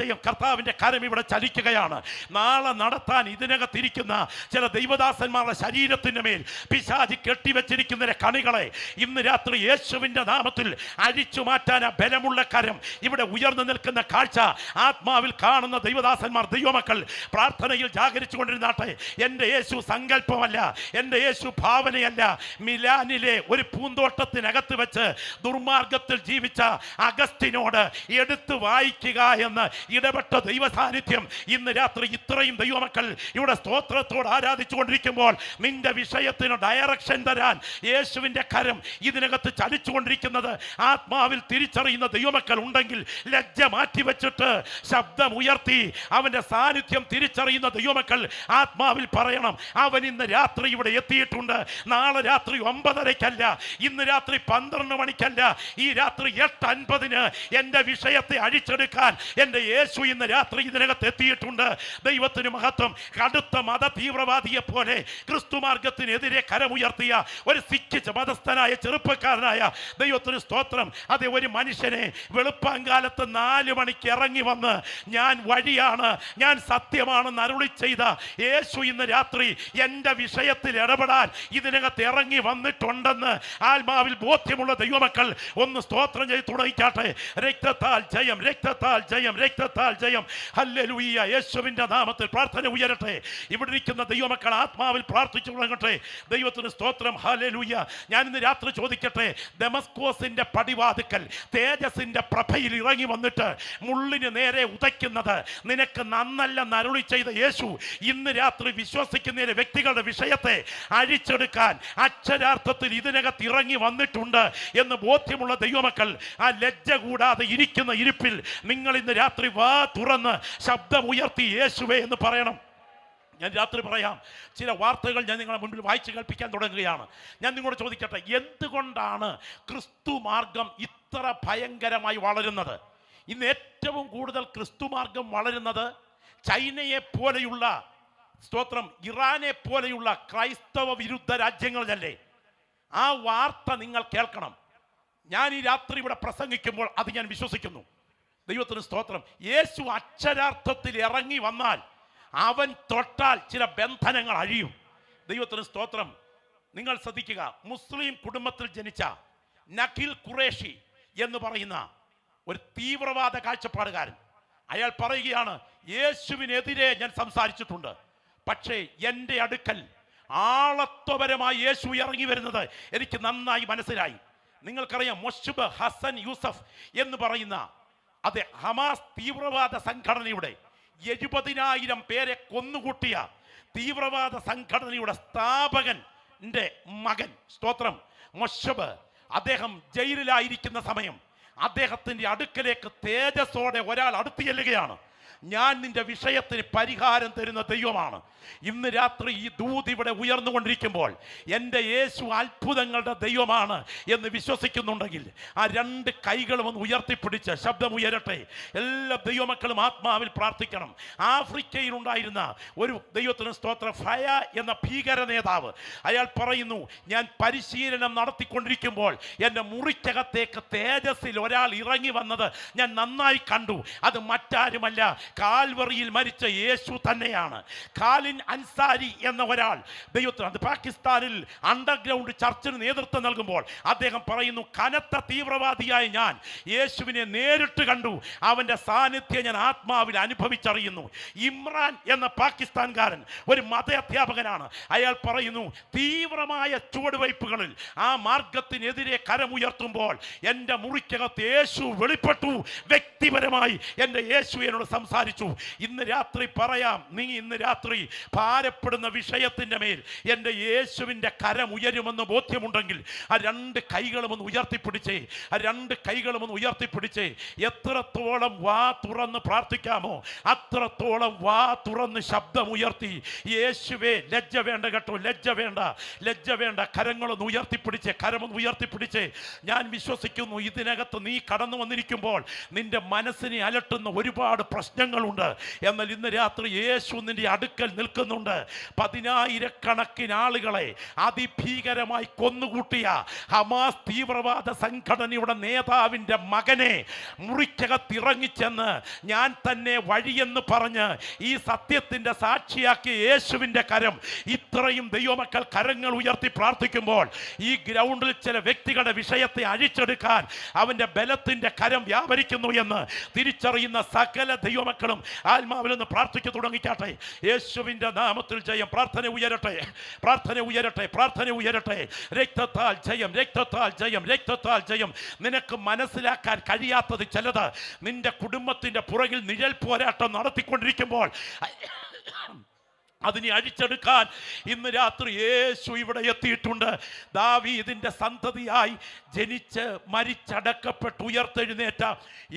ജയം. കർത്താവിന്റെ കരം ഇവിടെ ചലിക്കുകയാണ്. നാളെ നടത്താൻ ഇതിനകത്തിരിക്കുന്ന ചില ദൈവദാസന്മാരുടെ ശരീരത്തിന് മേൽ പിശാചി കെട്ടിവെച്ചിരിക്കുന്ന കണികളെ ഇന്ന് രാത്രി യേശുവിന്റെ നാമത്തിൽ അഴിച്ചു മാറ്റാൻ ബലമുള്ള കരം ഇവിടെ ഉയർന്നു നിൽക്കുന്ന കാഴ്ച ആത്മാവിൽ കാണുന്ന ദൈവദാസന്മാർ ദൈവമക്കൾ പ്രാർത്ഥനയിൽ ജാഗരിച്ചു കൊണ്ടിരുന്നാട്ടെ. എൻ്റെ യേശു സങ്കല്പമല്ല, എൻ്റെ യേശു ഭാവനയല്ല. മിലാനിലെ ഒരു പൂന്തോട്ടത്തിനകത്ത് വെച്ച് ദുർമാർഗത്തിൽ ജീവിച്ച അഗസ്റ്റിനോട് എടുത്തു വായിക്കുക എന്ന് ഇടപെട്ട ദൈവ സാന്നിധ്യം ഇന്ന് രാത്രി ഇത്രയും ദൈവമക്കൾ ഇവിടെ സ്തോത്രത്തോട് ആരാധിച്ചു കൊണ്ടിരിക്കുമ്പോൾ നിന്റെ വിഷയത്തിന് ഡയറക്ഷൻ തരാൻ യേശുവിൻ്റെ കരം ഇതിനകത്ത് ചലിച്ചുകൊണ്ടിരിക്കുന്നത് ആത്മാവിൽ തിരിച്ചറിയുന്ന ദൈവമക്കൾ ഉണ്ടെങ്കിൽ ലജ്ജ മാറ്റിവെച്ചിട്ട് ശബ്ദം ഉയർത്തി അവൻ്റെ സാന്നിധ്യം തിരിച്ചറിയുന്ന ദൈവമക്കൾ ആത്മാവിൽ പറയണം, അവൻ ഇന്ന് രാത്രി ഇവിടെ എത്തിയിട്ടുണ്ട്. നാളെ രാത്രി 9:30-ക്കല്ല, ഇന്ന് രാത്രി 12 മണിക്കല്ല, ഈ രാത്രി 8:50 എൻ്റെ വിഷയത്തെ അഴിച്ചെടുക്കാൻ എൻ്റെ യേശു ഇന്ന് രാത്രി ഇതിനകത്ത് എത്തിയിട്ടുണ്ട്. ദൈവത്തിന് മഹത്വം. കടുത്ത മത തീവ്രവാദിയെ പോലെ ക്രിസ്തുമാർഗത്തിനെതിരെ കരമുയർത്തിയ ഒരു സിഖ് മതസ്ഥനായ ചെറുപ്പക്കാരനായ ദൈവത്തിന് സ്തോത്രം. അതെ, ഒരു മനുഷ്യനെ വെളുപ്പാങ്കാലത്ത് 4 മണിക്ക് ഇറങ്ങി വന്ന് ഞാൻ വഴിയാണ്, ഞാൻ സത്യമാണെന്ന് അരുളി ചെയ്ത യേശു ഇന്ന് രാത്രി എൻ്റെ വിഷയത്തിൽ ഇടപെടാൻ ഇതിനകത്ത് ഇറങ്ങി വന്നിട്ടുണ്ടെന്ന് ആത്മാവിൽ ബോധ്യമുള്ള ദൈവമക്കൾ ഒന്ന് സ്തോത്രം ചെയ്ത് തുടങ്ങിക്കാട്ടെ. രക്തത്താൽ ജയം, രക്തത്താൽ ജയം, രക്തത്താൽ ജയം. ഹല്ലേലൂയ. യേശുവിൻ്റെ നാമത്തിൽ പ്രാർത്ഥന ഉയരട്ടെ. ഇവിടെ ഇരിക്കുന്ന ദൈവമക്കൾ ആത്മാവിൽ പ്രാർത്ഥിച്ചു തുടങ്ങട്ടെ. ദൈവത്തിന് സ്തോത്രം. ഹല്ലേലൂയ. ഞാൻ ഇന്ന് രാത്രി ചോദിക്കട്ടെ, ദമസ്കോസിന്റെ പടിവാതിക്കൽ തേജസിന്റെ പ്രഭയിൽ ഇറങ്ങി വന്നിട്ട് മുള്ളിന് നേരെ ഉദയ്ക്കുന്നത് നിനക്ക് നന്നല്ലെന്ന് അരുളി ചെയ്ത യേശു ഇന്ന് രാത്രി വിശ്വസിക്കുന്ന വ്യക്തികളുടെ വിഷയത്തെ അഴിച്ചെടുക്കാൻ അക്ഷരാർത്ഥത്തിൽ ഇതിനകത്ത് ഇറങ്ങി വന്നിട്ടുണ്ട് എന്ന് ബോധ്യമുള്ള ദൈവമക്കൾ ആ ലജ്ജ കൂടാതെ ഇരിക്കുന്ന ഇരിപ്പിൽ നിങ്ങൾ ഇന്ന് രാത്രി വാ തുറന്ന് ശബ്ദമുയർത്തി യേശുവേ എന്ന് പറയണം. ഞാൻ രാത്രി പറയാം, ചില വാർത്തകൾ ഞാൻ നിങ്ങളുടെ മുൻപിൽ വായിച്ച് കേൾപ്പിക്കാൻ തുടങ്ങുകയാണ്. ഞാൻ നിങ്ങളോട് ചോദിക്കട്ടെ, എന്തുകൊണ്ടാണ് ക്രിസ്തു മാർഗം ഇത്ര ഭയങ്കരമായി വളരുന്നത്? ഇന്ന് ഏറ്റവും കൂടുതൽ ക്രിസ്തു മാർഗം വളരുന്നത് ചൈനയെ പോലെയുള്ള സ്തോത്രം ഇറാനെ പോലെയുള്ള ക്രൈസ്തവ വിരുദ്ധ രാജ്യങ്ങളിലല്ലേ? ആ വാർത്ത നിങ്ങൾ കേൾക്കണം. ഞാൻ ഈ രാത്രി ഇവിടെ പ്രസംഗിക്കുമ്പോൾ അത് ഞാൻ വിശ്വസിക്കുന്നു. ദൈവത്തിന് സ്തോത്രം. യേശു അക്ഷരാർത്ഥത്തിൽ ഇറങ്ങി വന്നാൽ അവൻ തൊട്ടാൽ ചില ബന്ധനങ്ങൾ അഴിയും. ദൈവത്തിന് സ്തോത്രം. നിങ്ങൾ ശ്രദ്ധിക്കുക, മുസ്ലിം കുടുംബത്തിൽ ജനിച്ച നഖിൽ ഖുറേഷി എന്ന് പറയുന്ന ഒരു തീവ്രവാദ കാഴ്ചപ്പാടുകാരൻ, അയാൾ പറയുകയാണ്, യേശുവിനെതിരെ ഞാൻ സംസാരിച്ചിട്ടുണ്ട്, പക്ഷേ എൻ്റെ അടുക്കൽ ആളത്വപരമായി യേശു ഇറങ്ങി വരുന്നത് എനിക്ക് നന്നായി മനസ്സിലായി. നിങ്ങൾക്കറിയാം, മൊഷബ് ഹസൻ യൂസഫ് എന്ന് പറയുന്ന അതെ ഹമാസ് തീവ്രവാദ സംഘടനയുടെ 70,000 പേരെ കൊന്നുകൂട്ടിയ തീവ്രവാദ സംഘടനയുടെ സ്ഥാപകന്റെ മകൻ സ്തോത്രം മൊഷബ്, അദ്ദേഹം ജയിലിലായിരിക്കുന്ന സമയം അദ്ദേഹത്തിൻ്റെ അടുക്കലേക്ക് തേജസ്സോടെ ഒരാൾ അടുത്ത് ചെല്ലുകയാണ്. ഞാൻ നിന്റെ വിഷയത്തിന് പരിഹാരം തരുന്ന ദൈവമാണ്. ഇന്ന് രാത്രി ഈ ദൂത് ഇവിടെ ഉയർന്നുകൊണ്ടിരിക്കുമ്പോൾ എൻ്റെ യേശു അത്ഭുതങ്ങളുടെ ദൈവമാണ് എന്ന് വിശ്വസിക്കുന്നുണ്ടെങ്കിൽ ആ 2 കൈകളും ഒന്ന് ഉയർത്തിപ്പിടിച്ച് ശബ്ദം ഉയരട്ടെ. എല്ലാ ദൈവമക്കളും ആത്മാവിൽ പ്രാർത്ഥിക്കണം. ആഫ്രിക്കയിലുണ്ടായിരുന്ന ഒരു ദൈവത്തിന് സ്തോത്രം ഫയ എന്ന ഭീകര നേതാവ്, അയാൾ പറയുന്നു, ഞാൻ പരിശീലനം നടത്തിക്കൊണ്ടിരിക്കുമ്പോൾ എൻ്റെ മുറിക്കകത്തേക്ക് തേജസ്സിൽ ഒരാൾ ഇറങ്ങി വന്നത് ഞാൻ നന്നായി കണ്ടു. അത് മറ്റാരുമല്ല, കാൽവറിയിൽ മരിച്ച യേശു തന്നെയാണ്. ഖാലിൻ അൻസാരി എന്ന ഒരാൾ ദൈവത്തിന്, അത് പാകിസ്ഥാനിൽ അണ്ടർഗ്രൗണ്ട് ചർച്ചിന് നേതൃത്വം നൽകുമ്പോൾ അദ്ദേഹം പറയുന്നു, കനത്ത തീവ്രവാദിയായ ഞാൻ യേശുവിനെ നേരിട്ട് കണ്ടു, അവൻ്റെ സാന്നിധ്യം ഞാൻ ആത്മാവിൽ അനുഭവിച്ചറിയുന്നു. ഇമ്രാൻ എന്ന പാകിസ്ഥാൻകാരൻ ഒരു മത അധ്യാപകനാണ്. അയാൾ പറയുന്നു, തീവ്രമായ ചുവടുവയ്പ്പുകളിൽ ആ മാർഗത്തിനെതിരെ കരമുയർത്തുമ്പോൾ എൻ്റെ മുറിക്കകത്ത് യേശു വെളിപ്പെട്ടു. വ്യക്തിപരമായി എൻ്റെ യേശു എന്നോട് സംസാരിച്ചു. ഇന്ന് രാത്രി പറയാം, നീ ഇന്ന് രാത്രി ഭാരപ്പെടുന്ന വിഷയത്തിൻ്റെ മേൽ എൻ്റെ യേശുവിൻ്റെ കരം ഉയരുമെന്ന് ബോധ്യമുണ്ടെങ്കിൽ ആ 2 കൈകളും ഒന്ന് ഉയർത്തിപ്പിടിച്ചേ, ആ 2 കൈകളും ഒന്ന് ഉയർത്തിപ്പിടിച്ചേ. എത്രത്തോളം വാ തുറന്ന് പ്രാർത്ഥിക്കാമോ അത്രത്തോളം വാ തുറന്ന് ശബ്ദം ഉയർത്തി യേശുവേ, ലജ്ജ വേണ്ട കേട്ടോ, ലജ്ജ വേണ്ട, ലജ്ജ വേണ്ട. കരങ്ങളൊന്ന് ഉയർത്തിപ്പിടിച്ചേ, കരമൊന്ന് ഉയർത്തിപ്പിടിച്ചേ. ഞാൻ വിശ്വസിക്കുന്നു, ഇതിനകത്ത് നീ കടന്നു വന്നിരിക്കുമ്പോൾ നിന്റെ മനസ്സിനെ അലട്ടുന്ന ഒരുപാട് പ്രശ്നങ്ങളുണ്ട്. എന്നാൽ ഇന്ന് രാത്രി യേശു നിന്റെ അടുക്കൽ നിൽക്കുന്നുണ്ട്. 10,000-കണക്കിന് ആളുകളെ അതിഭീകരമായി കൊന്നുകൂട്ടിയ ഹമാസ് തീവ്രവാദ സംഘടനയുടെ നേതാവിൻ്റെ മകനെ മുറിക്കകത്തിറങ്ങിച്ചെന്ന് ഞാൻ തന്നെ വഴിയെന്ന് പറഞ്ഞ് ഈ സത്യത്തിൻ്റെ സാക്ഷിയാക്കിയ യേശുവിൻ്റെ കരം, ഇത്രയും ദൈവമക്കൾ കരങ്ങൾ ഉയർത്തി പ്രാർത്ഥിക്കുമ്പോൾ ഈ ഗ്രൗണ്ടിൽ ചില വ്യക്തികളുടെ വിഷയത്തെ അഴിച്ചെടുക്കാൻ അവൻ്റെ ബലത്തിൻ്റെ കരം വ്യാപരിക്കുന്നു എന്ന് തിരിച്ചറിയുന്ന സകല ദൈവമക്കളും ആത്മാവിലൊന്ന് പ്രാർത്ഥിച്ചു തുടങ്ങിക്കാട്ടെ. യേശുവിൻ്റെ നാമത്തിൽ ജയം. പ്രാർത്ഥന ഉയരട്ടെ, പ്രാർത്ഥന ഉയരട്ടെ, പ്രാർത്ഥന ഉയരട്ടെ. രക്തത്താൽ ജയം, രക്തത്താൽ ജയം, രക്തത്താൽ ജയം. നിനക്ക് മനസ്സിലാക്കാൻ കഴിയാത്തത് ചിലത് നിന്റെ കുടുംബത്തിൻ്റെ പുറകിൽ നിഴൽ പോരാട്ടം നടത്തിക്കൊണ്ടിരിക്കുമ്പോൾ അതിനെ അഴിച്ചെടുക്കാൻ ഇന്ന് രാത്രി യേശു ഇവിടെ എത്തിയിട്ടുണ്ട്. ദാവീദിന്റെ സന്തതിയായി ജനിച്ച് മരിച്ചടക്കപ്പെട്ട് ഉയർത്തെഴുന്നേറ്റ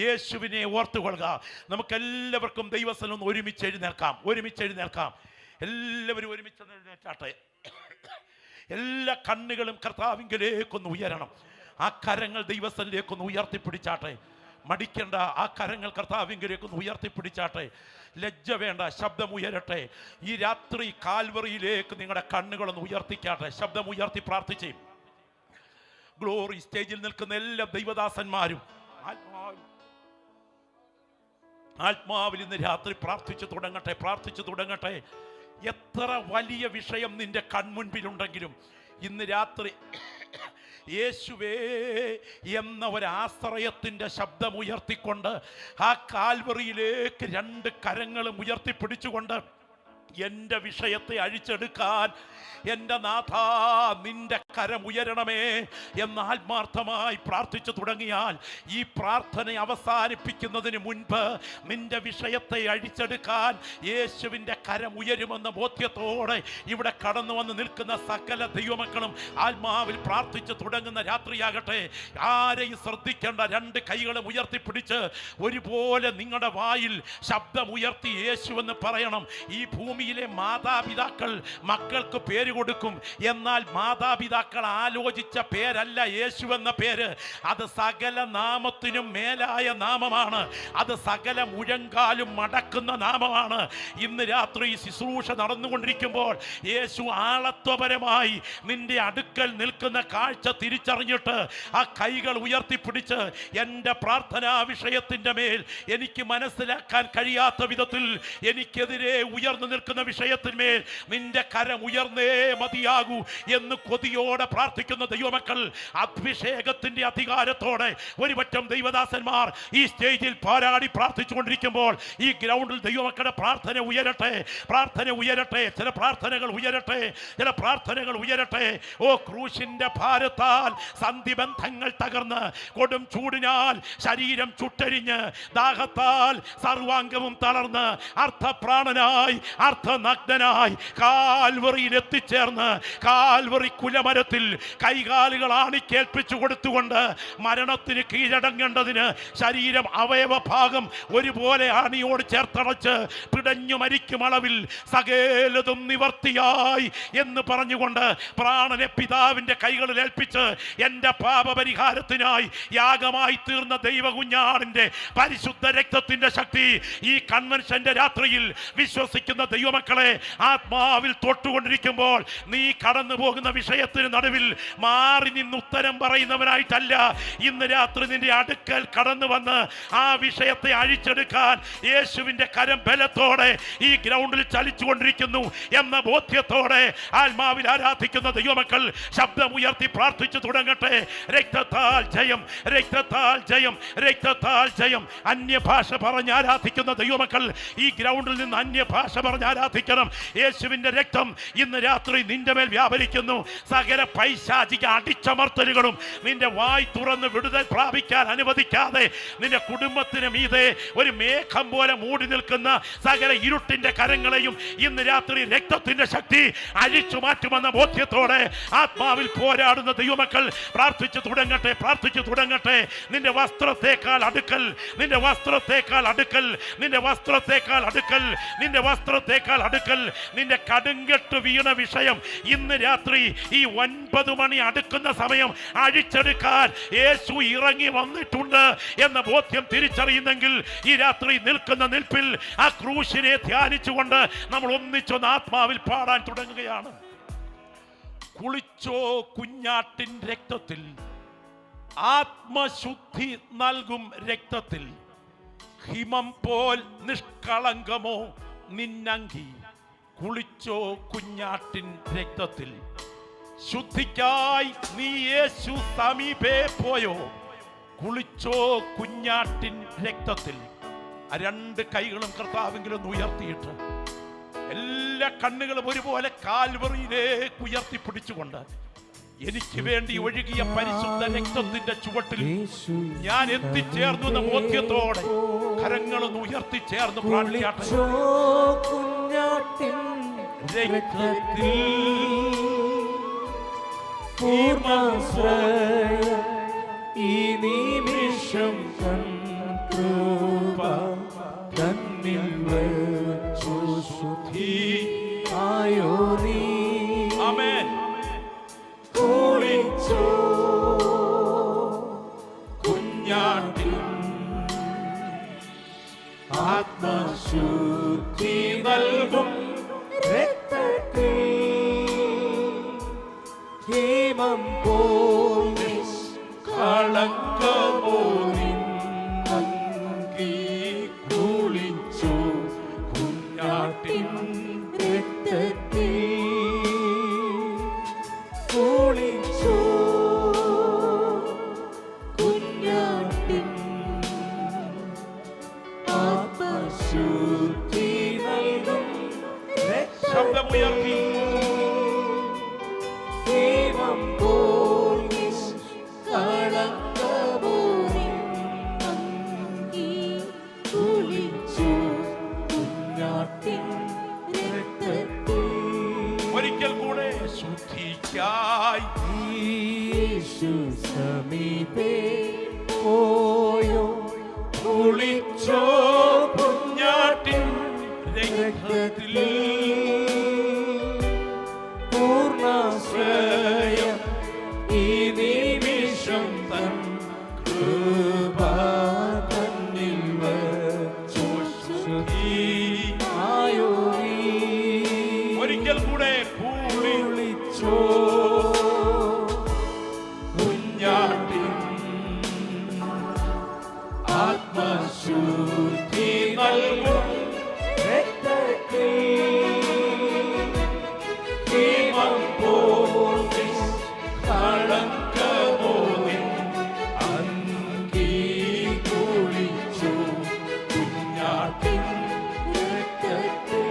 യേശുവിനെ ഓർത്തുകൊള്ളുക. നമുക്കെല്ലാവർക്കും ദൈവസ്ഥലം ഒന്ന് ഒരുമിച്ച് എഴുന്നേൽക്കാം. എല്ലാവരും ഒരുമിച്ച് എഴുന്നേറ്റാട്ടെ. എല്ലാ കണ്ണുകളും കർത്താവിങ്കിലേക്കൊന്ന് ഉയരണം. ആ കരങ്ങൾ ദൈവസ്ഥലിലേക്കൊന്ന് ഉയർത്തിപ്പിടിച്ചാട്ടെ. മടിക്കേണ്ട, ആ കരങ്ങൾ കർത്താവിങ്കിലേക്കൊന്ന് ഉയർത്തിപ്പിടിച്ചാട്ടെ. ലജ്ജ വേണ്ട, ശബ്ദം ഉയരട്ടെ. ഈ രാത്രി കാൽവറിയിലേക്ക് നിങ്ങളുടെ കണ്ണുകളൊന്ന് ഉയർത്തിക്കാട്ടെ. ശബ്ദം ഉയർത്തി പ്രാർത്ഥിച്ചേ. ഗ്ലോറി. സ്റ്റേജിൽ നിൽക്കുന്ന എല്ലാ ദൈവദാസന്മാരും ആത്മാവിൽ ഇന്ന് രാത്രി പ്രാർത്ഥിച്ചു തുടങ്ങട്ടെ. എത്ര വലിയ വിഷയം നിന്റെ കൺമുൻപിലുണ്ടെങ്കിലും ഇന്ന് രാത്രി യേശുവേ എന്ന ഒരാശ്രയത്തിൻ്റെ ശബ്ദമുയർത്തിക്കൊണ്ട് ആ കാൽവറിയിലേക്ക് രണ്ട് കരങ്ങളും ഉയർത്തിപ്പിടിച്ചുകൊണ്ട് എൻ്റെ വിഷയത്തെ അഴിച്ചെടുക്കാൻ എൻ്റെ നാഥ നിന്റെ കരം ഉയരണമേ എന്ന് ആത്മാർത്ഥമായി പ്രാർത്ഥിച്ചു തുടങ്ങിയാൽ ഈ പ്രാർത്ഥന അവസാനിപ്പിക്കുന്നതിന് മുൻപ് നിന്റെ വിഷയത്തെ അഴിച്ചെടുക്കാൻ യേശുവിൻ്റെ കരം ഉയരുമെന്ന ബോധ്യത്തോടെ ഇവിടെ കടന്നു വന്ന് നിൽക്കുന്ന സകല ദൈവമക്കളും ആത്മാവിൽ പ്രാർത്ഥിച്ചു തുടങ്ങുന്ന രാത്രിയാകട്ടെ. ആരെയും ശ്രദ്ധിക്കേണ്ട, രണ്ട് കൈകളും ഉയർത്തിപ്പിടിച്ച് ഒരുപോലെ നിങ്ങളുടെ വായിൽ ശബ്ദമുയർത്തി യേശു എന്ന് പറയണം. ഈ ഭൂമിയിലെ മാതാപിതാക്കൾ മക്കൾക്ക് പേര് കൊടുക്കും, എന്നാൽ മാതാപിതാക്കൾ ആലോചിച്ച പേരല്ല യേശു എന്ന പേര്. അത് സകല നാമത്തിനും മേലായ നാമമാണ്. അത് സകല മുഴങ്കാലും മടക്കുന്ന നാമമാണ്. ഇന്ന് രാത്രി ശുശ്രൂഷ നടന്നുകൊണ്ടിരിക്കുമ്പോൾ യേശു ആളത്വപരമായി നിന്റെ അടുക്കൽ നിൽക്കുന്ന കാഴ്ച തിരിച്ചറിഞ്ഞിട്ട് ആ കൈകൾ ഉയർത്തിപ്പിടിച്ച് എൻ്റെ പ്രാർത്ഥനാ വിഷയത്തിൻ്റെ മേൽ എനിക്ക് മനസ്സിലാക്കാൻ കഴിയാത്ത വിധത്തിൽ എനിക്കെതിരെ ഉയർന്നു നിൽക്കുന്ന വിഷയത്തിന്മേൽ നിന്റെ കരം ഉയർന്നേ മതിയാകൂ എന്ന് കൊതിയോടെ പ്രാർത്ഥിക്കുന്ന ദൈവമക്കൾ, അഭിഷേകത്തിന്റെ അധികാരത്തോടെ ഒരുപറ്റം ദൈവദാസന്മാർ ഈ സ്റ്റേജിൽ പോരാടി പ്രാർത്ഥിച്ചുകൊണ്ടിരിക്കുമ്പോൾ ഈ ഗ്രൗണ്ടിൽ ദൈവമക്കളുടെ പ്രാർത്ഥന ഉയരട്ടെ. ചില പ്രാർത്ഥനകൾ ഉയരട്ടെ. ഓ ക്രൂശിന്റെ ഭാരത്താൽ സന്ധിബന്ധങ്ങൾ തകർന്ന്, കൊടും ചൂടിനാൽ ശരീരം ചുട്ടരിഞ്ഞ്, ദാഹത്താൽ സർവാംഗവും തളർന്ന്, അർത്ഥപ്രാണനായി അർത്ഥനഗ്നനായി കാൽവറിയിൽ എത്തിച്ചേർന്ന് കാൽവറി കുലമരത്തിൽ കൈകാലുകൾ ആണിക്കേൽപ്പിച്ചു കൊടുത്തുകൊണ്ട് മരണത്തിന് കീഴടങ്ങേണ്ടതിന് ശരീരം അവയവ ഭാഗം ഒരുപോലെ ആണിയോട് ചേർത്തടച്ച് പിടഞ്ഞു മരിക്കും അളവിൽ സകലതും നിവർത്തിയായി എന്ന് പറഞ്ഞുകൊണ്ട് പ്രാണനെ പിതാവിന്റെ കൈകളിൽ ഏൽപ്പിച്ച് എൻ്റെ പാപപരിഹാരത്തിനായി യാഗമായി തീർന്ന ദൈവകുഞ്ഞാടിന്റെ പരിശുദ്ധ രക്തത്തിന്റെ ശക്തി ഈ കൺവെൻഷന്റെ രാത്രിയിൽ വിശ്വസിക്കുന്ന ദൈവമക്കളെ ആത്മാവിൽ തൊട്ടുകൊണ്ടിരിക്കുമ്പോൾ നീ കടന്നു പോകുന്ന വിഷയത്തിന് നടുവിൽ മാറി നിന്ന് ഉത്തരം പറയുന്നവനായിട്ടല്ല, ഇന്ന് രാത്രി നിന്റെ അടുക്കൽ കടന്നു വന്ന് ആ വിഷയത്തെ അഴിച്ചെടുക്കാൻ യേശുവിന്റെ കരം ബലത്തോടെ ഈ ഗ്രൗണ്ടിൽ ചലിച്ചുകൊണ്ടിരിക്കുന്നു എന്ന ബോധ്യത്തോടെ ആത്മാവിൽ ആരാധിക്കുന്ന ദൈവമക്കൾ ശബ്ദമുയർത്തി പ്രാർത്ഥിച്ചു തുടങ്ങട്ടെ. രക്തത്താൽ ജയം, രക്തത്താൽ ജയം, രക്തത്താൽ ജയം. അന്യഭാഷ പറഞ്ഞ് ആരാധിക്കുന്ന ദൈവമക്കൾ ഈ ഗ്രൗണ്ടിൽ നിന്ന് അന്യഭാഷ പറഞ്ഞ് ആരാധിക്കണം. യേശുവിന്റെ രക്തം ഇന്ന് രാത്രി നിന്റെ മേൽ വ്യാപരിക്കുന്നു. സകല പൈശാചിക അടിച്ചമർത്തലുകളും നിന്റെ വായ് തുറന്ന് വിടുതൽ പ്രാപിക്കാൻ അനുവദിക്കാതെ നിന്റെ കുടുംബത്തിന് മീതെ ഒരു മേഘം പോലെ മൂടി നിൽക്കുന്ന സകല ഇരുട്ടിന്റെ കരങ്ങളെയും ഇന്ന് രാത്രി രക്തത്തിന്റെ ശക്തി അഴിച്ചു മാറ്റുമെന്ന ബോധ്യത്തോടെ ആത്മാവിൽ പോരാടുന്ന ദൈവമക്കൾ പ്രാർത്ഥിച്ചു തുടങ്ങട്ടെ. നിന്റെ വസ്ത്രത്തേക്കാൾ അടുക്കൽ, നിന്റെ വസ്ത്രത്തേക്കാൾ അടുക്കൽ, നിന്റെ വസ്ത്രത്തേക്കാൾ അടുക്കൽ, നിന്റെ വസ്ത്രത്തേക്കാൾ അടുക്കൽ. നിന്റെ കടുങ്കെട്ട് വീണ വിഷയം ഇന്ന് രാത്രി ഈ 9 മണി അടുക്കുന്ന സമയം അഴിച്ചെടുക്കാൻ യേശു ഇറങ്ങി വന്നിട്ടുണ്ട് എന്ന ബോധ്യം തിരിച്ചറിയുന്നെങ്കിൽ ഈ രാത്രി നിൽക്കുന്ന നിൽപ്പിൽ ആ ക്രൂശിനെ ധ്യാനിച്ചുകൊണ്ട് നമ്മൾ ഒന്നിച്ചൊന്ന് ആത്മാവിൽ പാടാൻ തുടങ്ങുകയാണ്. കുളിച്ചോ കുഞ്ഞാട്ടിൻ രക്തത്തിൽ, ആത്മശുദ്ധി നൽകും രക്തത്തിൽ, ഹിമം പോൽ നിഷ്കളങ്കമോ നിന്നങ്കി. കുളിച്ചോ കുഞ്ഞാട്ടിൻ രക്തത്തിൽ, ശുദ്ധിക്കായി നീ യേശു സമീപേ പോയോ. കുളിച്ചോ കുഞ്ഞാട്ടിൻ രക്തത്തിൽ. രണ്ട് കൈകളും കർത്താവെങ്കിലും ഉയർത്തിയിട്ട് എല്ലാ കണ്ണുകളും ഒരുപോലെ കാൽവറിയിലേക്ക് ഉയർത്തിപ്പിടിച്ചുകൊണ്ട് എനിക്ക് വേണ്ടി ഒഴുകിയ പരിശുദ്ധ രക്തത്തിന്റെ ചുവട്ടിൽ ഞാൻ എത്തിച്ചേർന്നു എന്ന ബോധ്യത്തോടെ കരങ്ങളൊന്ന് ഉയർത്തിച്ചേർന്ന് പ്രാർത്ഥിക്കട്ടെ. രക്തത്തിൽ പൂർണ്ണാശ്രയം ഈ നിമിഷം കൃപ തന്നിൽ വച്ചു ശുദ്ധി ആയോ നീ. ആമേൻ. കുളിച്ചോ കുഞ്ഞാട്ടിൽ ആത്മശുദ്ധി നൽകും രക്തത്തിൽ ഹേമം പോൽ കളങ്കമോ നിന്നങ്കി കുളിച്ചു കുഞ്ഞാട്ടിൻ രക്തത്തിൽ കുളിച്ചു കുഞ്ഞാട്ടിൻ ആത്മശുദ്ധി നൽകും ശബ്ദമുയർത്തി ദൈവം പോൽ കളങ്കമോ നിന്നങ്കി കുളിച്ചു കുഞ്ഞാട്ടിൻ രക്തത്തിൽ. ഒരിക്കൽ കൂടെ ശുദ്ധിക്കായി യേശു സമീപേ പോയോ കുളിച്ചോ കുഞ്ഞാട്ടിൻ രക്തത്തിൽ പൂർണ്ണാശ്രയം ഈ നിമിഷം തൻ കൃപ തന്നിൽ വച്ചു ശുദ്ധി ആയോ നീ. ഒരിക്കൽ കൂടെ കുളിച്ചോ കുഞ്ഞാട്ടിൻ ആത്മശുദ്ധി നൽകും രക്തത്തിൽ ഹേമം പോൽ കളങ്കമോ നിന്നങ്കി കുളിച്ചു കുഞ്ഞാട്ടിൻ രക്തത്തിൽ.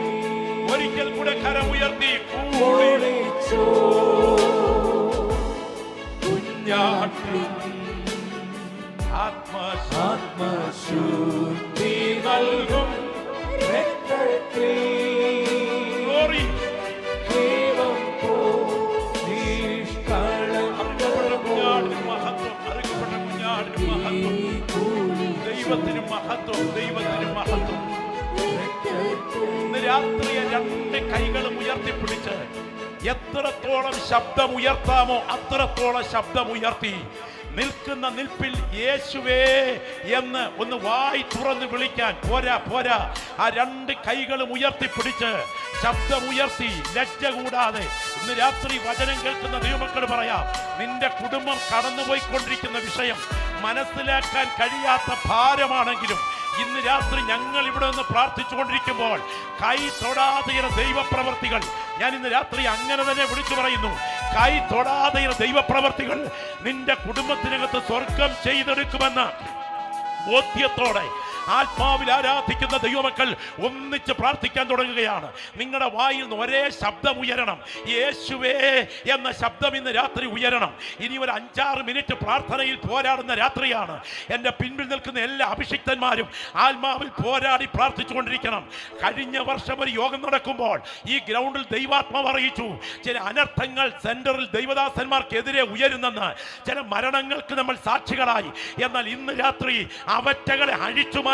ഒരിക്കൽ കൂടെ കരമുയർത്തി കുളിച്ചോ കുഞ്ഞാട്ടിൻ ആത്മശുദ്ധി നൽകും രക്തത്തിൽ ദൈവം പോൽ ദൈവത്തിന് മഹത്വം, ദൈവത്തിന് മഹത്വം. ഇന്ന് രാത്രി രണ്ട് കൈകളും ഉയർത്തിപ്പിടിച്ച് എത്രത്തോളം ശബ്ദം ഉയർത്താമോ അത്രത്തോളം ശബ്ദം ഉയർത്തി നിൽക്കുന്ന നിൽപ്പിൽ യേശുവേ എന്ന് ഒന്ന് വായി തുറന്ന് വിളിക്കാൻ പോരാ പോരാ. ആ രണ്ട് കൈകളും ഉയർത്തിപ്പിടിച്ച് ശബ്ദമുയർത്തി ലജ്ജ കൂടാതെ ഇന്ന് രാത്രി വചനം കേൾക്കുന്ന ദൈവമക്കൾ പറയാം, നിന്റെ കുടുംബം കടന്നുപോയിക്കൊണ്ടിരിക്കുന്ന വിഷയം മനസ്സിലാക്കാൻ കഴിയാത്ത ഭാരമാണെങ്കിലും ഇന്ന് രാത്രി ഞങ്ങൾ ഇവിടെ നിന്ന് പ്രാർത്ഥിച്ചുകൊണ്ടിരിക്കുമ്പോൾ കൈ തൊടാതെയുള്ള ദൈവപ്രവർത്തികൾ, ഞാൻ ഇന്ന് രാത്രി അങ്ങനെ തന്നെ വിളിച്ചു പറയുന്നു, കൈ തൊടാതെയുള്ള ദൈവപ്രവർത്തികൾ നിന്റെ കുടുംബത്തിനകത്ത് സ്വർഗം ചെയ്തെടുക്കുമെന്ന് ബോധ്യത്തോടെ ആത്മാവിൽ ആരാധിക്കുന്ന ദൈവമക്കൾ ഒന്നിച്ച് പ്രാർത്ഥിക്കാൻ തുടങ്ങുകയാണ്. നിങ്ങളുടെ വായിൽ നിന്ന് ഒരേ ശബ്ദം ഉയരണം, യേശുവേ എന്ന ശബ്ദം ഇന്ന് രാത്രി ഉയരണം. ഇനി ഒരു 5-6 മിനിറ്റ് പ്രാർത്ഥനയിൽ പോരാടുന്ന രാത്രിയാണ്. എൻ്റെ പിൻപിൽ നിൽക്കുന്ന എല്ലാ അഭിഷിക്തന്മാരും ആത്മാവിൽ പോരാടി പ്രാർത്ഥിച്ചുകൊണ്ടിരിക്കണം. കഴിഞ്ഞ വർഷം ഒരു യോഗം നടക്കുമ്പോൾ ഈ ഗ്രൗണ്ടിൽ ദൈവാത്മാവ് അറിയിച്ചു, ചില അനർത്ഥങ്ങൾ സെന്ററിൽ ദൈവദാസന്മാർക്കെതിരെ ഉയരുന്നെന്ന്, ചില മരണങ്ങൾക്ക് നമ്മൾ സാക്ഷികളായി. എന്നാൽ ഇന്ന് രാത്രി അവറ്റകളെ അഴിച്ചു മാറ്റാൻ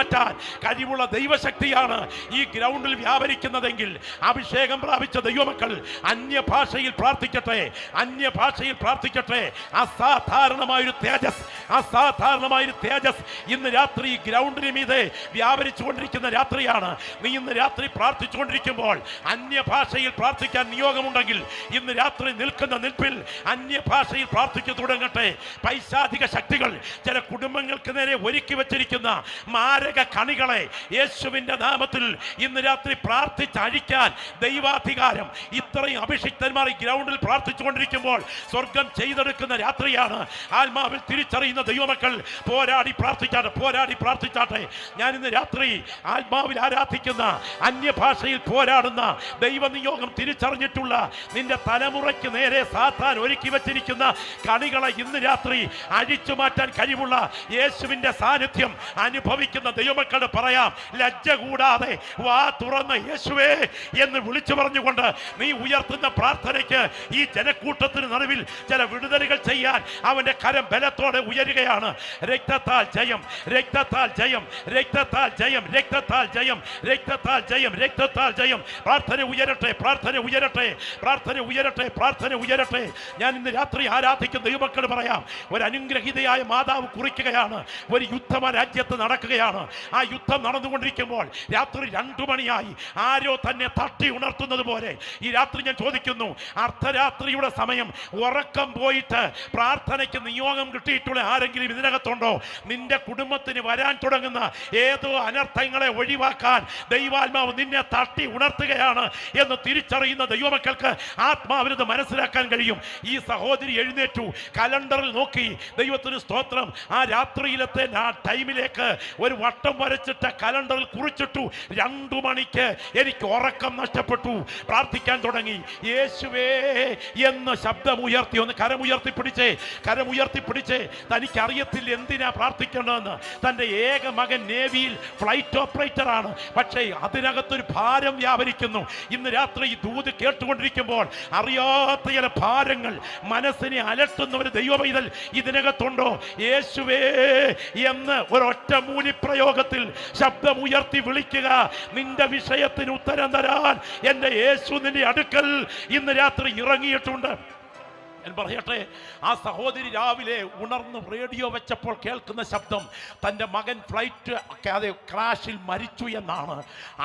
കഴിവുള്ള ദൈവശക്തിയാണ് ഈ ഗ്രൗണ്ടിൽ വ്യാപരിക്കുന്നതെങ്കിൽ അഭിഷേകം പ്രാപിച്ച ദൈവമക്കൾ അന്യഭാഷയിൽ പ്രാർത്ഥിക്കട്ടെ, അന്യഭാഷയിൽ പ്രാർത്ഥിക്കട്ടെ. അസാധാരണമായൊരു തേജസ്, അസാധാരണമായൊരു തേജസ് ഇന്ന് രാത്രി ഈ ഗ്രൗണ്ടിന് മീതെ വ്യാപരിച്ചുകൊണ്ടിരിക്കുന്ന രാത്രിയാണ്. നീ ഇന്ന് രാത്രി പ്രാർത്ഥിച്ചുകൊണ്ടിരിക്കുമ്പോൾ അന്യഭാഷയിൽ പ്രാർത്ഥിക്കാൻ നിയോഗമുണ്ടെങ്കിൽ ഇന്ന് രാത്രി നിൽക്കുന്ന നിൽപ്പിൽ അന്യഭാഷയിൽ പ്രാർത്ഥിച്ചു തുടങ്ങട്ടെ. പൈശാചിക ശക്തികൾ ചില കുടുംബങ്ങൾക്ക് നേരെ ഒരുക്കി വച്ചിരിക്കുന്ന മാരക കണികളെ യേശുവിന്റെ നാമത്തിൽ ഇന്ന് രാത്രി പ്രാർത്ഥിച്ചഴിക്കാൻ ദൈവാധികാരം ഇത്രയും അഭിഷിക്തന്മാർ ഈ ഗ്രൗണ്ടിൽ പ്രാർത്ഥിച്ചുകൊണ്ടിരിക്കുമ്പോൾ സ്വർഗം ചെയ്തെടുക്കുന്ന രാത്രിയാണ്. ആത്മാവിൽ തിരിച്ചറിയുന്ന ദൈവമക്കൾ പോരാടി പ്രാർത്ഥിച്ചാട്ടെ, പോരാടി പ്രാർത്ഥിച്ചാട്ടെ. ഞാൻ ഇന്ന് രാത്രി ആത്മാവിൽ ആരാധിക്കുന്ന അന്യഭാഷയിൽ പോരാടുന്ന ദൈവനിയോഗം തിരിച്ചറിഞ്ഞിട്ടുള്ള നിന്റെ തലമുറയ്ക്ക് നേരെ സാത്താൻ ഒരുക്കി വച്ചിരിക്കുന്ന കണികളെ ഇന്ന് രാത്രി അഴിച്ചു മാറ്റാൻ കഴിവുള്ള യേശുവിന്റെ സാന്നിധ്യം അനുഭവിക്കുന്ന ദൈവമക്കളോട് പറയാം, ലജ്ജ കൂടാതെ വാ തുറന്ന് യേശുവേ എന്ന് വിളിച്ചു പറഞ്ഞുകൊണ്ട് നീ ഉയർത്തുന്ന പ്രാർത്ഥനയ്ക്ക് ഈ ജനക്കൂട്ടത്തിന് നടുവിൽ ചില വിടുതലുകൾ ചെയ്യാൻ അവന്റെ കരം ബലത്തോടെ ഉയരുകയാണ്. രക്തത്താൽ ജയം, രക്തത്താൽ ജയം, രക്തത്താൽ ജയം, രക്തത്താൽ ജയം, രക്തത്താൽ ജയം, രക്തത്താൽ ജയം. പ്രാർത്ഥന ഉയരട്ടെ, പ്രാർത്ഥന ഉയരട്ടെ, പ്രാർത്ഥന ഉയരട്ടെ, പ്രാർത്ഥന ഉയരട്ടെ. ഞാൻ ഇന്ന് രാത്രി ആരാധിക്കുന്ന ദൈവമക്കൾ പറയാം, ഒരു അനുഗ്രഹീതയായ മാതാവ് കുറിക്കുകയാണ്. ഒരു യുദ്ധം ആ രാജ്യത്ത് നടക്കുകയാണ്. ആ യുദ്ധം നടന്നുകൊണ്ടിരിക്കുമ്പോൾ രാത്രി 2 മണിയായി. ആരോ തന്നെ തട്ടി ഉണർത്തുന്നത് പോലെ ഈ രാത്രി ഞാൻ ചോദിക്കുന്നു, അർദ്ധരാത്രിയുടെ സമയം ഉറക്കം പോയിട്ട് പ്രാർത്ഥനയ്ക്ക് നിയോഗം കിട്ടിയിട്ടുള്ള ആരെങ്കിലും ഇതിനകത്തുണ്ടോ? നിന്റെ കുടുംബത്തിന് വരാൻ തുടങ്ങുന്ന ഏതോ അനർത്ഥങ്ങളെ ഒഴിവാക്കാൻ ദൈവാത്മാവ് നിന്നെ തട്ടി ഉണർത്തുകയാണ് എന്ന് തിരിച്ചറിയുന്ന ദൈവമക്കൾക്ക് ആത്മാവിനത് മനസ്സിലാക്കാൻ കഴിയും. ഈ സഹോദരി എഴുന്നേറ്റു, കലണ്ടറിൽ നോക്കി, ദൈവത്തിന് സ്തോത്രം, ആ രാത്രിയിലത്തെ ടൈമിലേക്ക് ഒരു വട്ടം വരച്ചിട്ട് കലണ്ടറിൽ കുറിച്ചിട്ടു. 2 മണിക്ക് എനിക്ക് ഉറക്കം നഷ്ടപ്പെട്ടു. പ്രാർത്ഥിക്കാൻ തുടങ്ങി. യേശുവേ എന്ന് ശബ്ദമുയർത്തി. ഒന്ന് കരമുയർത്തി പിടിച്ചേ, കരമുയർത്തി പിടിച്ചേ. തനിക്കറിയത്തില്ല എന്തിനാ പ്രാർത്ഥിക്കേണ്ടതെന്ന്. തൻ്റെ ഏക മകൻ നേവിയിൽ ഫ്ലൈറ്റ് ഓപ്പറേറ്റർ ആണ്. പക്ഷേ അതിനകത്തൊരു ഭാരം വ്യാപരിക്കുന്നു. ഇന്ന് രാത്രി ഈ ദൂത് കേട്ടുകൊണ്ടിരിക്കുമ്പോൾ അറിയാത്ത ചില ഭാരങ്ങൾ മനസ്സിനെ അലട്ടുന്ന ഒരു ദൈവപൈതൽ ഇതിനകത്തുണ്ടോ? യേശുവേ എന്ന് ഒരൊറ്റ മൂലിപ്രയോഗത്തിൽ ശബ്ദമുയർത്തി വിളിക്കുക. നിന്റെ വിഷയത്തിന് ഉത്തരം തരാൻ എൻ്റെ യേശു നിന്റെ അടുക്കൽ ഇന്ന് രാത്രി ഇറങ്ങിയിട്ടുണ്ട്. ഞാൻ പറയട്ടെ, ആ സഹോദരി രാവിലെ ഉണർന്ന് റേഡിയോ വെച്ചപ്പോൾ കേൾക്കുന്ന ശബ്ദം തൻ്റെ മകൻ ഫ്ലൈറ്റ് ക്രാഷിൽ മരിച്ചു എന്നാണ്.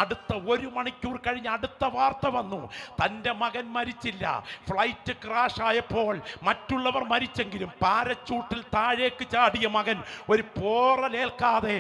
അടുത്ത 1 മണിക്കൂർ കഴിഞ്ഞ് അടുത്ത വാർത്ത വന്നു, തൻ്റെ മകൻ മരിച്ചില്ല. ഫ്ലൈറ്റ് ക്രാഷ് ആയപ്പോൾ മറ്റുള്ളവർ മരിച്ചെങ്കിലും പാരച്ചൂട്ടിൽ താഴേക്ക് ചാടിയ മകൻ ഒരു പോറലേൽക്കാതെ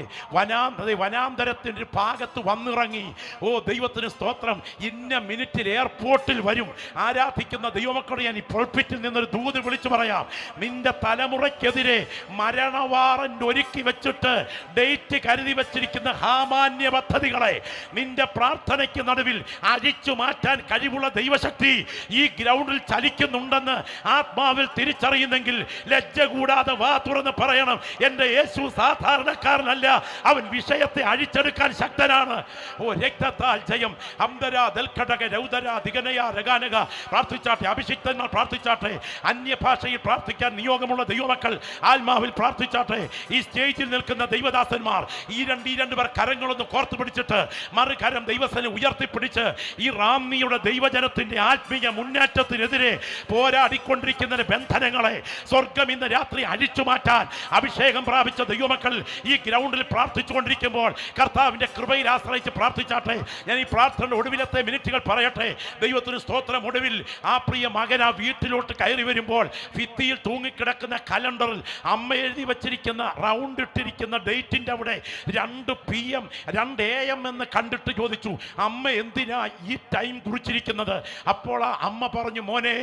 വനാന്തരത്തിൻ്റെ ഒരു ഭാഗത്ത് വന്നിറങ്ങി. ഓ ദൈവത്തിന് സ്തോത്രം. ഇന്ന മിനിറ്റിൽ എയർപോർട്ടിൽ വരും. ആരാധിക്കുന്ന ദൈവമക്കളെ ഞാൻ ഈ പുൾപിറ്റിൽ നിന്ന് ദൂത് വിളിച്ചു പറയാം, നിന്റെ തലമുറയ്ക്കെതിരെ മരണവാറന്റ് ഒരുക്കി വെച്ചിട്ട് ഡേറ്റ് കരുതി വെച്ചിരിക്കുന്ന സാമാന്യ പദ്ധതികളെ നിന്റെ പ്രാർത്ഥനയ്ക്ക് നടുവിൽ അഴിച്ചു മാറ്റാൻ കഴിവുള്ള ദൈവശക്തി ഈ ഗ്രൗണ്ടിൽ ചലിക്കുന്നുണ്ടെന്ന് ആത്മാവിൽ തിരിച്ചറിയുന്നെങ്കിൽ ലജ്ജ കൂടാതെ വാ തുറന്ന് പറയണം, എൻ്റെ യേശു സാധാരണക്കാരനല്ല, അവൻ വിഷയത്തെ അഴിച്ചെടുക്കാൻ ശക്തനാണ്. ഓ രക്തത്താൽ ജയം. അംബരാ ദൽഘടക രൗദരാ ദിഗനയാ രഗാനക. പ്രാർത്ഥിച്ചാട്ടെ, അഭിഷിക്തന്മാർ പ്രാർത്ഥിച്ചാട്ടെ, അന്യഭാഷയിൽ പ്രാർത്ഥിക്കാൻ നിയോഗമുള്ള ദൈവമക്കൾ ആത്മാവിൽ പ്രാർത്ഥിച്ചാട്ടെ. ഈ സ്റ്റേജിൽ നിൽക്കുന്ന ദൈവദാസന്മാർ ഈ രണ്ട് പേർ കരങ്ങളൊന്ന് കോർത്തു പിടിച്ചിട്ട് മറുകരം ദൈവസനെ ഉയർത്തിപ്പിടിച്ച് ഈ റാന്നിയുടെ ദൈവജനത്തിന്റെ ആത്മീയ മുന്നേറ്റത്തിനെതിരെ പോരാടിക്കൊണ്ടിരിക്കുന്ന ബന്ധനങ്ങളെ സ്വർഗം ഇന്ന് രാത്രി അഴിച്ചു മാറ്റാൻ അഭിഷേകം പ്രാപിച്ച ദൈവമക്കൾ ഈ ഗ്രൗണ്ടിൽ പ്രാർത്ഥിച്ചുകൊണ്ടിരിക്കുമ്പോൾ കർത്താവിന്റെ കൃപയിൽ ആശ്രയിച്ച് പ്രാർത്ഥിച്ചാട്ടെ. ഞാൻ ഈ പ്രാർത്ഥനയുടെ ഒടുവിലത്തെ മിനിറ്റുകൾ പറയട്ടെ. ദൈവത്തിന് സ്തോത്രം. ഒടുവിൽ ആ പ്രിയ മകൻ ആ വീട്ടിലോട്ട് കയറി വരുമ്പോൾ ഭിത്തിയിൽ തൂങ്ങിക്കിടക്കുന്ന കലണ്ടറിൽ അമ്മ എഴുതി വച്ചിരിക്കുന്ന റൗണ്ട് ഇട്ടിരിക്കുന്ന ഡേറ്റിൻ്റെ അവിടെ 2 PM 2 AM എന്ന് കണ്ടിട്ട് ചോദിച്ചു, അമ്മ എന്തിനാ ഈ ടൈം കുറിച്ചിരിക്കുന്നത്? അപ്പോൾ ആ അമ്മ പറഞ്ഞു, മോനെ,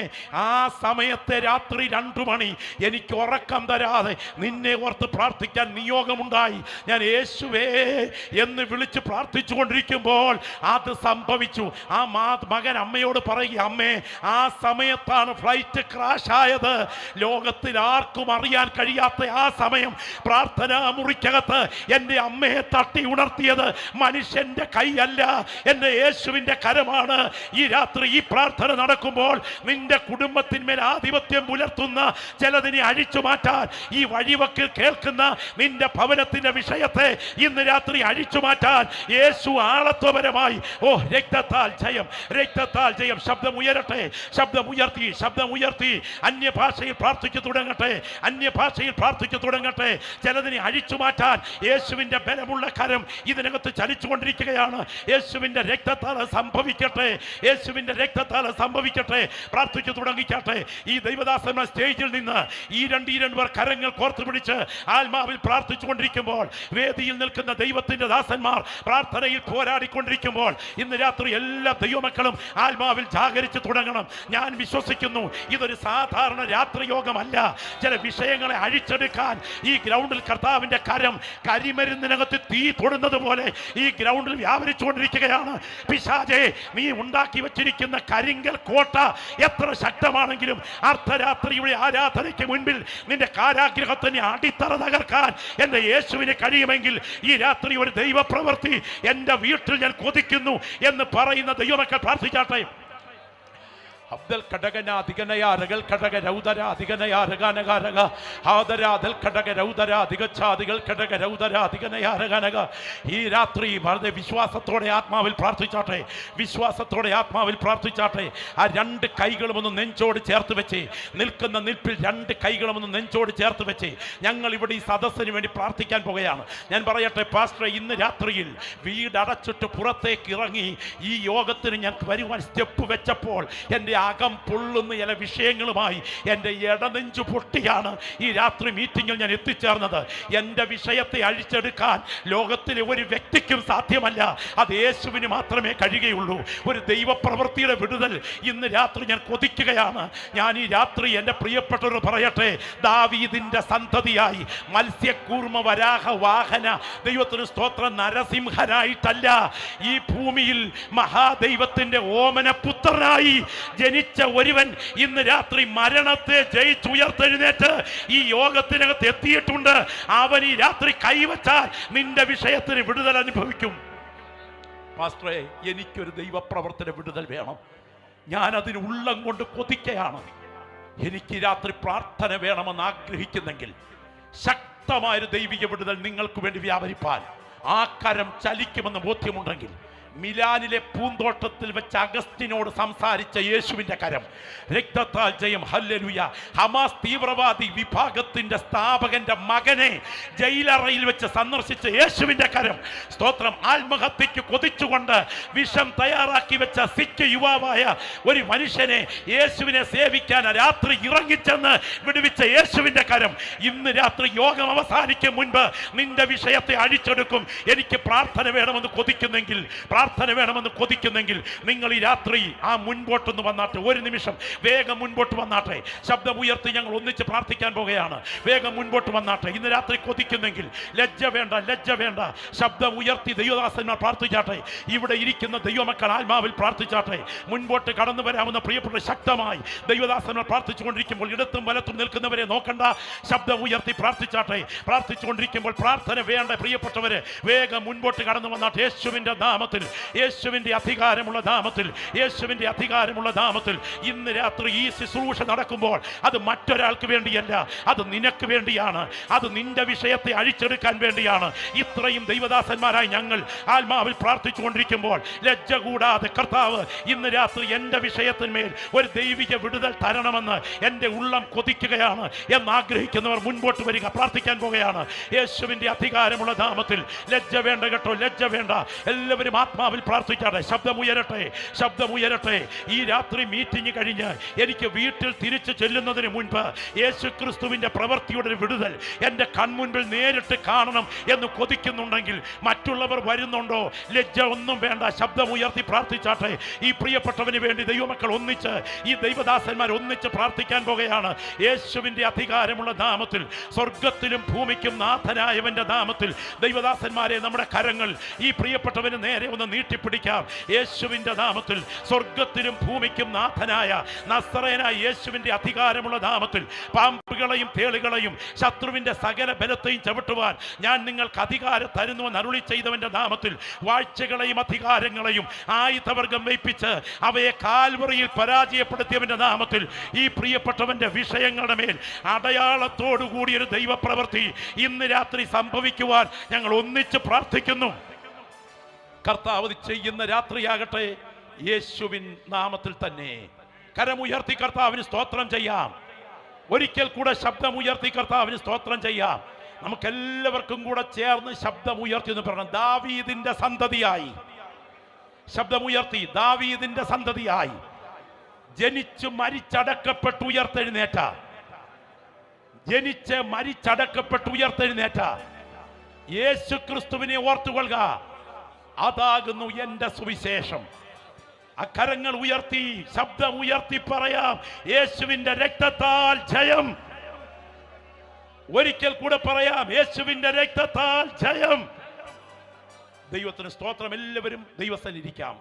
ആ സമയത്തെ രാത്രി 2 മണി എനിക്ക് ഉറക്കം തരാതെ നിന്നെ ഓർത്ത് പ്രാർത്ഥിക്കാൻ നിയോഗമുണ്ടായി. ഞാൻ യേശുവേ എന്ന് വിളിച്ച് പ്രാർത്ഥിച്ചു കൊണ്ടിരിക്കുമ്പോൾ അത് സംഭവിച്ചു. ആ മകൻ അമ്മയോട് പറയുക, അമ്മേ, ആ സമയത്താണ് ഫ്ലൈറ്റ് ക്രാഷ് ആയത്. ലോകത്തിൽ ആർക്കും അറിയാൻ കഴിയാത്ത ആ സമയം പ്രാർത്ഥനാ മുറിക്കകത്ത് എൻ്റെ അമ്മയെ തട്ടി ഉണർത്തിയത് മനുഷ്യന്റെ കൈയല്ല, എൻ്റെ യേശുവിൻ്റെ കരമാണ്. ഈ രാത്രി ഈ പ്രാർത്ഥന നടക്കുമ്പോൾ നിന്റെ കുടുംബത്തിന്മേൽ ആധിപത്യം പുലർത്തുന്ന ചിലതിനെ അഴിച്ചു മാറ്റാൻ, ഈ വഴിവക്കിൽ കേൾക്കുന്ന നിന്റെ ഭവനത്തിന്റെ വിഷയത്തെ ഇന്ന് രാത്രി അഴിച്ചു മാറ്റാൻ യേശു ആളത്വപരമായി. ഓ രക്തത്താൽ ജയം, രക്തത്താൽ ജയം. ശബ്ദം ഉയരട്ടെ, ശബ്ദം ഉയർത്തി, ശബ്ദം ഉയർത്തി. അന്യഭാഷയിൽ പ്രാർത്ഥിച്ചു തുടങ്ങട്ടെ, അന്യഭാഷയിൽ പ്രാർത്ഥിച്ചു തുടങ്ങട്ടെ. ചിലതിനെ അഴിച്ചു മാറ്റാൻ യേശുവിന്റെ ബലമുള്ള കരം ഇതിനകത്ത് ചലിച്ചുകൊണ്ടിരിക്കുകയാണ്. യേശുവിന്റെ രക്തത്താൽ സംഭവിക്കട്ടെ, യേശുവിന്റെ രക്തത്താൽ സംഭവിക്കട്ടെ. പ്രാർത്ഥിച്ചു തുടങ്ങിക്കട്ടെ. ഈ ദൈവദാസന്മാർ സ്റ്റേജിൽ നിന്ന് ഈ രണ്ട് പേർ കരങ്ങൾ കോർത്തു പിടിച്ച് ആത്മാവിൽ പ്രാർത്ഥിച്ചു കൊണ്ടിരിക്കുമ്പോൾ, വേദിയിൽ നിൽക്കുന്ന ദൈവത്തിന്റെ ദാസന്മാർ പ്രാർത്ഥനയിൽ പോരാടിക്കൊണ്ടിരിക്കുമ്പോൾ, ഇന്ന് രാത്രി എല്ലാ ദൈവമക്കളും ആത്മാവിൽ ജാഗരിച്ചു തുടങ്ങണം. ഞാൻ വിശ്വസിക്കുന്നു ഇതൊരു സാധാരണ രാത്രി യോഗമല്ല. ചില വിഷയങ്ങളെ അഴിച്ചെടുക്കാൻ ഈ ഗ്രൗണ്ടിൽ കർത്താവിന്റെ കരം കരിമരുന്നിനകത്ത് തീ തൊടുന്നത് പോലെ ഈ ഗ്രൗണ്ടിൽ വ്യാപരിച്ചുകൊണ്ടിരിക്കുകയാണ്. പിശാചേ, നീ ഉണ്ടാക്കി വെച്ചിരിക്കുന്ന കരിങ്കൽ കോട്ട എത്ര ശക്തമാണെങ്കിലും അർദ്ധരാത്രിയുടെ ആരാധനയ്ക്ക് മുൻപിൽ നിന്റെ കാരാഗ്രഹത്തിനെ അടിത്തറ തകർക്കാൻ എന്റെ യേശുവിന് കഴിയുമെങ്കിൽ ഈ രാത്രി ഒരു ദൈവപ്രവൃത്തി എന്റെ വീട്ടിൽ ഞാൻ കൊതിക്കുന്നു എന്ന് പറയുന്ന ദൈവമക്കൾ പ്രാർത്ഥിച്ചാട്ടെ. അബ്ദൽ ഘടകന അധികനയ രകൾ ഘടക രൗദര അധികനയ രഗാനകാരക ആദരാദൽ ഘടക രൗദര അധികച്ചാദികൾ ഘടക രൗദര അധികനയ രഗാനക. ഈ രാത്രി വളരെ വിശ്വാസത്തോടെ ആത്മാവിൽ പ്രാർത്ഥിച്ചാട്ടെ, വിശ്വാസത്തോടെ ആത്മാവിൽ പ്രാർത്ഥിച്ചാട്ടെ. ആ രണ്ട് കൈകളും ഒന്ന് നെഞ്ചോട് ചേർത്ത് വെച്ച്, നിൽക്കുന്ന നിൽപ്പിൽ രണ്ട് കൈകളും ഒന്ന് നെഞ്ചോട് ചേർത്ത് വെച്ച് ഞങ്ങൾ ഇവിടെ ഈ സദസ്സിന് വേണ്ടി പ്രാർത്ഥിക്കാൻ പോകുകയാണ്. ഞാൻ പറയട്ടെ പാസ്റ്ററെ, ഇന്ന് രാത്രിയിൽ വീടടച്ചിട്ട് പുറത്തേക്ക് ഇറങ്ങി ഈ യോഗത്തിന് ഞാൻ വരുവാൻ സ്റ്റെപ്പ് വെച്ചപ്പോൾ എൻ്റെ അകം പൊള്ളുന്ന ചില വിഷയങ്ങളുമായി എൻ്റെ ഇടനെഞ്ചു പൊട്ടിയാണ് ഈ രാത്രി മീറ്റിങ്ങിൽ ഞാൻ എത്തിച്ചേർന്നത്. എൻ്റെ വിഷയത്തെ അഴിച്ചെടുക്കാൻ ലോകത്തിലെ ഒരു വ്യക്തിക്കും സാധ്യമല്ല, അത് യേശുവിന് മാത്രമേ കഴിയുകയുള്ളൂ. ഒരു ദൈവപ്രവൃത്തിയുടെ വിടുതൽ ഇന്ന് രാത്രി ഞാൻ കൊതിക്കുകയാണ്. ഞാൻ ഈ രാത്രി എൻ്റെ പ്രിയപ്പെട്ടവർ പറയട്ടെ, ദാവീദിൻ്റെ സന്തതിയായി മത്സ്യക്കൂർമ്മ വരാഹ വാഹന ദൈവത്തിന് സ്തോത്രം നരസിംഹനായിട്ടല്ല, ഈ ഭൂമിയിൽ മഹാദൈവത്തിൻ്റെ ഓമന പുത്രനായി ജനിച്ച ഒരുവൻ ഇന്ന് രാത്രി മരണത്തെ ജയിച്ചുയർത്തെഴുന്നേറ്റ് ഈ യോഗത്തിനകത്ത് എത്തിയിട്ടുണ്ട്. അവൻ ഈ രാത്രി കൈവച്ചാൽ നിന്റെ വിഷയത്തിന് വിടുതൽ അനുഭവിക്കും. പാസ്റ്ററെ, എനിക്കൊരു ദൈവപ്രവർത്തന വിടുതൽ വേണം. ഞാൻ അതിന് ഉള്ളം കൊണ്ട് കൊതിക്കുകയാണ്. എനിക്ക് രാത്രി പ്രാർത്ഥന വേണമെന്ന് ആഗ്രഹിക്കുന്നെങ്കിൽ ശക്തമായൊരു ദൈവിക വിടുതൽ നിങ്ങൾക്ക് വേണ്ടി വ്യാപരിപ്പാൻ ആ കരം ചലിക്കുമെന്ന് ബോധ്യമുണ്ടെങ്കിൽ മിലാനിലെ പൂന്തോട്ടത്തിൽ വെച്ച് അഗസ്റ്റിനോട് സംസാരിച്ച യേശുവിന്റെ കരം, രക്തത്താൽ ജയം, ഹല്ലേലൂയ. ഹമാസ് തീവ്രവാദി വിഭാഗത്തിന്റെ സ്ഥാപകന്റെ മകനെ ജയിലറയിൽ വെച്ച് സന്ദർശിച്ച യേശുവിന്റെ കരം, സ്തോത്രം. ആത്മഹത്യക്ക് കൊതിച്ചുകൊണ്ട് വിഷം തയ്യാറാക്കി വെച്ച സിഖ് യുവാവായ ഒരു മനുഷ്യനെ യേശുവിനെ സേവിക്കാൻ രാത്രി ഇറങ്ങിച്ചെന്ന് വിടുവിച്ച യേശുവിന്റെ കരം ഇന്ന് രാത്രി യോഗം അവസാനിക്കും മുൻപ് നിന്റെ വിഷയത്തെ അഴിച്ചെടുക്കും. എനിക്ക് പ്രാർത്ഥന വേണമെന്ന് കൊതിക്കുന്നെങ്കിൽ, പ്രാർത്ഥന വേണമെന്ന് കൊതിക്കുന്നെങ്കിൽ നിങ്ങൾ ഈ രാത്രി ആ മുൻപോട്ടൊന്ന് വന്നാട്ടെ. ഒരു നിമിഷം വേഗം മുൻപോട്ട് വന്നാട്ടെ. ശബ്ദം ഉയർത്തി ഞങ്ങൾ ഒന്നിച്ച് പ്രാർത്ഥിക്കാൻ പോകുകയാണ്. വേഗം മുൻപോട്ട് വന്നാട്ടെ. ഇന്ന് രാത്രി കൊതിക്കുന്നെങ്കിൽ ലജ്ജ വേണ്ട, ലജ്ജ വേണ്ട. ശബ്ദം ഉയർത്തി ദൈവദാസന്മാർ പ്രാർത്ഥിച്ചാട്ടെ. ഇവിടെ ഇരിക്കുന്ന ദൈവമക്കൾ ആത്മാവിൽ പ്രാർത്ഥിച്ചാട്ടെ. മുൻപോട്ട് കടന്നു വരാമെന്ന പ്രിയപ്പെട്ട ശക്തമായി ദൈവദാസന്മാർ പ്രാർത്ഥിച്ചുകൊണ്ടിരിക്കുമ്പോൾ ഇടത്തും വലത്തും നിൽക്കുന്നവരെ നോക്കണ്ട, ശബ്ദം ഉയർത്തി പ്രാർത്ഥിച്ചാട്ടെ. പ്രാർത്ഥിച്ചുകൊണ്ടിരിക്കുമ്പോൾ പ്രാർത്ഥന വേണ്ട പ്രിയപ്പെട്ടവരെ വേഗം മുൻപോട്ട് കടന്നു വന്നാട്ടെ. യേശുവിന്റെ നാമത്തിൽ, യേശുവിന്റെ അധികാരമുള്ള നാമത്തിൽ, യേശുവിന്റെ അധികാരമുള്ള നാമത്തിൽ ഇന്ന് രാത്രി ഈ ശുശ്രൂഷ നടക്കുമ്പോൾ അത് മറ്റൊരാൾക്ക് വേണ്ടിയല്ല, അത് നിനക്ക് വേണ്ടിയാണ്. അത് നിന്റെ വിഷയത്തെ അഴിച്ചെടുക്കാൻ വേണ്ടിയാണ്. ഇത്രയും ദൈവദാസന്മാരായി ഞങ്ങൾ ആത്മാവിൽ പ്രാർത്ഥിച്ചുകൊണ്ടിരിക്കുമ്പോൾ ലജ്ജ കൂടാതെ കർത്താവ് ഇന്ന് രാത്രി എൻ്റെ വിഷയത്തിന്മേൽ ഒരു ദൈവിക വിടുതൽ തരണമെന്ന് എൻ്റെ ഉള്ളം കൊതിക്കുകയാണ് എന്നാഗ്രഹിക്കുന്നവർ മുൻപോട്ട് വരിക. പ്രാർത്ഥിക്കാൻ പോകുകയാണ്. യേശുവിന്റെ അധികാരമുള്ള നാമത്തിൽ ലജ്ജ വേണ്ട കേട്ടോ, ലജ്ജ വേണ്ട. എല്ലാവരും ആത്മാവിൽ പ്രാർത്ഥിക്കാതെ ശബ്ദമുയരട്ടെ, ശബ്ദമുയരട്ടെ. ഈ രാത്രി മീറ്റിംഗ് കഴിഞ്ഞ് എനിക്ക് വീട്ടിൽ തിരിച്ചു ചെല്ലുന്നതിന് മുൻപ് യേശു ക്രിസ്തുവിന്റെ പ്രവൃത്തിയുടെ വിടുതൽ എൻ്റെ കൺമുൻപിൽ നേരിട്ട് കാണണം എന്ന് കൊതിക്കുന്നുണ്ടെങ്കിൽ മറ്റുള്ളവർ വരുന്നുണ്ടോ? ലജ്ജ ഒന്നും വേണ്ട. ശബ്ദമുയർത്തി പ്രാർത്ഥിച്ചാട്ടെ. ഈ പ്രിയപ്പെട്ടവന് വേണ്ടി ദൈവമക്കൾ ഒന്നിച്ച്, ഈ ദൈവദാസന്മാർ ഒന്നിച്ച് പ്രാർത്ഥിക്കാൻ പോകുകയാണ്. യേശുവിന്റെ അധികാരമുള്ള നാമത്തിൽ, സ്വർഗത്തിലും ഭൂമിക്കും നാഥനായവന്റെ നാമത്തിൽ ദൈവദാസന്മാരെ നമ്മുടെ കരങ്ങൾ ഈ പ്രിയപ്പെട്ടവന് നേരെ ഒന്ന് നീട്ടിപ്പിടിക്കാം. യേശുവിന്റെ നാമത്തിൽ, സ്വർഗത്തിലും ഭൂമിക്കും നാഥനായ നസറേനായ യേശുവിന്റെ അധികാരമുള്ള നാമത്തിൽ പാമ്പുകളെയും തേളുകളെയും ശത്രുവിന്റെ സകല ബലത്തെയും ചവിട്ടുവാൻ ഞാൻ നിങ്ങൾക്ക് അധികാരം തരുന്നുവെന്ന് അരുളി ചെയ്തവന്റെ നാമത്തിൽ വാഴ്ചകളെയും അധികാരങ്ങളെയും ആയുധവർഗം വയ്പ്പിച്ച് അവയെ കാൽവറിയിൽ പരാജയപ്പെടുത്തിയവന്റെ നാമത്തിൽ ഈ പ്രിയപ്പെട്ടവന്റെ വിഷയങ്ങളുടെ മേൽ അടയാളത്തോടു കൂടിയൊരു ദൈവപ്രവൃത്തി ഇന്ന് രാത്രി സംഭവിക്കുവാൻ ഞങ്ങൾ ഒന്നിച്ച് പ്രാർത്ഥിക്കുന്നു. കർത്താവ് ചെയ്യുന്ന രാത്രിയാകട്ടെ യേശുവിൻ നാമത്തിൽ തന്നെ. കരമുയർത്തി കർത്താവിന് സ്തോത്രം ചെയ്യാം. ഒരിക്കൽ കൂടെ ശബ്ദമുയർത്തി കർത്താവിന് സ്തോത്രം ചെയ്യാം. നമുക്കെല്ലാവർക്കും കൂടെ ചേർന്ന് ശബ്ദമുയർത്തി എന്ന് പറയണം. ദാവീദിന്റെ സന്തതിയായി, ശബ്ദമുയർത്തി, ദാവീദിന്റെ സന്തതിയായി ജനിച്ച് മരിച്ചടക്കപ്പെട്ട് ഉയർത്തെഴുന്നേറ്റ, ജനിച്ച് മരിച്ചടക്കപ്പെട്ട് ഉയർത്തെഴുന്നേറ്റ യേശു ക്രിസ്തുവിനെ ഓർത്തുകൊള്ളുക. അതാകുന്നു എൻ്റെ സുവിശേഷം. കരങ്ങൾ ഉയർത്തി, ശബ്ദം ഉയർത്തി പറയാം, യേശുവിന്റെ രക്തത്താൽ ജയം. ഒരിക്കൽ കൂടെ പറയാം, യേശുവിന്റെ രക്തത്താൽ ജയം. ദൈവത്തിന് സ്തോത്രം. എല്ലാവരും ദൈവസ്ഥനിരിക്കാം.